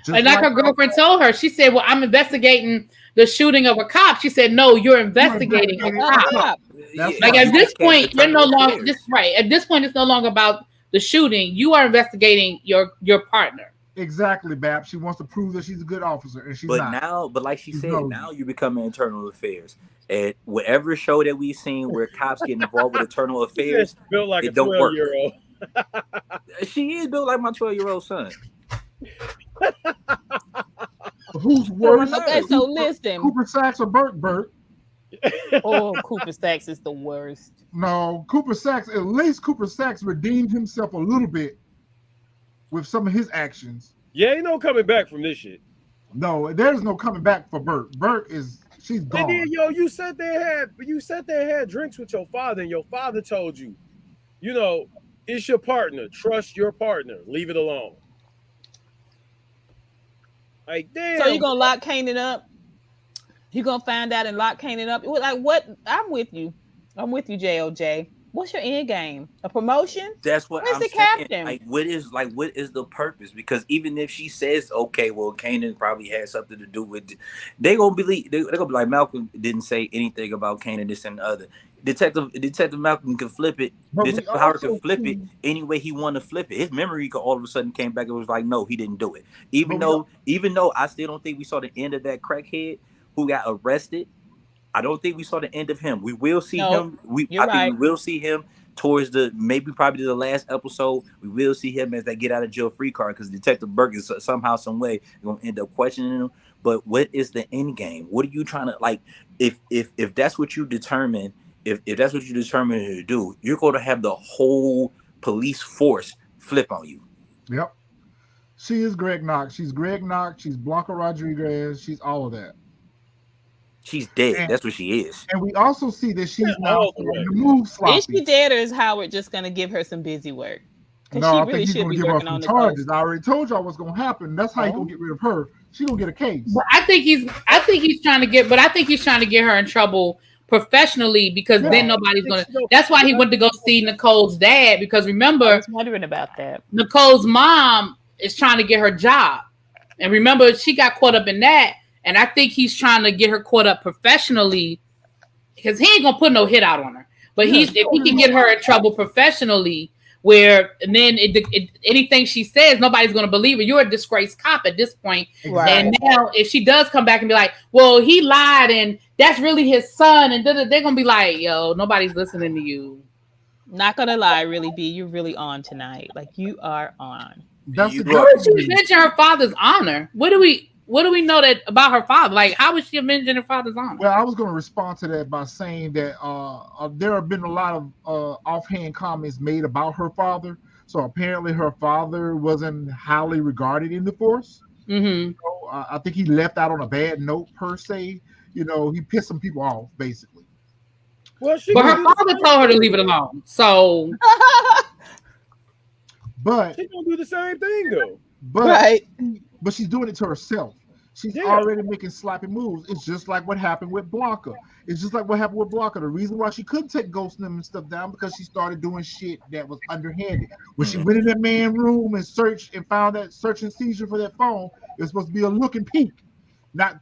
Just like her girlfriend told her, she said, "Well, I'm investigating the shooting of a cop." She said, "No, you're investigating a cop." Like at this point, you're no longer just right. At this point, it's no longer about the shooting. You are investigating your partner. Exactly, Bab. She wants to prove that she's a good officer, and she's But not. now, but like she She's said, nosy. now you become internal affairs. At whatever show that we've seen where cops get involved with internal affairs, built like it a don't work. 12-year-old. She is built like my 12-year-old son. Who's worse? Okay, so listen. Cooper Sacks or Burke? Oh, Cooper Sacks is the worst. No, Cooper Sacks. At least Cooper Sacks redeemed himself a little bit with some of his actions. Yeah, ain't no coming back from this shit. No, there's no coming back for Burke. She's gone. And then, you sat there and had drinks with your father, and your father told you, it's your partner. Trust your partner. Leave it alone. Like, damn. So you're gonna lock Kanan up? You're gonna find out and lock Kanan up? Like, what? I'm with you, JOJ. What's your end game? A promotion? That's what Where's I'm the saying. captain? What is the purpose? Because even if she says, okay, well, Kanan probably had something to do with it, they're gonna be like, Malcolm didn't say anything about Kanan, this and the other. Detective Malcolm can flip it. Detective Howard can flip it any way he want to flip it. His memory could all of a sudden came back and was like, no, he didn't do it. Even though I still don't think we saw the end of that crackhead who got arrested. I don't think we saw the end of him. We will see him. I think we will see him towards probably the last episode. We will see him as they get out of jail free card, because Detective Burke is somehow, some way going to end up questioning him. But what is the end game? What are you trying to, like? If that's what you determine, if that's what you determine to do, you're going to have the whole police force flip on you. Yep. She is Greg Knox. She's Greg Knox. She's Blanca Rodriguez. She's all of that. She's dead. That's what she is. And we also see that she's now starting to move sloppy. Is she dead, or is Howard just going to give her some busy work? No, I think he's going to give her some charges. I already told y'all what's going to happen. That's how he's going to get rid of her. She's going to get a case. But I think he's trying to get her in trouble professionally, because then nobody's going to. That's why he went to go see Nicole's dad, because remember, I was wondering about that. Nicole's mom is trying to get her job, and remember, she got caught up in that. And I think he's trying to get her caught up professionally, because he ain't gonna put no hit out on her. But if he can get her in trouble professionally, and then anything she says, nobody's gonna believe her. You're a disgraced cop at this point. Right. And now, if she does come back and be like, "Well, he lied, and that's really his son," and they're gonna be like, "Yo, nobody's listening to you." Not gonna lie, really, B, you're really on tonight. Like, you are on. How did she mention her father's honor? What do we know that about her father? Like, how was she mentioning her father's honor? Well, I was going to respond to that by saying that there have been a lot of offhand comments made about her father. So apparently her father wasn't highly regarded in the force. Mm-hmm. So, I think he left out on a bad note, per se. He pissed some people off, basically. Well, but her father told her to leave it alone. So, but she's gonna do the same thing, though. But she's doing it to herself. She's already making sloppy moves. It's just like what happened with Blanca. The reason why she couldn't take Ghost and stuff down, because she started doing shit that was underhanded. When she went in that man's room and searched and found that search and seizure for that phone, it was supposed to be a look and peek, not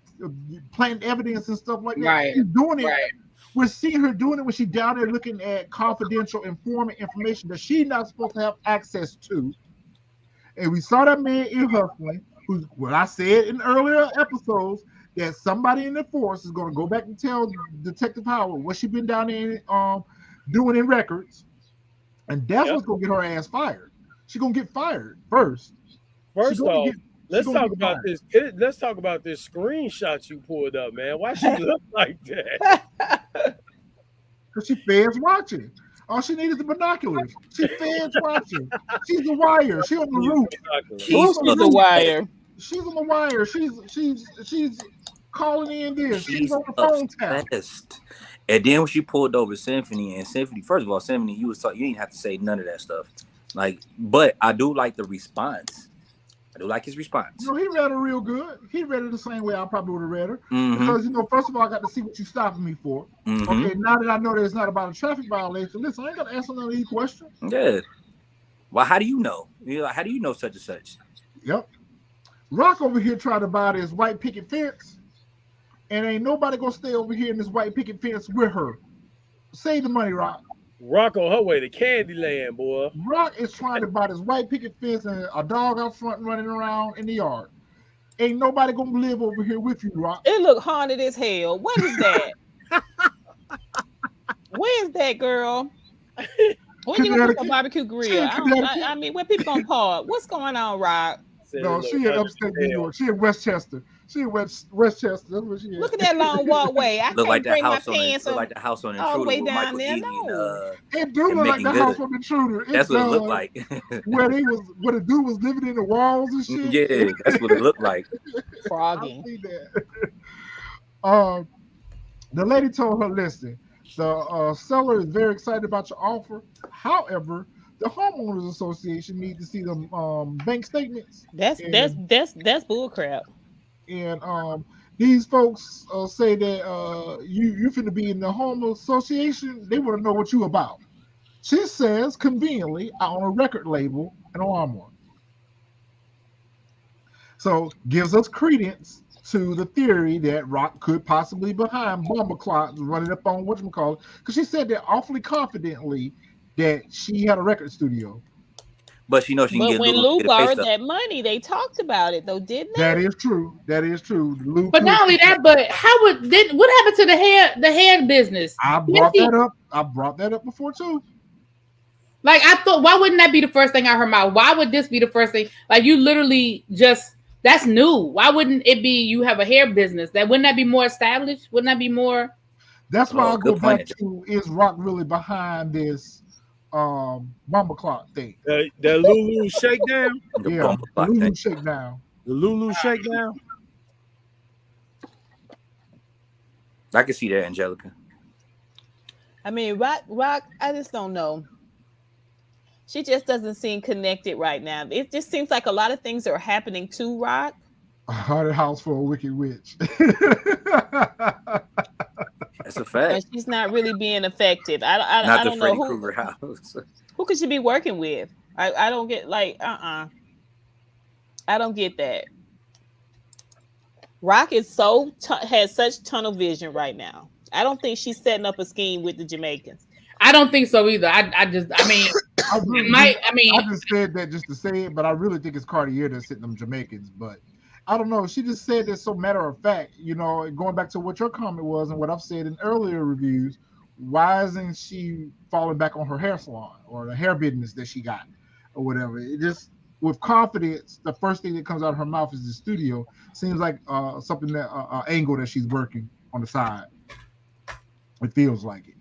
planting evidence and stuff like that. Right. She's doing it. Right. We're seeing her doing it when she's down there looking at confidential informant information that she's not supposed to have access to. And we saw that man ear hustling. What I said in earlier episodes, that somebody in the force is going to go back and tell Detective Howard what she's been down there doing in records, and that's what's going to get her ass fired. She's going to get fired first. First off, let's talk about this. Let's talk about this screenshot you pulled up, man. Why she look like that? Because she fans watching. All she needed is the binoculars. She fans watching. She's the wire. She on the roof. She's the wire. She's on the wire. She's calling in this. She's on the phone tap. And then when she pulled over Symphony, first of all, Symphony, you didn't have to say none of that stuff. But I do like the response. I do like his response. He read her real good. He read her the same way I probably would have read her. Mm-hmm. Because, first of all, I got to see what you're stopping me for. Mm-hmm. Okay, now that I know that it's not about a traffic violation, listen, I ain't got to answer none of these questions. Yeah. Well, how do you know? How do you know such and such? Yep. Rock over here trying to buy this white picket fence, and ain't nobody going to stay over here in this white picket fence with her. Save the money, Rock. Rock on her way to Candyland, boy. Rock is trying to buy this white picket fence and a dog out front running around in the yard. Ain't nobody gonna live over here with you, Rock. It look haunted as hell. What is that? Where's that girl? When you gonna put a barbecue grill? I mean, where people gonna park? What's going on, Rock? No, she in upstate New York. She in Westchester. She in Westchester. That's where she is. Look at that long walkway. I look can't like bring that my house on pants look like the house on all the way Intruder with down Michael there. Ealy No. It do look like the house on Intruder. That's what it looked like. where the dude was living in the walls and shit. Yeah, that's what it looked like. Froggy. I see that. The lady told her, listen, the seller is very excited about your offer. However, the homeowners association need to see them bank statements. That's bullcrap. And these folks say that you finna be in the home association. They want to know what you about. She says, conveniently, I own a record label and an armoire. So gives us credence to the theory that Rock could possibly be behind bomber clocks running up on whatchamacallit, because she said that awfully confidently that she had a record studio. But she knows she can get when Lulu Lou borrowed that money, they talked about it though, didn't they? That is true. That is true. Lou but not only that, but what happened to the hair business? I brought that up. I brought that up before too. Like I thought, why wouldn't that be the first thing out her mouth? Why would this be the first thing? Like you literally just that's new. Why wouldn't it be you have a hair business? Wouldn't that be more established? Wouldn't that be more? That's why I go back to, is Rock really behind this bomber clock thing? The Lulu shakedown? Yeah, the Lulu shakedown. The Lulu shakedown? I can see that, Angelica. I mean, Rock, I just don't know. She just doesn't seem connected right now. It just seems like a lot of things are happening to Rock. A haunted house for a wicked witch. That's a fact. And she's not really being effective. I don't know Krueger house. Who could she be working with? I don't get I don't get that. Rock is has such tunnel vision right now. I don't think she's setting up a scheme with the Jamaicans. I don't think so either. I just said that just to say it, but I really think it's Cartier that's hitting them Jamaicans. But I don't know. She just said that so matter of fact, going back to what your comment was and what I've said in earlier reviews, why isn't she falling back on her hair salon or the hair business that she got or whatever? It just, with confidence, the first thing that comes out of her mouth is the studio. Seems like something that angle that she's working on the side. It feels like it.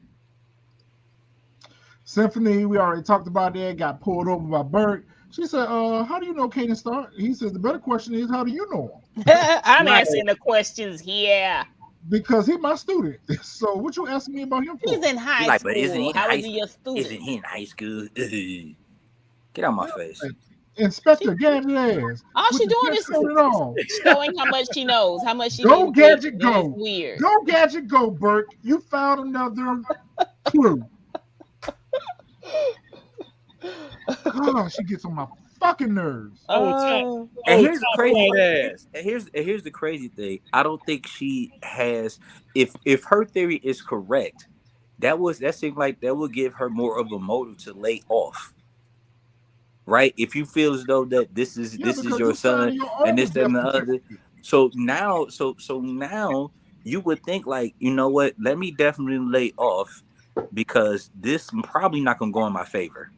Symphony, we already talked about that, got pulled over by Burke. She said, how do you know Kanan Stark? He says, the better question is, how do you know him? I'm asking the questions here. Because he's my student. So what you asking me about him for? He's in high school. But isn't How is he your student? Isn't he in high school? Get out my face. Inspector Gadget. All she doing is showing how much she knows, how much she Go Gadget go. Weird. Go Gadget go, Burke. You found another clue. Oh, she gets on my fucking nerves. And here's the crazy. Here's the crazy thing. I don't think she has. If her theory is correct, that seems like that will give her more of a motive to lay off. Right? If you feel as though that this is your son and this and the other, so now you would think like, you know what? Let me definitely lay off because this probably not gonna go in my favor.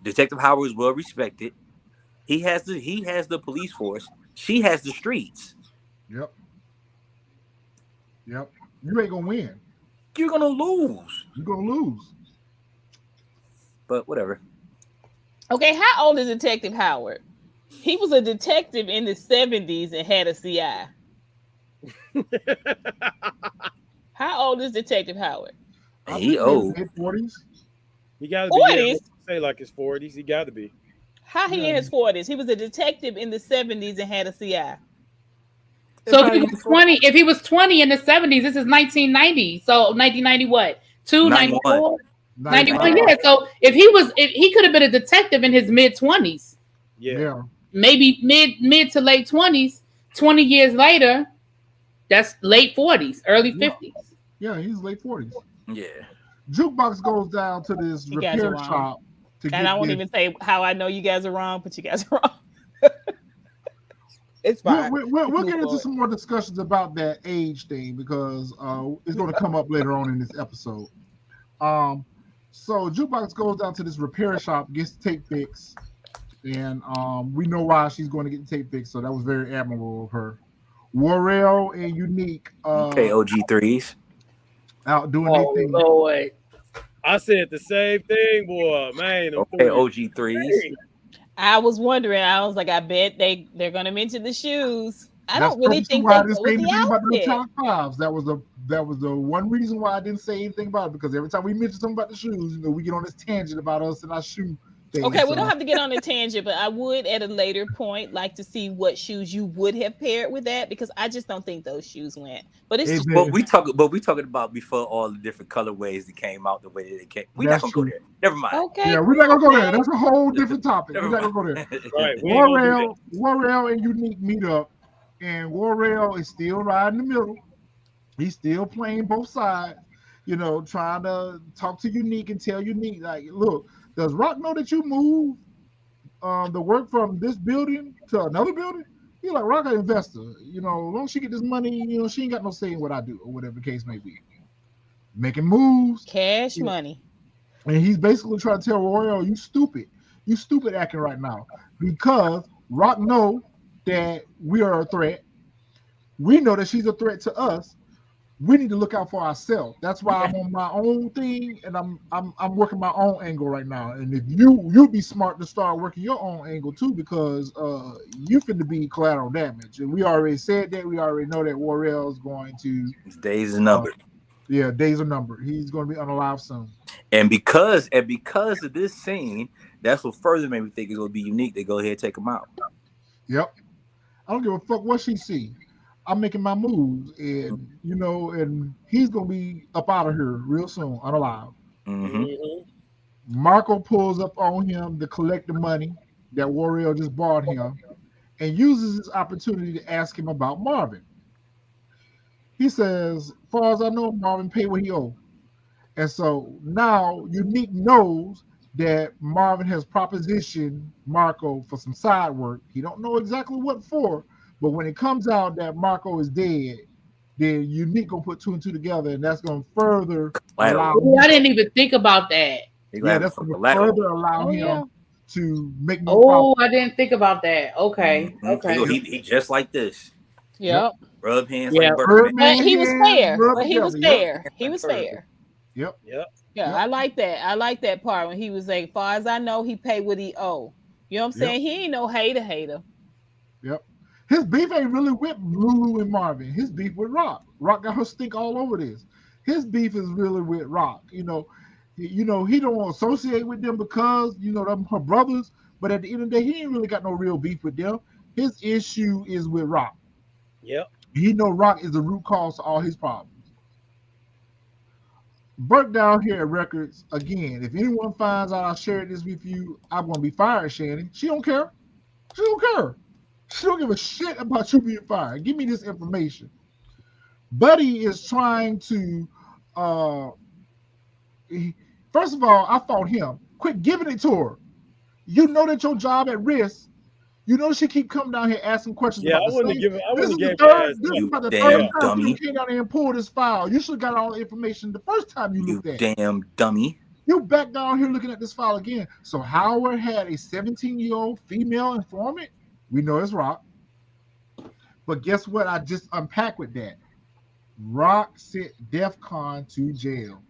Detective Howard is well respected. He has the police force. She has the streets. Yep. You ain't gonna win. You're gonna lose. You're gonna lose. But whatever. Okay, how old is Detective Howard? He was a detective in the 70s and had a CI. How old is Detective Howard? He old. Mid-40s. He got to be. Say like his 40s. He got to be. How he in his 40s? He was a detective in the 70s and had a CI. So if he was 20 in the 70s, this is 1990. So 1990 what? 94? 91. Yeah. So if he could have been a detective in his mid-20s. Yeah. Maybe mid to late 20s. 20 years later, that's late 40s, early 50s. Yeah, he's late 40s. Yeah. Jukebox goes down to this You guys are repair wrong. shop to get And I won't this. even say how I know you guys are wrong, but you guys are wrong. It's fine. We'll Let's move get into forward. some more discussions about that age thing because it's going to come up later on in this episode. So Jukebox goes down to this repair shop, gets the tape fixed, and we know why she's going to get the tape fixed. So that was very admirable of her. Warrell and Unique Okay, OG3s. out doing their thing. Lord. I said the same thing, boy. Man, them Okay, three. OG3s. I was wondering. I was like, I bet they're gonna mention the shoes. I That's don't really purposely think why they I didn't go say with the anything about the outfit. top fives. That was the one reason why I didn't say anything about it, because every time we mention something about the shoes, we get on this tangent about us and our shoe thing. Okay, we So don't have to get on a tangent, but I would at a later point like to see what shoes you would have paired with that, because I just don't think those shoes went. But it's it just But did. we talking about before all the different colorways that came out the way that it came. We're not That's gonna go true. there. Never mind. okay. Yeah, we're not gonna go there. okay. That's a whole different topic. We're Never not gonna go mind. there. Right. We ain't gonna do that. Warrell and Unique meet up, and Warrell is still right in the middle. He's still playing both sides, trying to talk to Unique and tell Unique, like, look, does Rock know that you moved the work from this building to another building? He's like, Rock an investor. As long as she get this money, she ain't got no say in what I do, or whatever the case may be. Making moves. Cash Yeah. money. And he's basically trying to tell Royal, you stupid. You stupid acting right now. Because Rock know that we are a threat. We know that she's a threat to us. We need to look out for ourselves. That's why I'm on my own thing, and I'm working my own angle right now. And if you'd be smart to start working your own angle too, because you finna be collateral damage. And we already said that. We already know that Warrell is going to His days is numbered. days are numbered. He's going to be unalive soon. And because of this scene, that's what further made me think it's gonna be Unique. They go ahead and take him out. Yep. I don't give a fuck what she see. I'm making my moves, and and he's gonna be up out of here real soon, unalive. Mm-hmm. Marco pulls up on him to collect the money that Warrell just bought him, and uses this opportunity to ask him about Marvin. He says, far as I know, Marvin paid what he owed. And so now Unique knows that Marvin has propositioned Marco for some side work. He don't know exactly what for, but when it comes out that Marco is dead, then Unique gonna put two and two together, and that's gonna further allow. Ooh, I didn't even think about that. Yeah, that's gonna further allow him to make more. Oh, I didn't think about that. Okay, Mm-hmm. okay. He just like this. Yep. Rub hands Yeah. like Burke. But he was fair. rub But he was together. fair. He was fair. Yep. Yep. Yeah, Yep. I like that. I like that part when he was like, far as I know, he paid what he owe. You know what I'm saying? He ain't no hater. Yep. His beef ain't really with Lulu and Marvin. His beef with Rock. Rock got her stink all over this. His beef is really with Rock. He don't associate with them because them her brothers. But at the end of the day, he ain't really got no real beef with them. His issue is with Rock. Yep. He know Rock is the root cause to all his problems. Burke down here at Records, again, if anyone finds out I shared this with you, I'm going to be fired, Shannon. She don't care. She don't care. She don't give a shit about you being fired. Give me this information. Buddy is trying to, first of all, I fought him. Quit giving it to her. You know that your job at risk. You know she keep coming down here asking questions about the same. This is the third time you came down here and pulled this file. You should have got all the information the first time you looked at it. Damn dummy. You back down here looking at this file again. So Howard had a 17-year-old female informant. We know it's Rock. But guess what? I just unpacked with that. Rock sent Def Con to jail.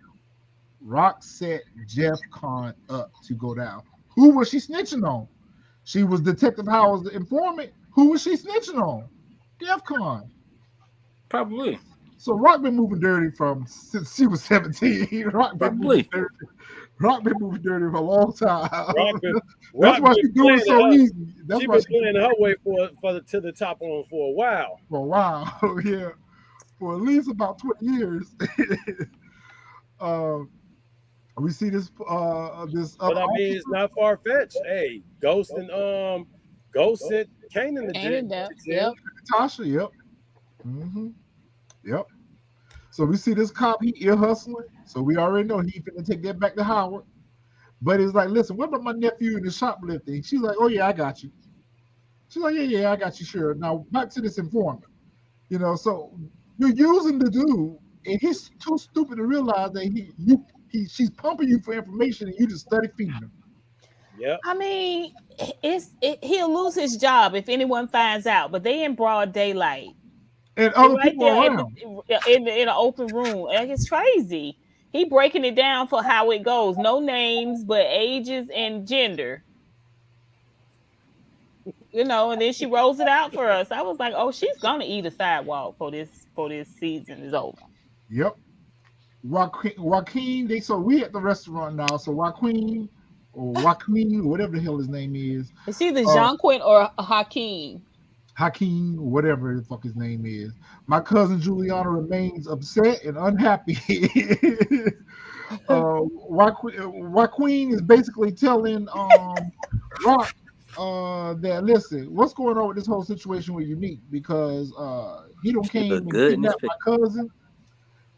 Rock set Jeff Con up to go down. Who was she snitching on? She was Detective Howard's informant. Who was she snitching on? Def Con. Probably. So Rock been moving dirty since she was 17. Rock been moving dirty for a long time. That's why she's doing it so easy. She's been playing her way to the top on for a while. For a while, yeah. For at least about 20 years. We see this. But I mean, it's not far fetched. Hey, Ghost sent Kanan to jail. Yep. Tasha, yep. Mm-hmm. Yep. So we see this cop, he ear hustling. So we already know he finna take that back to Howard. But it's like, listen, what about my nephew and the shoplifting? She's like, oh yeah, I got you. She's like, yeah, I got you, sure. Now back to this informant. So you're using the dude, and he's too stupid to realize that she's pumping you for information, and you just study feeding him. Yep. I mean, he'll lose his job if anyone finds out, but they in broad daylight. And They're other right people there around. in an open room. Like, it's crazy. He breaking it down for how it goes. No names, but ages and gender. And then she rolls it out for us. I was like, oh, she's gonna eat a sidewalk for this season is over. Yep. Joaquin, so we at the restaurant now. So Joaquin, whatever the hell his name is. It's either Jean Quinn or Hakeem. Hakeem, whatever the fuck his name is. My cousin Juliana remains upset and unhappy. Joaquin is basically telling Rock that, listen, what's going on with this whole situation with Unique, because he don't came and kidnapped my cousin,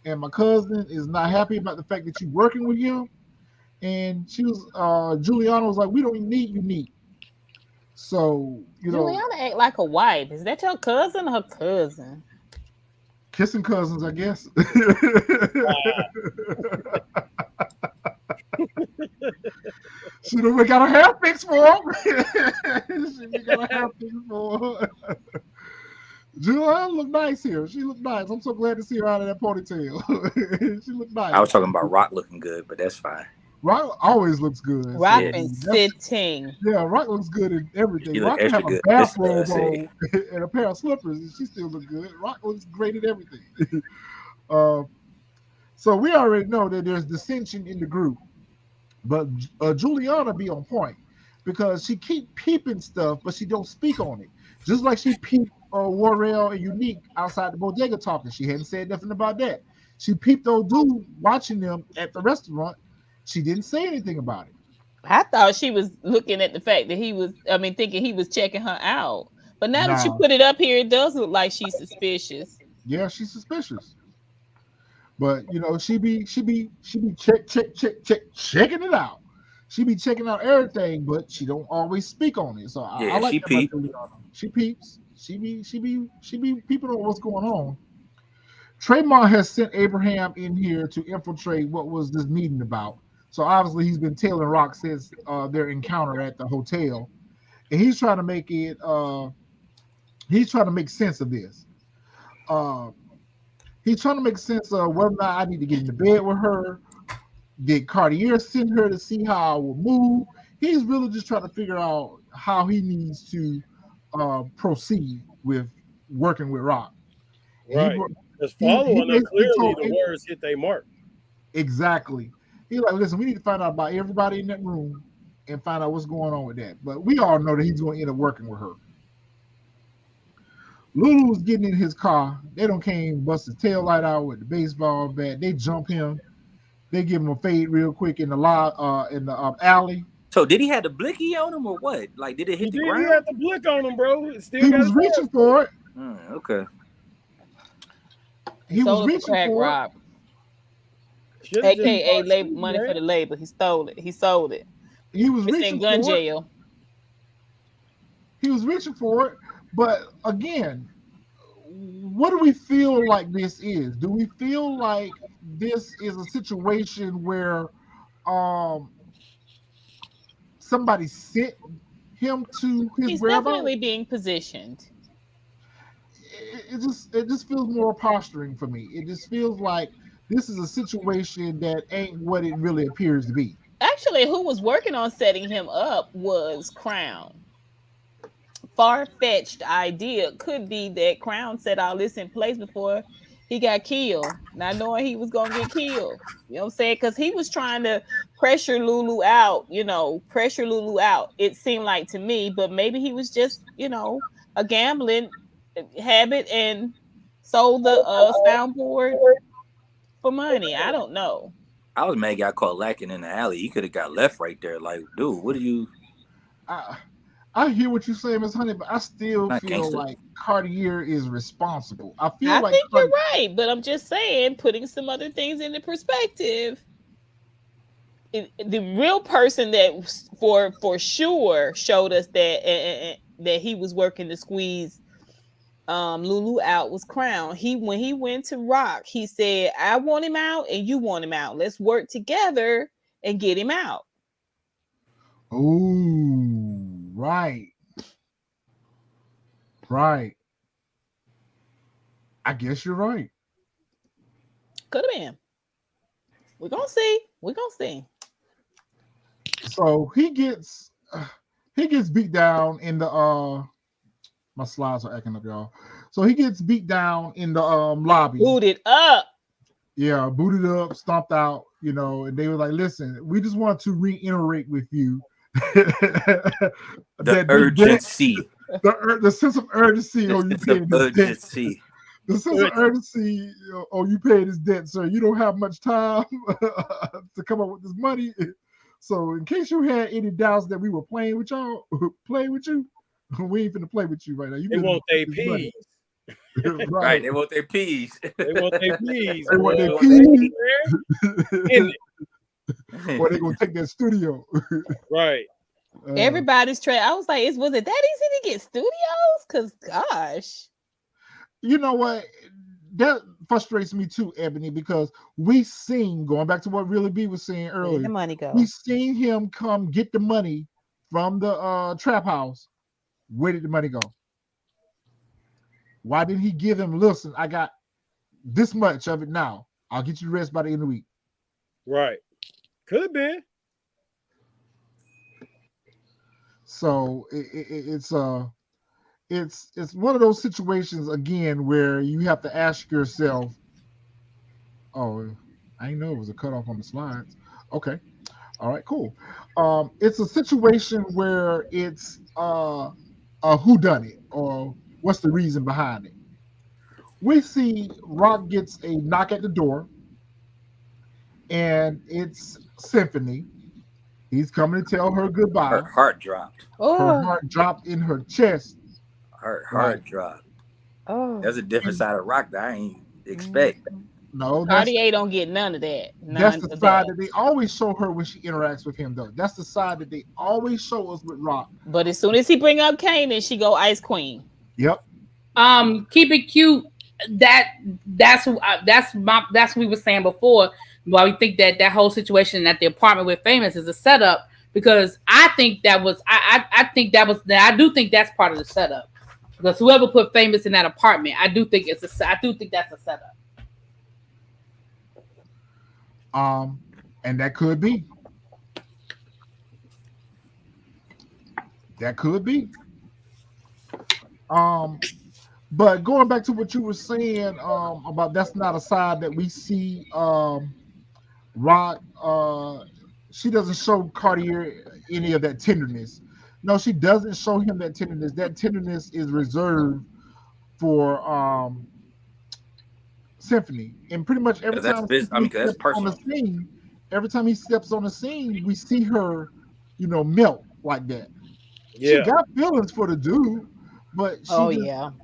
and my cousin is not happy about the fact that you're working with him. And Juliana was like, we don't need Unique. So, Juliana act like a wife. Is that your cousin or her cousin? Kissing cousins, I guess. Should have got a hair fix for him. Juliana looked nice here. She looked nice. I'm so glad to see her out of that ponytail. She looked nice. I was talking about Rock looking good, but that's fine. Rock always looks good. Rock been sitting. Yeah, Rock looks good in everything. She Rock look can have extra a good. bathrobe on and a pair of slippers, and she still look good. Rock looks great at everything. So we already know that there's dissension in the group, but Juliana be on point because she keep peeping stuff, but she don't speak on it. Just like she peeped Warrell and Unique outside the bodega talking. She hadn't said nothing about that. She peeped old dude watching them at the restaurant. She didn't say anything about it. I thought she was looking at the fact that thinking he was checking her out. But now that you put it up here, it does look like she's suspicious. Yeah, she's suspicious. But she be checking it out. She be checking out everything, but she don't always speak on it. So I like that about Juliana. She peeps. She be peeping on what's going on. Tremont has sent Abraham in here to infiltrate what was this meeting about. So obviously he's been tailing Rock since their encounter at the hotel, and he's trying to make it. He's trying to make sense of this. He's trying to make sense of whether or not I need to get into bed with her. Did Cartier send her to see how I will move? He's really just trying to figure out how he needs to proceed with working with Rock. Right. Because following them, clearly the words hit their mark. Exactly. He's like, listen, we need to find out about everybody in that room and find out what's going on with that. But we all know that he's going to end up working with her. Lulu's getting in his car. They don't came bust his tail light out with the baseball bat. They jump him. They give him a fade real quick in the alley. So did he have the blicky on him or what? Like, did it hit the ground? He had the blick on him, bro. He was reaching for it. Okay. He was reaching for it. AKA money for the labor. He stole it. He sold it. He was reaching in gun jail. He was reaching for it, but again, what do we feel like this is? Do we feel like this is a situation where somebody sent him to his He's whereabouts? Definitely being positioned. It just feels more posturing for me. It just feels like this is a situation that ain't what it really appears to be. Actually, who was working on setting him up was Crown. Far-fetched idea could be that Crown set all this in place before he got killed, not knowing he was going to get killed. You know what I'm saying? Because he was trying to pressure Lulu out, it seemed like to me, but maybe he was just, a gambling habit and sold the soundboard for money. I don't know. I was mad got caught lacking in the alley. He could have got left right there. Like, dude, what are you? I hear what you're saying, Miss Honey, but I still Not feel gangster. like Cartier is responsible. I feel I like think you're right, but I'm just saying, putting some other things into perspective. The real person that for sure showed us that he was working to squeeze Lulu out was Crown. When he went to Rock, he said, "I want him out, and you want him out. Let's work together and get him out." oh, right, right. I guess you're right. Could have been. We're gonna see. We're gonna see. So he gets beat down in the my slides are acting up, y'all. So he gets beat down in the lobby. Booted up. Yeah, booted up, stomped out, and they were like, listen, we just want to reiterate with you The urgency. The sense of urgency on you paying this debt. The sense of urgency on you paying this debt, sir. You don't have much time to come up with this money. So in case you had any doubts that we were playing with y'all, playing with you, we ain't finna play with you right now. They want their peas. Right, they want their peas. They want their peas. They want their peas. Or they gonna take that studio. Right. Everybody's trying. I was like, was it that easy to get studios? Because gosh. You know what? That frustrates me too, Ebony, because we seen, going back to what Really B was saying earlier, where did the money go? We seen him come get the money from the trap house. Where did the money go? Why didn't he give him, listen, I got this much of it now. I'll get you the rest by the end of the week. Right. Could have been. So it's one of those situations again where you have to ask yourself, oh, I didn't know it was a cutoff on the slides. Okay. All right, cool. It's a situation where it's a whodunit, or what's the reason behind it. We see Rock gets a knock at the door, and it's Symphony. He's coming to tell her goodbye. Her heart dropped. Her heart dropped in her chest. Her heart dropped. Oh, There's a different side of Rock that I ain't expect. No, Cartier don't get none of that. That's the side that they always show her when she interacts with him, though. That's the side that they always show us with Rock. But as soon as he bring up Kanan, she go Ice Queen. Yep. Keep it cute. That's what we were saying before. Why we think that whole situation at the apartment with Famous is a setup, because I think that was I do think that's part of the setup, because whoever put Famous in that apartment, I do think that's a setup. And that could be. That could be. But going back to what you were saying about that's not a side that we see Rock, she doesn't show Cartier any of that tenderness. No, she doesn't show him that tenderness. That tenderness is reserved for Symphony. And pretty much every time that's personal. Every time he steps on the scene, we see her, melt like that. Yeah. She got feelings for the dude, but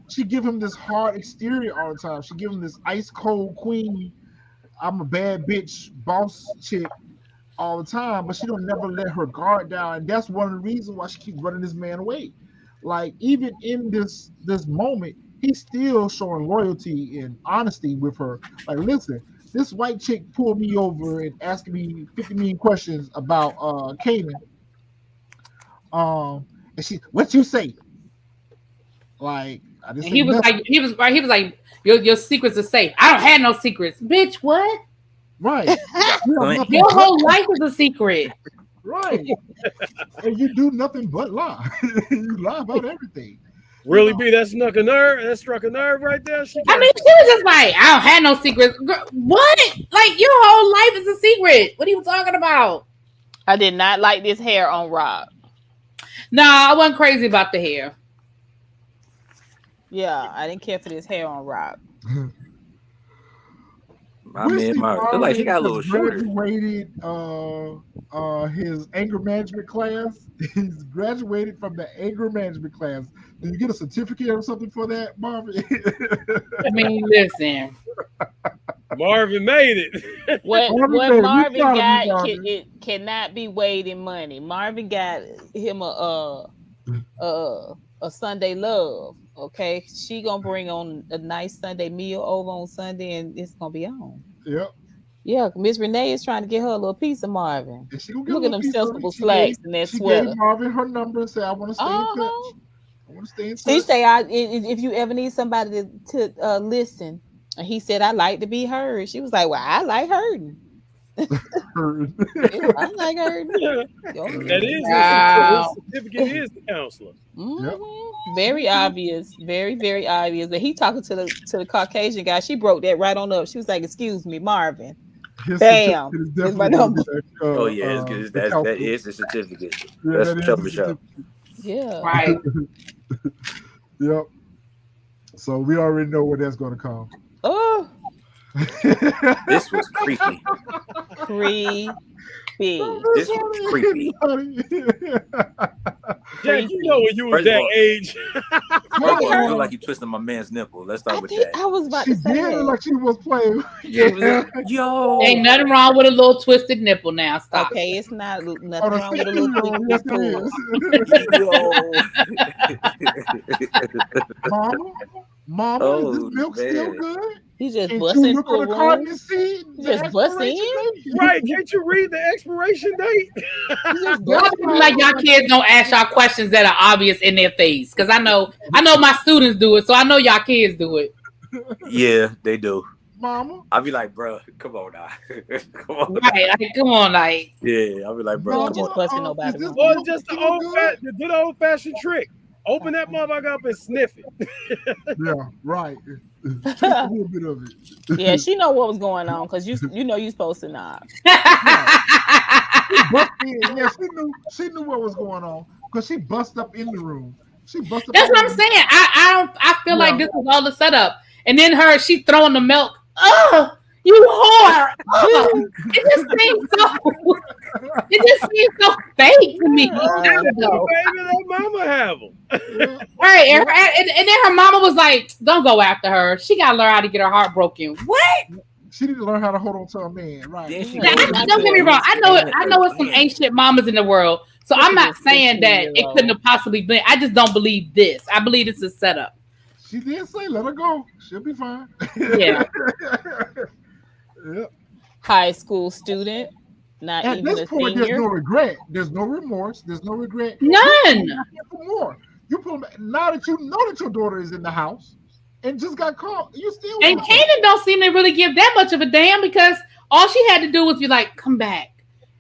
she give him this hard exterior all the time. She give him this ice cold queen, I'm a bad bitch boss chick all the time, but she don't never let her guard down. And that's one of the reasons why she keeps running this man away. Like, even in this moment, he's still showing loyalty and honesty with her. Like, listen, this white chick pulled me over and asking me 50 million questions about Kanan. And she, what you say? Like, I just he was like, your secrets are safe. I don't have no secrets, bitch. What? Right. Your whole life is a secret. Right. And you do nothing but lie. You lie about everything. Really, B, that struck a nerve. That struck a nerve right there. She was just like, I don't have no secrets. Girl, what? Like, your whole life is a secret. What are you talking about? I did not like this hair on Rob. No, I wasn't crazy about the hair. Yeah, I didn't care for this hair on Rob. My man Marvin. Feel like she got a little shorter. Graduated his anger management class. He's graduated from the anger management class. Do you get a certificate or something for that, Marvin? I mean, listen. Marvin made it. What Marvin got it cannot be weighed in money. Marvin got him a Sunday love. Okay, she gonna bring on a nice Sunday meal over on Sunday, and it's gonna be on. Yep. Yeah, Miss Renee is trying to get her a little piece of Marvin. Look at them sensible slacks and that sweater. She gave Marvin her number and said, "I want to stay in touch. I want to stay in touch." She say, if you ever need somebody to listen," and he said, "I like to be heard." She was like, "Well, I like herding." I like herding. That is wow. Certificate is the counselor. Mm-hmm. Yep. Very obvious, very, very obvious. That he talking to the Caucasian guy. She broke that right on up. She was like, "Excuse me, Marvin." Bam. Is my number. Oh yeah, it's good. That is the certificate. Yeah, that's for sure. Yeah. Right. Yep. So we already know where that's going to come. Oh. This was creepy. This was creepy. Jack, you know when you were that age. You look like you twisted my man's nipple. Let's start with that. I was about to say that. Like she was playing. Yo. Ain't nothing wrong with a little twisted nipple now. Stop. Okay, it's not nothing wrong with a little twisted nipple. Mama, is this milk still good? He just busting look on the carton seat. Just busting in. Right? Can't you read the expiration date? Y'all like y'all kids don't ask y'all questions that are obvious in their face. Because I know my students do it, so I know y'all kids do it. Yeah, they do. Mama, I'll be like, bro, come on now. Come on. Right, like, come on, like. Yeah, I'll be like, bro, I'm just busting nobody. Or just the good old fashioned trick. Open that motherfucker up and sniff it. Yeah, right. Just a little bit of it. Yeah, she know what was going on because you know you're supposed to not. Yeah, she knew what was going on because she bust up in the room. That's what I'm saying. I feel like this was all the setup, and then she throwing the milk. Oh, you whore! Oh, it just seems so fake to me. Baby, let mama have them. Right, and then her mama was like, "Don't go after her. She gotta learn how to get her heart broken." What? She need to learn how to hold on to a man, right? Don't get me wrong. I know it's some ancient mamas in the world, so I'm not saying that it couldn't have possibly been. I just don't believe this. I believe it's a setup. She did say, "Let her go. She'll be fine." Yeah. Yep. High school student, not at even this point. senior. There's no regret. There's no remorse. There's no regret. None. More. You pull now that you know that your daughter is in the house and just got caught. You still. And Kanan don't seem to really give that much of a damn because all she had to do was be like, "Come back,"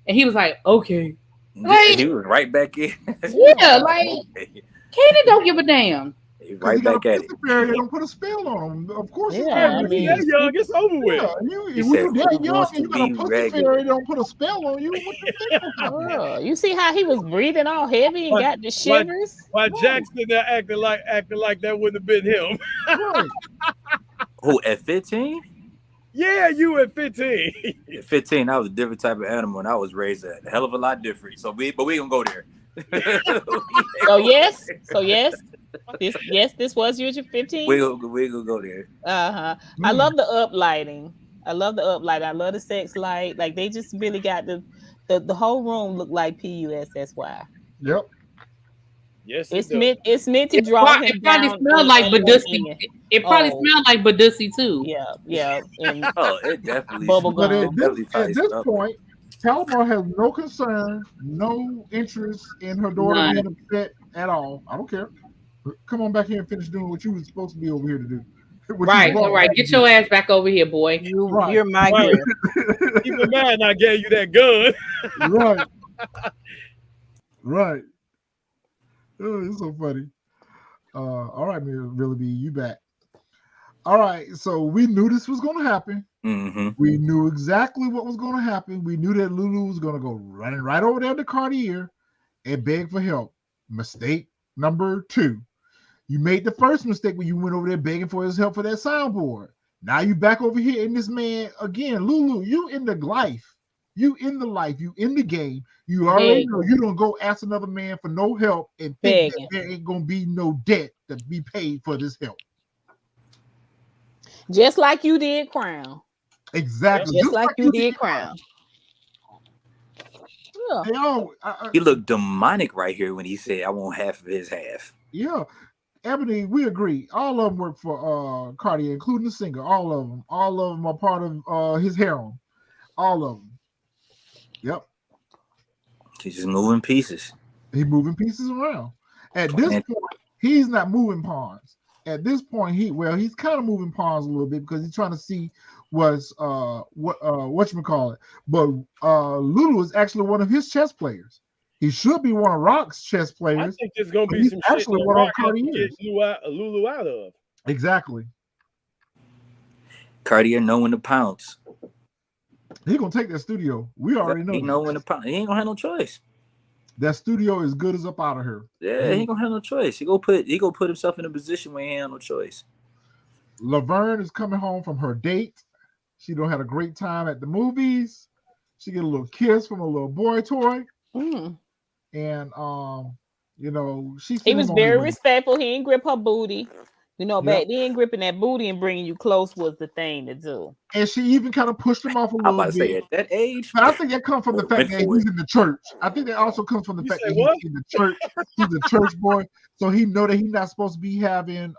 and he was like, "Okay." Like, he was right back in. Yeah, like Kanan don't give a damn. Right back at it. Don't put a spell on him. Of course, yeah. I mean, that young, it's over with. Yeah, you that young and you got a pussy fairy, don't put a spell on you. What you see how he was breathing all heavy and got the shivers. Why Jackson there acting like that wouldn't have been him. Right. Who at 15? Yeah, you at 15. At 15, I was a different type of animal, and I was raised a hell of a lot different. So we gonna go there. So yes. This was you at 15. We gonna go there. I love the uplighting. I love the sex light. Like they just really got the whole room look like PUSSY. Yep. Yes, it's meant to draw him it probably down. Smelled like Badussi. It probably smelled like Badussi too. Yeah. And it definitely. Bubble gum. At this point, Palomar has no concern, no interest in her daughter being upset at all. I don't care. Come on back here and finish doing what you were supposed to be over here to do. Right. Get your ass back over here, boy. You're my girl. Even mad I gave you that gun. Right. Oh, it's so funny. All right, Really B, you back. All right, so we knew this was going to happen. Mm-hmm. We knew exactly what was going to happen. We knew that Lulu was going to go running right over there to Cartier and beg for help. Mistake number 2. You made the first mistake when you went over there begging for his help for that soundboard. Now you back over here in this man again, Lulu. You in the life, you in the game. You already know you don't go ask another man for no help and think that there ain't gonna be no debt to be paid for this help. Just like you did Crown. Exactly. Just like you did Crown. Yeah. They all, he looked demonic right here when he said, "I want half of his half." Yeah. Ebony, we agree. All of them work for Cartier, including the singer. All of them. All of them are part of his harem. All of them. Yep. He's just moving pieces. He's moving pieces around. At this point, he's not moving pawns. At this point, he's kind of moving pawns a little bit because he's trying to see whatchamacallit. But Lulu is actually one of his chess players. He should be one of Rock's chess players. I think there's gonna be some shit that Rock has to get Lulu out of. Exactly. Cartier know when to pounce. He gonna take that studio. We already know. He know when to pounce. He ain't gonna have no choice. That studio is good as up out of here. Yeah, he ain't gonna have no choice. He gonna put himself in a position where he ain't have no choice. Laverne is coming home from her date. She don't have a great time at the movies. She get a little kiss from a little boy toy. And he was very respectful. He didn't grip her booty. Back then gripping that booty and bringing you close was the thing to do. And she even kind of pushed him off a little bit. Say at that age. But I think that comes from the fact that he's in the church. I think that also comes from the fact that he's in the church. He's a church boy, so he know that he's not supposed to be having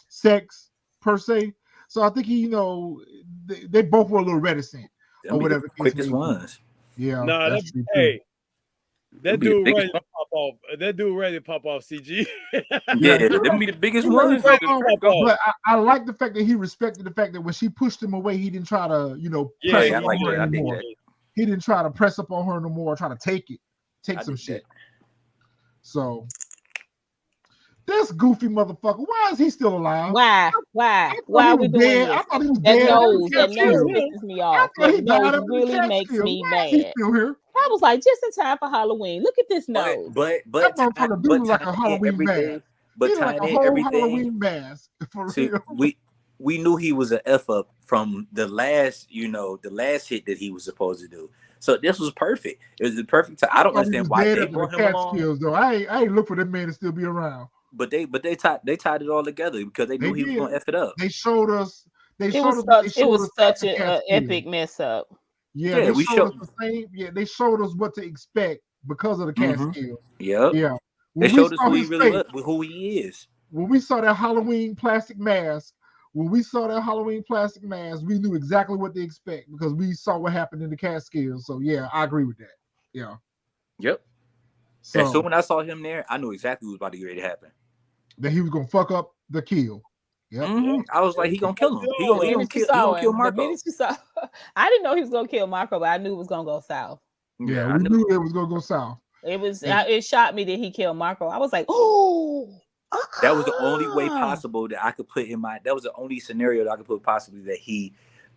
sex per se. So I think they both were a little reticent or whatever. The quickest ones. Yeah. Nah, that dude ready to pop off. That dude ready to pop off CG. Yeah, them be the biggest ones. But I like the fact that he respected the fact that when she pushed him away, he didn't try to, press up on her anymore. He didn't try to press up on her no more, try to take some shit. So this goofy motherfucker, why is he still alive? Why are we doing this? I thought he was dead. That nose pisses me off. That nose really makes me mad. He's still here. I was like, just in time for Halloween. Look at this nose. But that motherfucker do like a Halloween mask. But like a whole Halloween mask. For real. We knew he was an F up from the last hit that he was supposed to do. So this was perfect. It was the perfect time. I don't understand why they brought him along. Though. I ain't look for that man to still be around. But they tied it all together because they knew he was gonna F it up. They showed us. It was such an epic mess up. Yeah, they showed us the same. Yeah, they showed us what to expect because of the Catskill. Yeah. They showed us who he really was, who he is. When we saw that Halloween plastic mask, we knew exactly what to expect because we saw what happened in the Catskills. So yeah, I agree with that. Yeah. Yep. So when I saw him there, I knew exactly what was about to get ready to happen. That he was gonna fuck up the kill. Yep. I was like, he gonna kill him. He gonna kill Marco. I didn't know he was gonna kill Marco, but I knew it was gonna go south. Yeah, we knew it was gonna go south. It shocked me that he killed Marco. I was like, oh. That was the only way possible that I could put in my. That was the only scenario that I could put possibly that he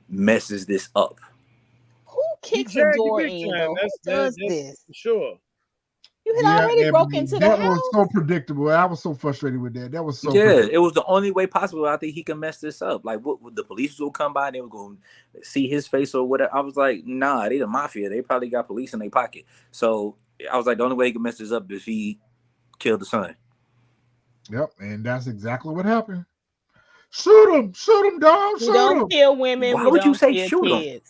messes this up. Who kicks a door in? Who does this? Sure. You had already broke into the house. That was so predictable. I was so frustrated with that. That was so. Yeah, it was the only way possible. I think he can mess this up. Like, what the police will come by and they were going to see his face or whatever. I was like, nah, they the mafia. They probably got police in their pocket. So I was like, the only way he can mess this up is if he killed the son. Yep, and that's exactly what happened. Shoot him, dog. We don't kill women. Why would you say shoot him?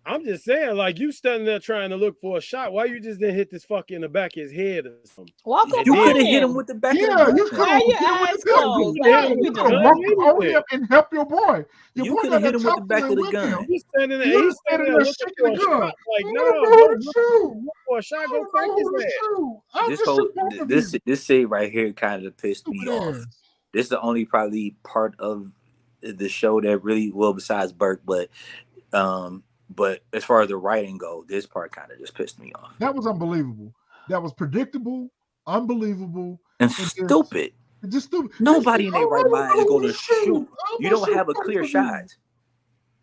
I'm just saying, like, you standing there trying to look for a shot. Why you just didn't hit this fucker in the back of his head or something? You could have hit him with the back of the head. You could have hit him and help your boy. You could have hit him with the back of the gun. He's standing there looking for a shot. Like, no, look for a shot. Go crack his head. This scene right here kind of pissed me off. This is the only probably part of the show that really, well, besides Burke, but as far as the writing go, this part kind of just pissed me off. That was unbelievable. That was predictable, unbelievable, and stupid. Just stupid. Nobody in their right mind is going to shoot. You don't have a clear shot.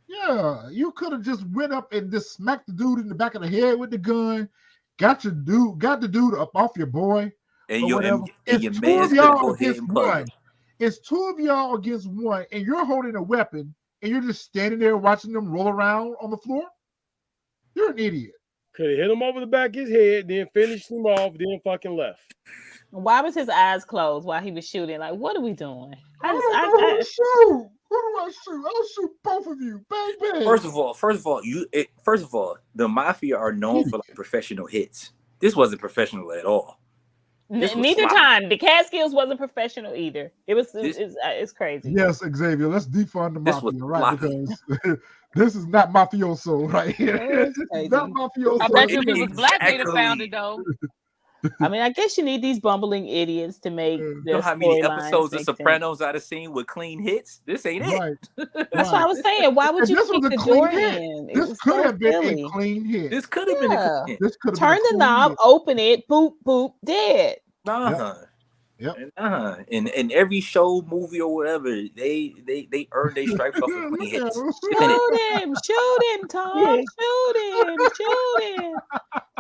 Yeah, you could have just went up and just smacked the dude in the back of the head with the gun. Got the dude up off your boy. And your man go ahead and plug. it's two of y'all against one, and you're holding a weapon, and you're just standing there watching them roll around on the floor. You're an idiot. Could have hit him over the back of his head, then finished him off, then fucking left. Why was his eyes closed while he was shooting? Like, what are we doing? I don't know who to shoot. Who do I shoot? I'll shoot both of you. Bang, bang. First of all, the mafia are known for like professional hits. This wasn't professional at all. Neither time. The Catskills wasn't professional either. It's crazy. Yes, Xavier. Let's defund the mafia, right? Because this is not mafioso right here. Not mafioso. I bet you if it was black, they'd have found it though. I mean, I guess you need these bumbling idiots to make. You know how many episodes of Sopranos I'd have seen with clean hits? This ain't it. Right. That's what I was saying. Why would you kick the door in? This could have been a clean hit. This could have been a clean hit. Turn the knob, open it, boop, boop, dead. Yep. In every show, movie, or whatever, they earn their stripes off of clean hits. Shoot him, Tom. Shoot him.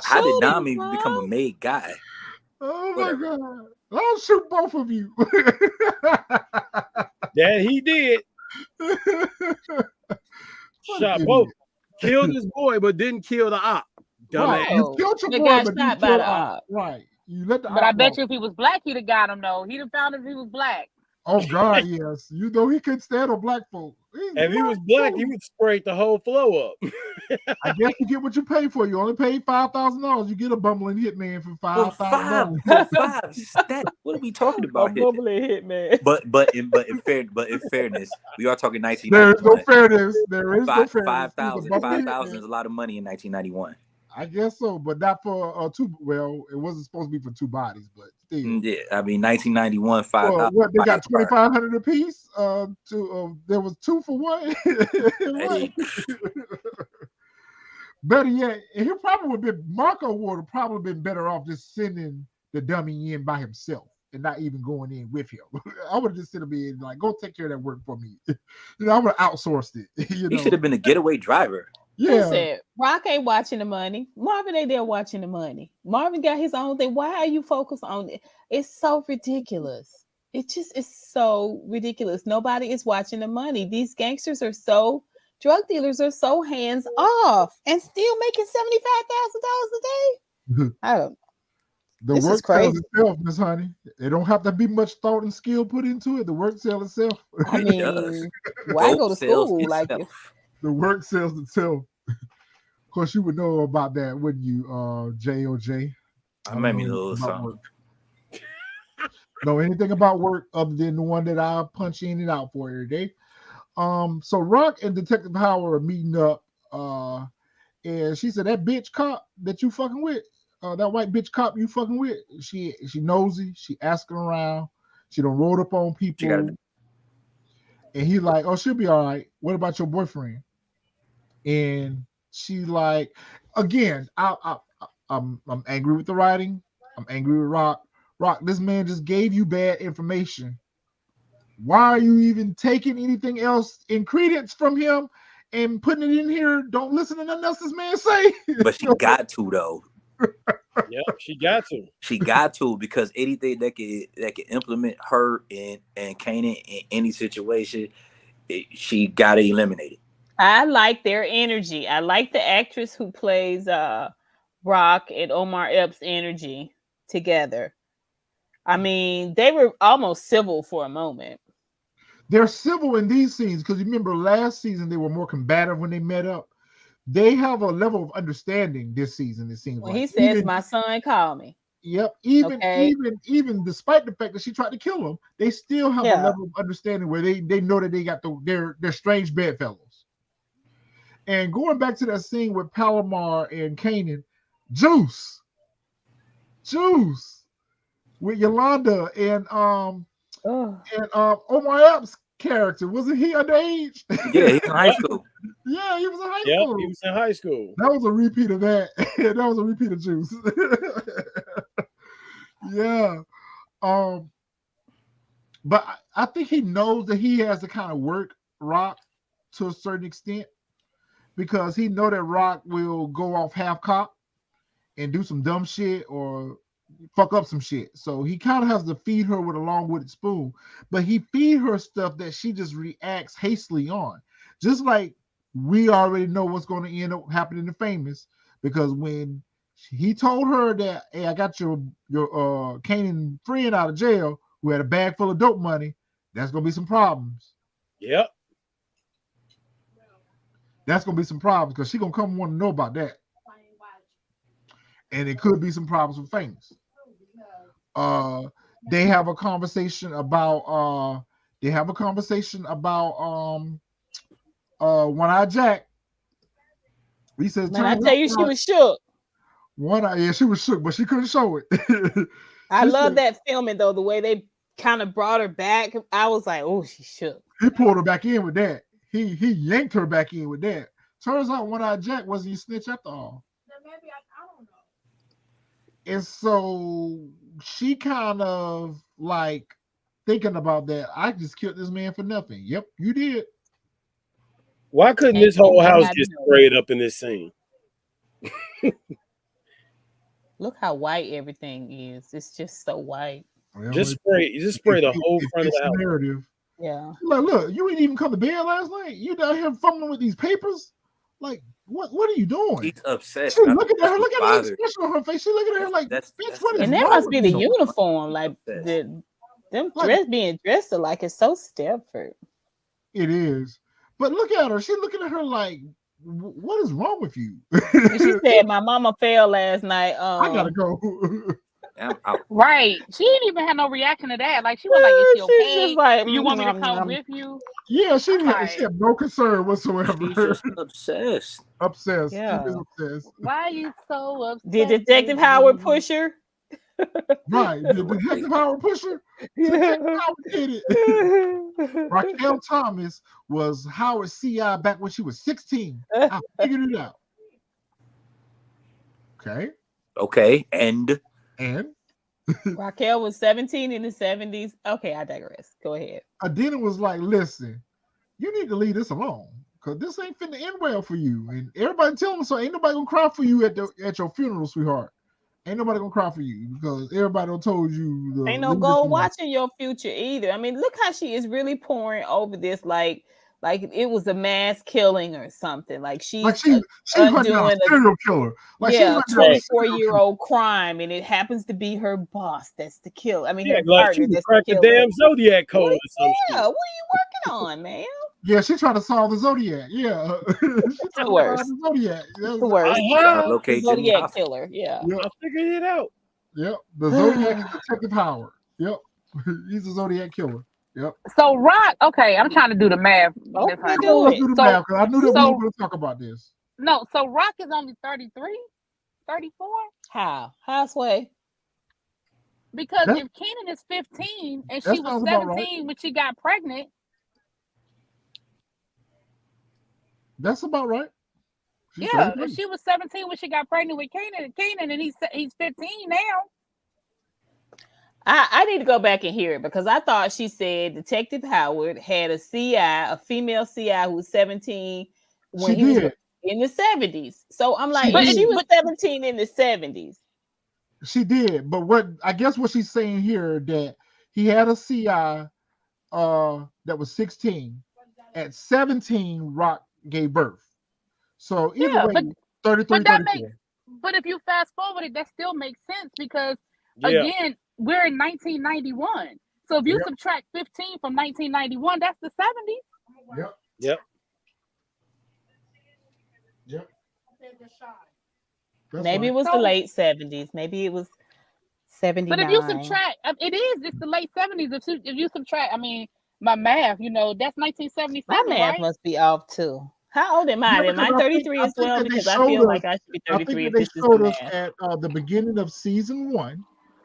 How did Nami become a made guy? Oh my God! I'll shoot both of you. That he did. Shot both. Killed his boy, but didn't kill the op. Dumbass. You killed your boy, but didn't kill the op. Right. You let the but I bet you if he was black, he'd have got him though. He'd have found him if he was black. Oh God, yes. You know he couldn't stand on black folk. If he was black, he would spray the whole flow up. I guess you get what you pay for. You only paid $5,000. You get a bumbling hitman for $5,000. What are we talking about? A bumbling hitman. But in fairness, we are talking 1991. There is no fairness. There is no fairness. 5,000 is a lot of money in 1991. I guess so, but not for two. Well, it wasn't supposed to be for two bodies, but still. Yeah, I mean 1991, 5,000. What they got 2,500 apiece. There was two for one. Better yet, he probably would have been Marco would have probably been better off just sending the dummy in by himself and not even going in with him. I would have just sent him in like, go take care of that work for me. I would have outsourced it. He should have been a getaway driver. Yeah. Listen, Rock ain't watching the money. Marvin ain't there watching the money. Marvin got his own thing. Why are you focused on it? It's so ridiculous. It just is so ridiculous. Nobody is watching the money. These gangsters are so, drug dealers are so hands off and still making $75,000 a day. I don't know. The this work is crazy. sells itself, Miss Honey. It don't have to be much thought and skill put into it. The work sells itself. I mean, why go to school? Like the work sells itself. Of course, you would know about that, wouldn't you, JOJ? I made me a little something. Know anything about work other than the one that I punch in and out for every day. So Rock and Detective Howard are meeting up, and she said that bitch cop that you fucking with, that white bitch cop you fucking with, she nosy, she asking around, she done rolled up on people, and he like, oh, she'll be all right. What about your boyfriend? And she like, again, I'm angry with the writing. I'm angry with Rock. Rock, this man just gave you bad information. Why are you even taking anything else in credence from him and putting it in here? Don't listen to nothing else this man say. But she got to though. Yep, she got to. She got to, because anything that can implement her and Kanan in any situation, she got to eliminate it. I like their energy. I like the actress who plays Rock and Omar Epps' energy together. I mean, they were almost civil for a moment. They're civil in these scenes because remember last season they were more combative when they met up. They have a level of understanding this season. It seems when like he says, even, "My son called me." Yep. Even despite the fact that she tried to kill him, they still have a level of understanding where they know that they got their strange bedfellows. And going back to that scene with Palomar and Kanan, Juice with Yolanda and Omar Epps' character, wasn't he underage? Yeah, he was in high school. Yeah, he was in high school. He was in high school. That was a repeat of that. That was a repeat of Juice. Yeah. But I think he knows that he has to kind of work Rock to a certain extent, because he know that Rock will go off half cop and do some dumb shit or fuck up some shit. So he kind of has to feed her with a long-wooden spoon, but he feed her stuff that she just reacts hastily on. Just like we already know what's going to end up happening to Famous, because when he told her that, hey, I got your Kanan friend out of jail who had a bag full of dope money, that's going to be some problems. Yep. That's going to be some problems because she's going to come want to know about that. And it could be some problems with Famous. They have a conversation about One-Eyed Jack. He says, Man, I tell you, she was shook. She was shook, but she couldn't show it. I love that filming though, the way they kind of brought her back. I was like, oh, she shook. He pulled her back in with that. He yanked her back in with that. Turns out One-Eyed Jack wasn't a snitch after all. Maybe I don't know. And so she kind of like thinking about that. I just killed this man for nothing. Yep, you did. Why couldn't this whole house get sprayed up in this scene? Look how white everything is. It's just so white. Well, just spray the whole front of the house. Narrative. Yeah. Like, look, you ain't even come to bed last night. You down here fumbling with these papers. Like, what are you doing? She's obsessed. She's looking at her. Look at the expression on her face. She's looking at her like, that's what is and that wrong must with be the you? uniform. Like them being dressed like it's so Stepford. It is. But look at her. She's looking at her like, what is wrong with you? She said, my mama fell last night. I gotta go. Right. She didn't even have no reaction to that. Like, she was like, is she okay? Just like, you want me to come with you? Yeah, she had no concern whatsoever. She's just obsessed. Obsessed. Yeah. She is obsessed. Why are you so upset? Did Detective Howard push her? Right. Did Detective Howard push her? Detective Howard did it. Raquel Thomas was Howard's CI back when she was 16. I figured it out. Okay. And Raquel was 17 in the 70s. Okay, I digress. Go ahead. Adina was like, listen, you need to leave this alone because this ain't finna end well for you. And everybody tell them so. Ain't nobody gonna cry for you at your funeral, sweetheart. Ain't nobody gonna cry for you because everybody done told you. Ain't no gold watching your future either. I mean, look how she is really pouring over this like it was a mass killing or something. Like she's undoing a serial killer. Like a 24-year-old crime, and it happens to be her boss that's the killer. I mean, her partner that's the killer. The damn Zodiac code or something. Yeah, what are you working on, man? Yeah, she's trying to solve the Zodiac. Yeah, it's the worst. The Zodiac. It's the worst. The Zodiac killer. Yeah, I figured it out. Yep, the Zodiac is Detective Howard. Yep, he's a Zodiac killer. Yep. So Rock, okay, I'm trying to do the math. Let's do the math because I knew that we were going to talk about this. No, so Rock is only 33, 34. How sway? Because if Kanan is 15 and she was 17 when she got pregnant. That's about right. She was 17 when she got pregnant with Kanan, and he's 15 now. I need to go back and hear it because I thought she said Detective Howard had a CI, a female CI who was 17 when he was in the 70s. So I'm like, she was 17 in the 70s. She did, but what she's saying here that he had a CI that was 16. At 17, Rock gave birth. So either way, 33, 34. But if you fast forward it, that still makes sense because again, we're in 1991. So if you subtract 15 from 1991, that's the 70s. Yep. Maybe it was the late 70s. Maybe it was 79. But if you subtract, it's the late 70s. If you subtract, I mean, my math, that's 1977. My math must be off too. How old am I? Am I 33 as well? Because I feel like I should be 33 if this is the math. At the beginning of season 1.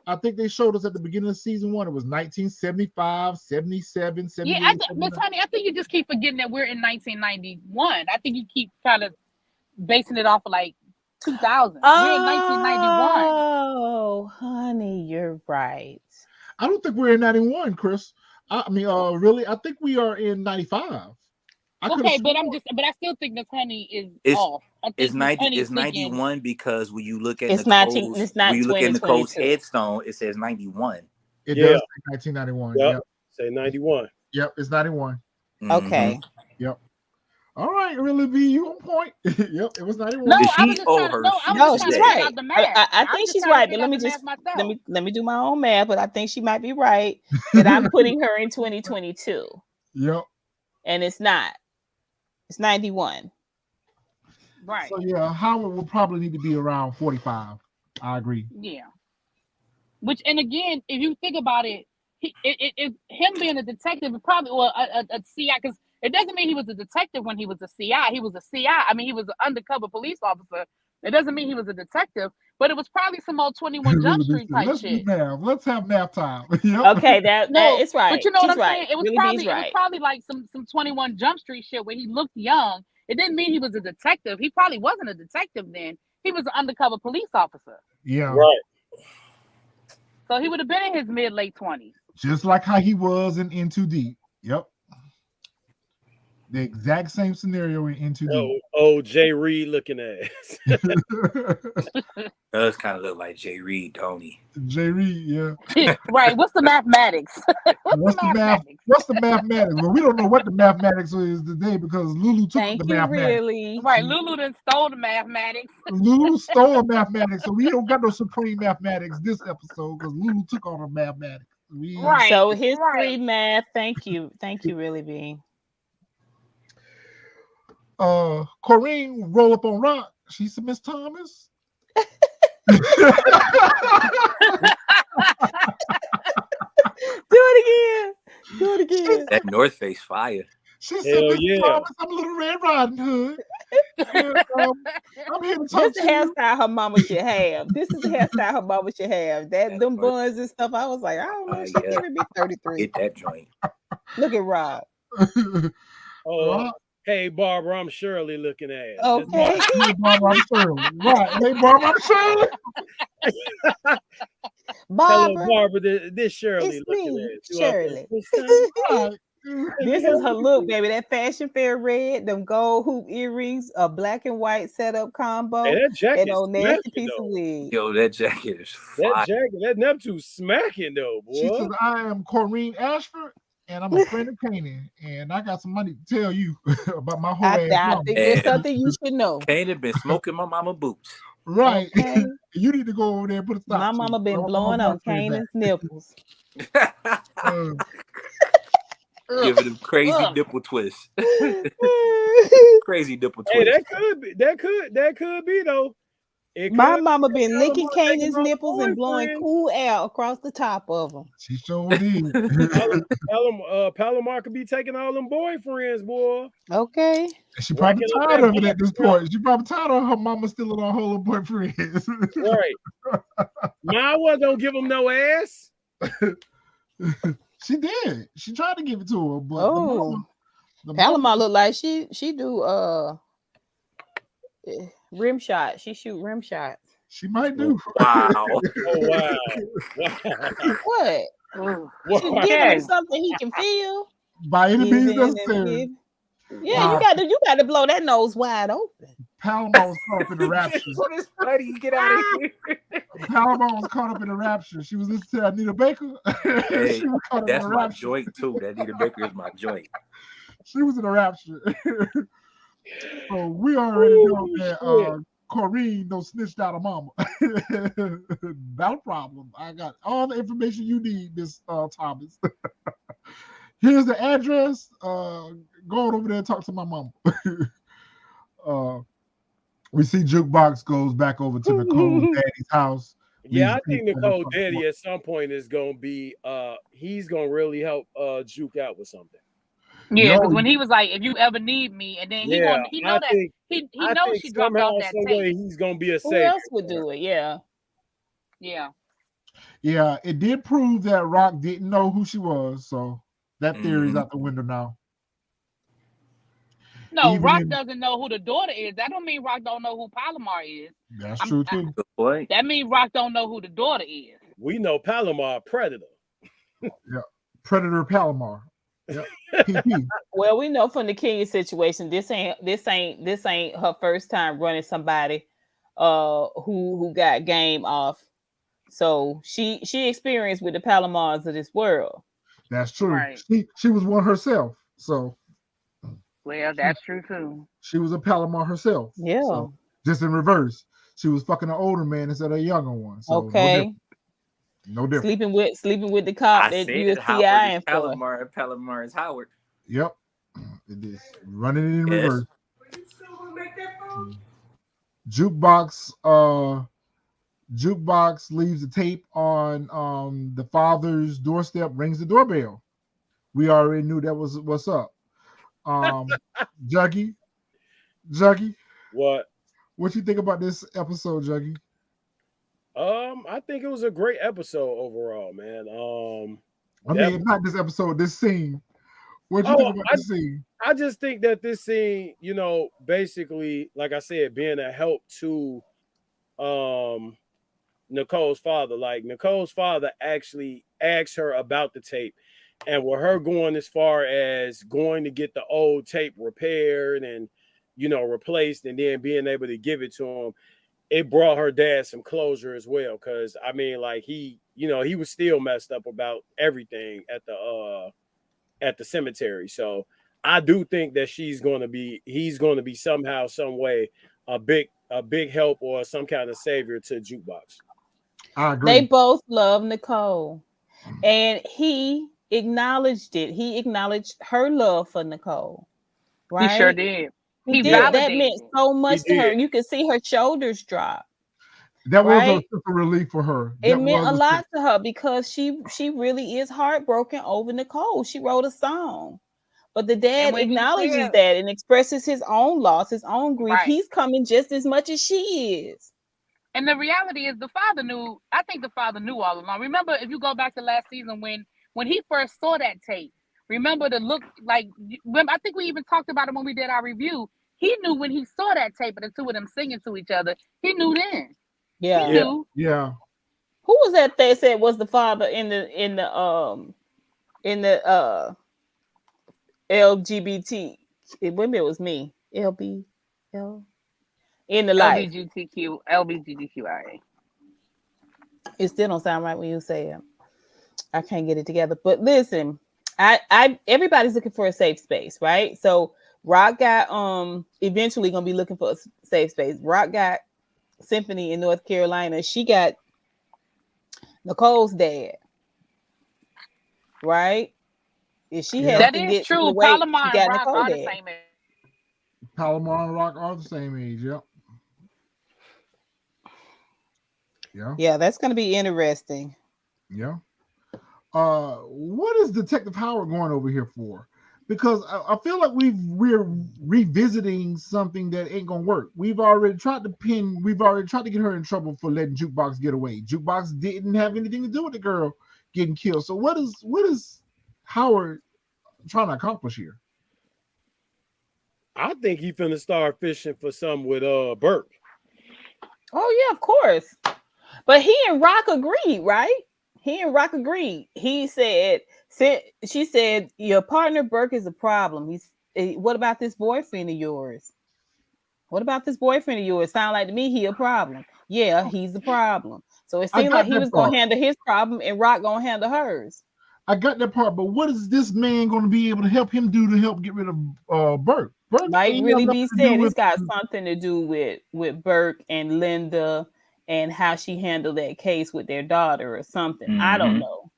I think they showed us at the beginning of season 1. It was 1975, 77, 78. Yeah, Miss Honey, I think you just keep forgetting that we're in 1991. I think you keep kind of basing it off of like 2000. We're in 1991. Oh, honey, you're right. I don't think we're in 91, Chris. I mean, really? I think we are in 95. Okay, but I still think Miss Honey is off. I think It's 91 because when you look at It's 19. It's not when you look at Nicole's 2022. headstone, it says 91. It does say 1991. Yep. Say 91. Yep, it's 91. Okay. Yep. All right, really be you on point. Yep, it was 91. No, Did I she was just owe trying to her know. I shoes No, was just she's trying to today? figure right. out the math. I I'm think just she's trying to right, but figure let out me the just math myself. let me do my own math. But I think she might be right that I'm putting her in 2022, Yep. and it's not. It's 91. Right. So yeah, Howard will probably need to be around 45. I agree. Yeah. Which, and again, if you think about it, him being a detective is probably a CI, because it doesn't mean he was a detective when he was a CI. He was a CI. I mean, he was an undercover police officer. It doesn't mean he was a detective, but it was probably some old 21 Jump Street type Let's shit. do math. Let's have math time. Yep. Okay, that it's right. But you know what She's I'm saying? It was Really probably B's right. it was probably like some 21 Jump Street shit where he looked young. It didn't mean he was a detective. He probably wasn't a detective then. He was an undercover police officer. Yeah. Right. So he would have been in his mid-late 20s. Just like how he was in Too Deep. Yep. The exact same scenario in Too Deep. Oh, Jay Reed looking ass. Does kind of look like Jay Reed, don't he? Jay Reed, yeah. Right. What's the mathematics? What's the mathematics? Well, we don't know what the mathematics is today because Lulu took the mathematics. Really. Right. Lulu done stole the mathematics. Lulu stole mathematics, so we don't got no supreme mathematics this episode because Lulu took all the mathematics. Right. So history, math. Thank you, Really B. Corrine roll up on rock. She said, Miss Thomas. Do it again. That North Face fire. She said, Miss Thomas, I'm a little Red Riding Hood. And, I'm here to talk This is the hairstyle her mama should have. Them buns and stuff. I was like, I don't know. She giving me 33. Get that joint. Look at Rob. Hey, Barbara, I'm Shirley looking at. Okay. Hey, Barbara, I'm Shirley. Right. Hey, Barbara, I'm Shirley. Barbara. Hello, Barbara. This Shirley It's looking me, at. Shirley. This is her look, baby. That fashion fair red, them gold hoop earrings, a black and white setup combo, hey, that jacket and old nasty piece of wig. Yo, that jacket is fire. That Neptune smacking though, boy. She says, I am Corrine Ashford, and I'm a friend of Kanan, and I got some money to tell you about my whole ass. I think it's something you should know. Kanan been smoking my mama boots. Right. Okay. You need to go over there and put a stop. My mama been blowing on Kanan's nipples. Giving them crazy nipple twists. Crazy nipple twist. Hey, that could be though. My mama been licking Kanan's nipples and blowing cool air across the top of them. She sure did. Palomar could be taking all them boyfriends, boy. Okay. She probably tired of it at this point. She probably tired of her mama stealing all her little boyfriends. Right. My one don't give them no ass. She did. She tried to give it to her, but Palomar look like she do rim shot. She shoot rim shots. She might do. Wow. Oh wow. What? She give him something he can feel. By any means necessary. Yeah, you got to blow that nose wide open. Palomar was caught up in the rapture. What is funny? Get out of here. Palomar was caught up in the rapture. She was listening to Anita Baker. Hey, that's my joint too. That Anita Baker is my joint. She was in the rapture. So we already know that Corrine don't snitched out of mama. Not a problem. I got all the information you need, Miss Thomas. Here's the address. Go on over there and talk to my mama. We see Jukebox goes back over to Nicole's daddy's house. Yeah, I think Nicole daddy at some point is gonna be he's gonna really help Juke out with something. Yeah, because when he was like, "If you ever need me," and then he knows she dropped off that tape. He's gonna be a savior. Who else would do it? Yeah. Yeah, it did prove that Rock didn't know who she was, so that theory's out the window now. No, Rock doesn't know who the daughter is. That don't mean Rock don't know who Palomar is. That's true too. Good point. That means Rock don't know who the daughter is. We know Palomar predator. Yeah, Predator Palomar. Yep. PP. Well, we know from the Kenya situation, this ain't her first time running somebody who got game off. So she experienced with the Palomars of this world. That's true. Right. She was one herself. So Well, that's true too. she was a Palomar herself. Yeah. So just in reverse. She was fucking an older man instead of a younger one. So Okay. no different. Sleeping with the cop I that said you it. was Howard PIing is for. Palomar and Palomar is Howard. Yep. It is. Running it in Yes. reverse. Jukebox leaves the tape on the father's doorstep, rings the doorbell. We already knew that was what's up. Juggy, What? what you think about this episode, Juggy? I think it was a great episode overall, man. I mean, not this episode, this scene. What do you think about this scene? I just think that this scene, basically, like I said, being a help to Nicole's father. Like Nicole's father actually asked her about the tape, and with her going as far as going to get the old tape repaired and replaced, and then being able to give it to him, it brought her dad some closure as well. Because I mean, like he was still messed up about everything at the cemetery. So I do think that he's going to be somehow, some way, a big help or some kind of savior to Jukebox. I agree. They both love Nicole, and he acknowledged it. He acknowledged her love for Nicole. Right? He sure did. He did. That meant so much to her. You could see her shoulders drop. That was a super relief for her. It meant a lot to her because she really is heartbroken over Nicole. She wrote a song. But the dad acknowledges that and expresses his own loss, his own grief. Right. He's coming just as much as she is. And the reality is the father knew. I think the father knew all along. Remember, if you go back to last season when he first saw that tape, remember the look like, I think we even talked about it when we did our review. He knew when he saw that tape of the two of them singing to each other. He knew then. Yeah. He knew. Yeah. Who was that they said was the father in the LGBT? Maybe it was me. In the life. LBGTQIA. It still don't sound right when you say it. I can't get it together. But listen, I everybody's looking for a safe space, right? So Rock got eventually gonna be looking for a safe space. Rock got Symphony in North Carolina. She got Nicole's dad, right? If she has that to is get true. away, Palomar and Rock Nicole are dad. the same age. Palomar and Rock are the same age. Yep. Yeah, that's gonna be interesting. Yeah. What is Detective Howard going over here for? Because I feel like we're revisiting something that ain't gonna work. We've already tried to get her in trouble for letting Jukebox get away. Jukebox didn't have anything to do with the girl getting killed. So what is Howard trying to accomplish here? I think he finna start fishing for something with Burke. Oh yeah, of course. But he and Rock agreed, right? He said, she said, your partner Burke is a problem. What about this boyfriend of yours? Sound like to me he a problem. Yeah, he's a problem. So it seemed like he was going to handle his problem and Rock going to handle hers. I got that part, but what is this man going to be able to help him do to help get rid of Burke? Burke might really be said it's got something to do with Burke and Linda and how she handled that case with their daughter or something. Mm-hmm. I don't know.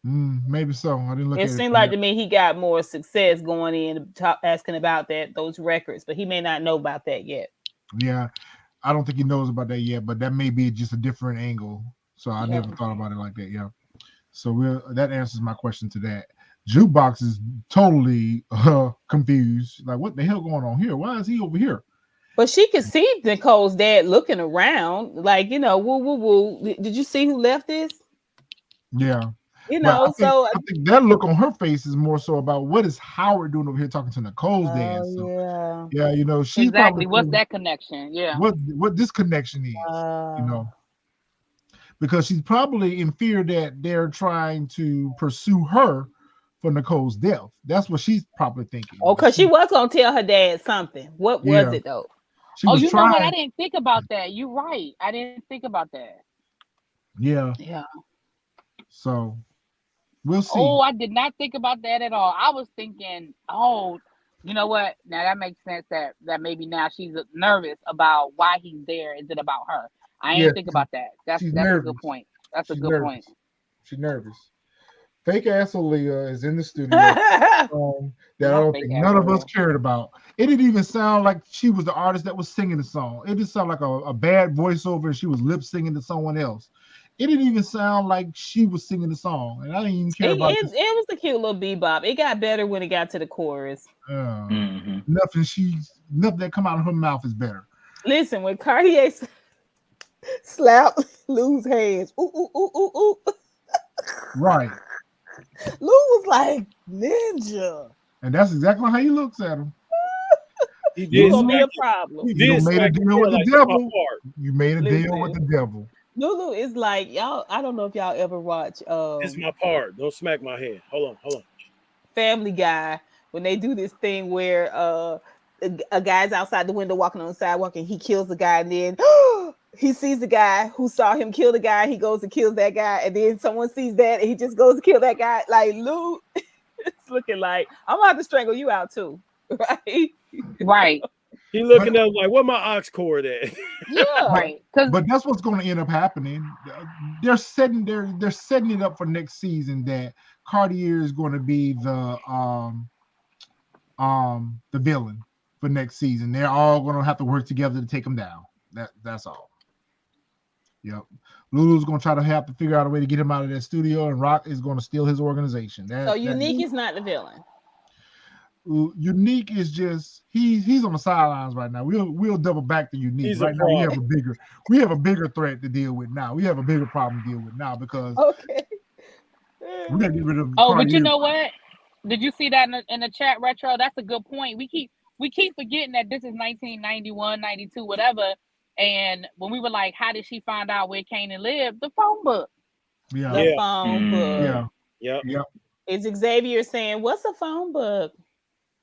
Maybe so. I didn't look at it. It seemed like to me he got more success going in asking about those records, but he may not know about that yet. Yeah, I don't think he knows about that yet, but that may be just a different angle. So I never thought about it like that. Yeah. So that answers my question to that. Jukebox is totally confused. Like, what the hell going on here? Why is he over here? But she could see Nicole's dad looking around, like, woo, woo, woo. Did you see who left this? Yeah. I think that look on her face is more so about what is Howard doing over here talking to Nicole's dad. So, yeah, she's exactly. What's that connection? Yeah. What this connection is, because she's probably in fear that they're trying to pursue her for Nicole's death. That's what she's probably thinking. Oh, because she was gonna tell her dad something. What was it though? She Oh, was you trying. know what? I didn't think about that. You're right. I didn't think about that. Yeah. Yeah. So we'll see. Oh, I did not think about that at all. I was thinking, oh, you know what? Now that makes sense that maybe now she's nervous about why he's there. Is it about her? I ain't think about that. That's a good point. That's a good point. She's nervous. Fake ass Aaliyah is in the studio that I don't think none of us cared about. It didn't even sound like she was the artist that was singing the song. It just sounded like a bad voiceover and she was lip singing to someone else. It didn't even sound like she was singing the song, and I didn't even care about it. It was a cute little bebop. It got better when it got to the chorus. Nothing that come out of her mouth is better. Listen, when Cartier slapped Lou's hands, ooh, ooh, ooh, ooh, ooh. Right. Lou was like ninja, and that's exactly how he looks at him. He did gonna be a problem. You made a deal with the devil. You made a deal with the devil. Lulu is like y'all. I don't know if y'all ever watch. This is my part. Don't smack my head. Hold on. Family Guy, when they do this thing where a guy's outside the window walking on the sidewalk and he kills the guy, and then he sees the guy who saw him kill the guy. He goes and kills that guy, and then someone sees that and he just goes to kill that guy. Like Lou, it's looking like I'm gonna have to strangle you out too, right? Right. He looking at like, what my ox cord at? Yeah, right. But that's what's going to end up happening. They're setting it up for next season that Cartier is going to be the villain for next season. They're all going to have to work together to take him down. That's all. Yep. Lulu's going to try to have to figure out a way to get him out of that studio, and Rock is going to steal his organization. So Unique is not the villain. Unique is just he's on the sidelines right now. We'll double back to Unique. He's right now we have a bigger threat to deal with now. We have a bigger problem to deal with now because we gotta get rid of. Oh, but you know what? Did you see that in the chat, Retro? That's a good point. We keep forgetting that this is 1991, 92, whatever. And when we were like, how did she find out where Kanan lived? The phone book. Yeah. The phone book. Yeah. Yep. Is Xavier saying, what's a phone book?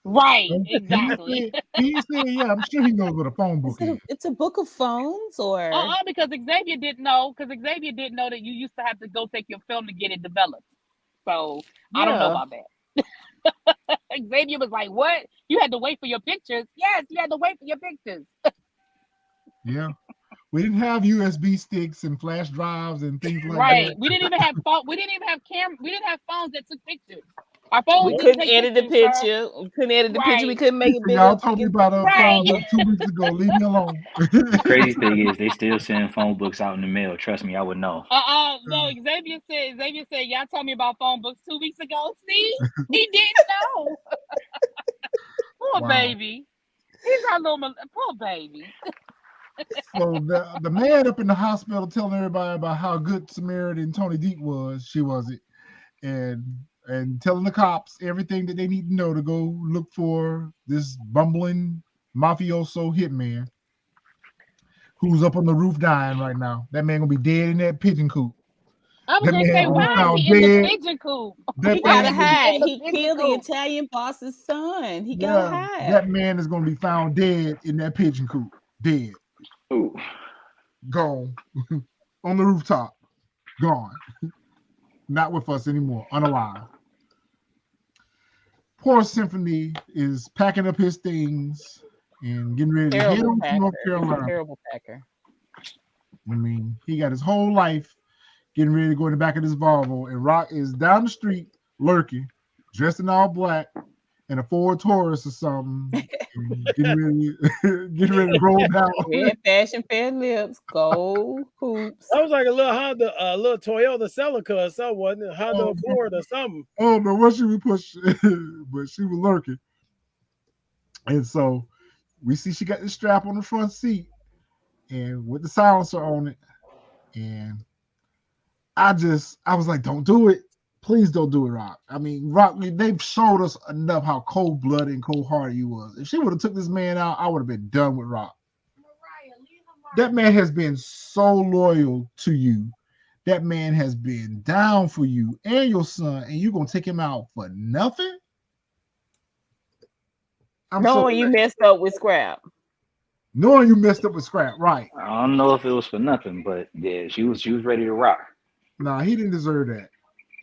Right, exactly. He said, yeah, I'm sure he knows what a phone book is. It's a book of phones, or because Xavier didn't know. Because Xavier didn't know that you used to have to go take your film to get it developed. So I don't know about that. Xavier was like, "What? You had to wait for your pictures?" Yes, you had to wait for your pictures. Yeah, we didn't have USB sticks and flash drives and things like that. Right. We didn't even have phone. We didn't even have camera. We didn't have phones that took pictures. Our phone. We couldn't edit the picture. We couldn't edit the picture. We couldn't make it bigger. Y'all told me about a phone book 2 weeks ago. Leave me alone. The crazy thing is they still send phone books out in the mail. Trust me, I would know. No, Xavier said, y'all told me about phone books 2 weeks ago. See? He didn't know. Poor baby. He's our little poor baby. So the man up in the hospital telling everybody about how good Samaritan Tony Deep was, she was it, and telling the cops everything that they need to know to go look for this bumbling mafioso hitman who's up on the roof dying right now. That man gonna be dead in that pigeon coop. I was gonna say, why is he in the pigeon coop? He gotta hide. He killed the Italian boss's son. He gotta hide. That man is gonna be found dead in that pigeon coop. Dead. Ooh. Gone. On the rooftop. Gone. Not with us anymore. Unalive. Poor Symphony is packing up his things and getting ready to head on to North Carolina. Terrible packer. I mean, he got his whole life getting ready to go in the back of this Volvo, and Rock is down the street lurking, dressed in all black, in a Ford Taurus or something, getting ready to roll down. Red fashion, fair lips, gold hoops. That was like a little Honda, a little Toyota Celica or something, wasn't it? Honda Accord or something. I don't know what she was pushing, but she was lurking. And so we see she got the strap on the front seat and with the silencer on it. And I was like, don't do it. Please don't do it, Rock. I mean, Rock, they've showed us enough how cold-blooded and cold-hearted he was. If she would have took this man out, I would have been done with Rock. That man has been so loyal to you That man has been down for you and your son, and you're gonna take him out for nothing? Knowing you messed up with Scrap. Knowing you messed up with Scrap, right? I don't know if it was for nothing, but yeah, she was ready to rock. Nah, he didn't deserve that.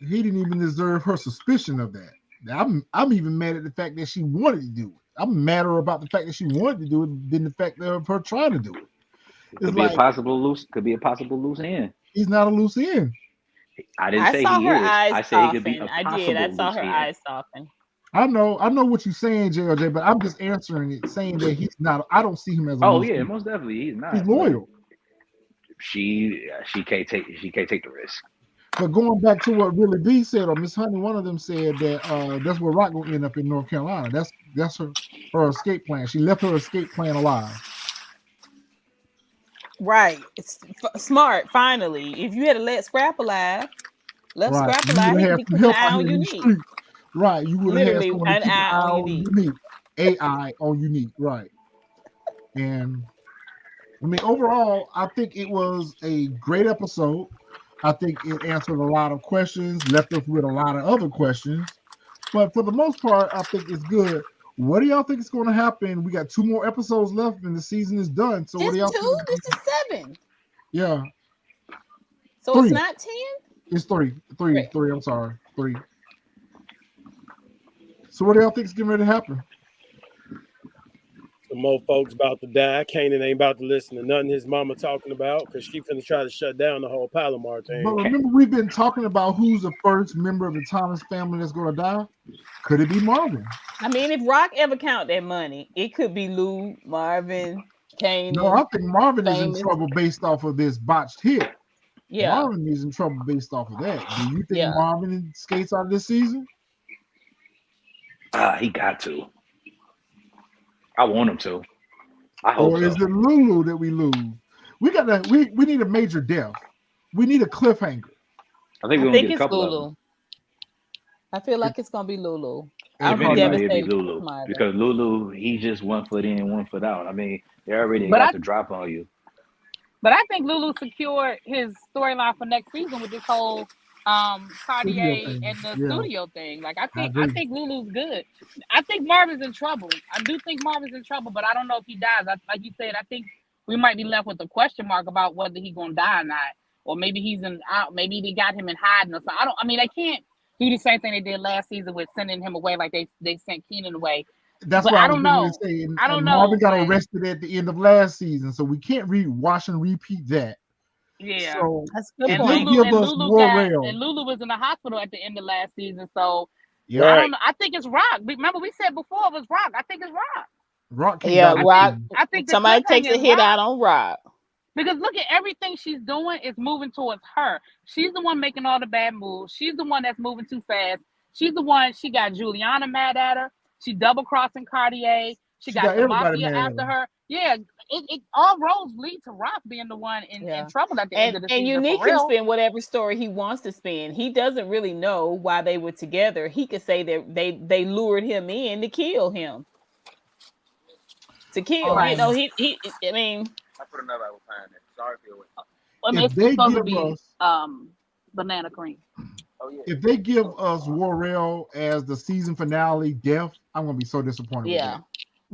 He didn't even deserve her suspicion of that. I'm even mad at the fact that she wanted to do it. I'm madder about the fact that she wanted to do it than the fact of her trying to do it. Could be a possible loose end. He's not a loose end. I didn't say he is. I said he could be a possible loose end. I saw her eyes soften. I know what you're saying, JLJ, but I'm just answering it, saying that he's not. I don't see him as a loose end. Most definitely he's not. He's loyal. She can't take the risk. But going back to what Really B said, or Miss Honey, one of them said that that's where Rock gonna end up in North Carolina. That's her escape plan. She left her escape plan alive. Right. It's smart. Finally, if you had to let Scrap alive, Scrap alive. He could be keeping an eye on Unique. Right. You would have had literally someone an to keep eye on Unique. AI on Unique. Right. And I mean, overall, I think it was a great episode. I think it answered a lot of questions, left us with a lot of other questions. But for the most part, I think it's good. What do y'all think is going to happen? We got 2 more episodes left and the season is done. So what do y'all think? This is 7. Yeah. So 3. It's not 10? It's 3. 3. I'm sorry. 3. So what do y'all think is getting ready to happen? Some more folks about to die. Kanan ain't about to listen to nothing his mama talking about because she finna try to shut down the whole Palomar thing. But remember, we've been talking about who's the first member of the Thomas family that's going to die. Could it be Marvin? I mean, if Rock ever count that money, it could be Lou, Marvin, Kanan. No, I think Marvin is in trouble based off of this botched hit. Yeah. Marvin is in trouble based off of that. Do you think Marvin skates out of this season? He got to. I want him to. I hope or is it Lulu that we lose? We need a major death. We need a cliffhanger. I think it's Lulu. I feel like it's gonna be Lulu. I'm devastated Lulu because Lulu, he's just 1 foot in, 1 foot out. I mean, they already got the drop on you. But I think Lulu secured his storyline for next season with this whole Cartier and the studio thing. Like I think Lulu's good. I think Marvin's in trouble. I do think Marvin's in trouble, but I don't know if he dies. Like you said, I think we might be left with a question mark about whether he's gonna die or not, or maybe he's out. Maybe they got him in hiding or something. I mean, they can't do the same thing they did last season with sending him away, like they sent Kanan away. That's what I don't know. I don't know. Marvin got arrested at the end of last season, so we can't wash and repeat that. Yeah, so that's good. And point. Lulu was in the hospital at the end of last season, so I don't know. I think it's Rock. Remember, we said before it was Rock. I think it's Rock. Rock. Rock. I think somebody takes a hit out on Rock. Because look at everything she's doing is moving towards her. She's the one making all the bad moves. She's the one that's moving too fast. She's the one. She got Juliana mad at her. She double crossing Cartier. She got the mafia after her. Yeah, it all roads lead to Rock being the one in trouble at the end of the season. And Unique can spin whatever story he wants to spin. He doesn't really know why they were together. He could say that they lured him in to kill him. To kill, I mean. I put another apple pie in there. Sorry for your I mean, it's supposed to be banana cream. Oh, yeah. If they give us Warrell as the season finale death, I'm gonna be so disappointed. Yeah, with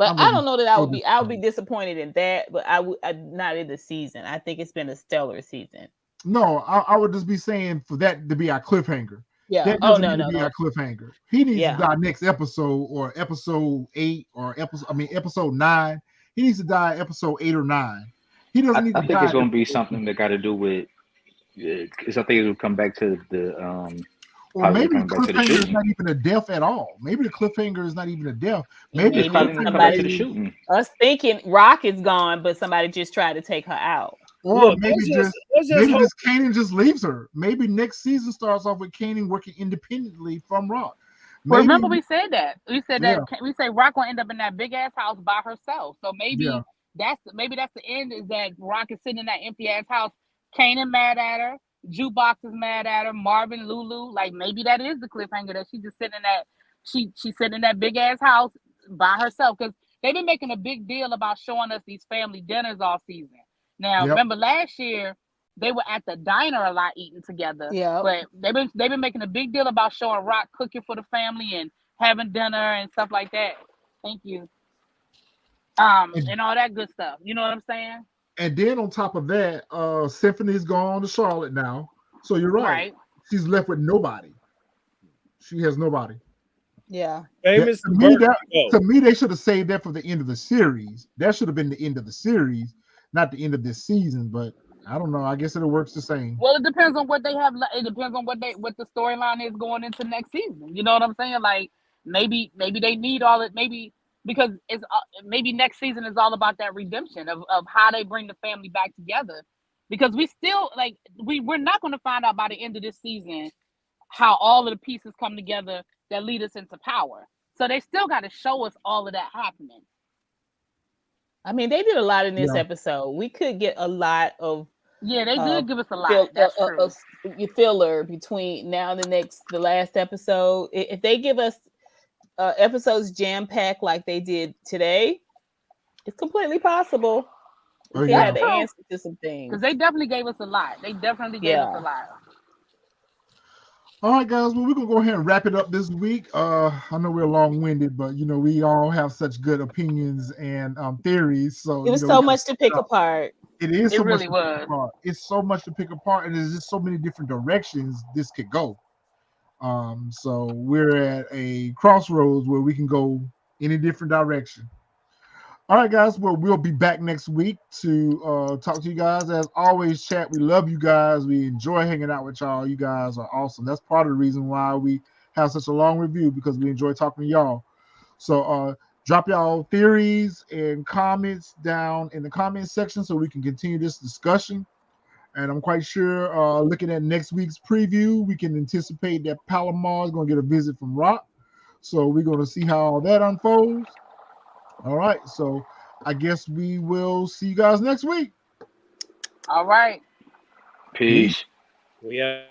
that. But I don't know that I would be. I would be disappointed in that, but I would not in the season. I think it's been a stellar season. No, I would just be saying for that to be our cliffhanger. Yeah. That doesn't need to be our cliffhanger. He needs to die next episode or episode 8 or episode 9. He needs to die episode 8 or 9. He doesn't need to die. I think it's going to be something that got to do with, because I think it will come back to the or maybe the cliffhanger is not even a death at all. Maybe the cliffhanger is not even a death. Maybe it's probably going to come back to the shooting. Us thinking Rock is gone, but somebody just tried to take her out. Or maybe Kanan just leaves her. Maybe next season starts off with Kanan working independently from Rock. Well, remember we said that. We said that we say Rock gonna end up in that big ass house by herself. So maybe that's the end, is that Rock is sitting in that empty ass house. Kanan mad at her. Jukebox is mad at her. Marvin, Lulu, like maybe that is the cliffhanger, that she's just sitting in that she's sitting in that big ass house by herself, because they've been making a big deal about showing us these family dinners all season. Now, remember last year they were at the diner a lot eating together. Yeah. But they've been making a big deal about showing Rock cooking for the family and having dinner and stuff like that. Thank you. And all that good stuff. You know what I'm saying? And then on top of that, Symphony's gone to Charlotte now. So you're right. She's left with nobody. She has nobody. Yeah. Famous to me, they should have saved that for the end of the series. That should have been the end of the series, not the end of this season. But I don't know. I guess it works the same. Well, it depends on what they have. It depends on what the storyline is going into next season. You know what I'm saying? Like maybe they need all it. Maybe because it's maybe next season is all about that redemption of how they bring the family back together. Because we still like we're not going to find out by the end of this season how all of the pieces come together that lead us into power. So they still got to show us all of that happening. I mean, they did a lot in this episode. We could get a lot of they did give us a lot. That's true. Filler between now and the last episode. If they give us episodes jam packed like they did today, it's completely possible. We have the answer to some things because they definitely gave us a lot. They definitely gave us a lot. All right, guys. Well, we're gonna go ahead and wrap it up this week. I know we're long-winded, but we all have such good opinions and theories. So it was so much to pick apart. It is. It so really much was. To pick apart. It's so much to pick apart, and there's just so many different directions this could go. So we're at a crossroads where we can go any different direction. All right, guys. Well, we'll be back next week to talk to you guys. As always, chat. We love you guys. We enjoy hanging out with y'all. You guys are awesome. That's part of the reason why we have such a long review, because we enjoy talking to y'all. So drop y'all theories and comments down in the comment section so we can continue this discussion. And I'm quite sure looking at next week's preview, we can anticipate that Palomar is going to get a visit from Rock. So we're going to see how that unfolds. All right, so I guess we will see you guys next week. All right. Peace. Yeah.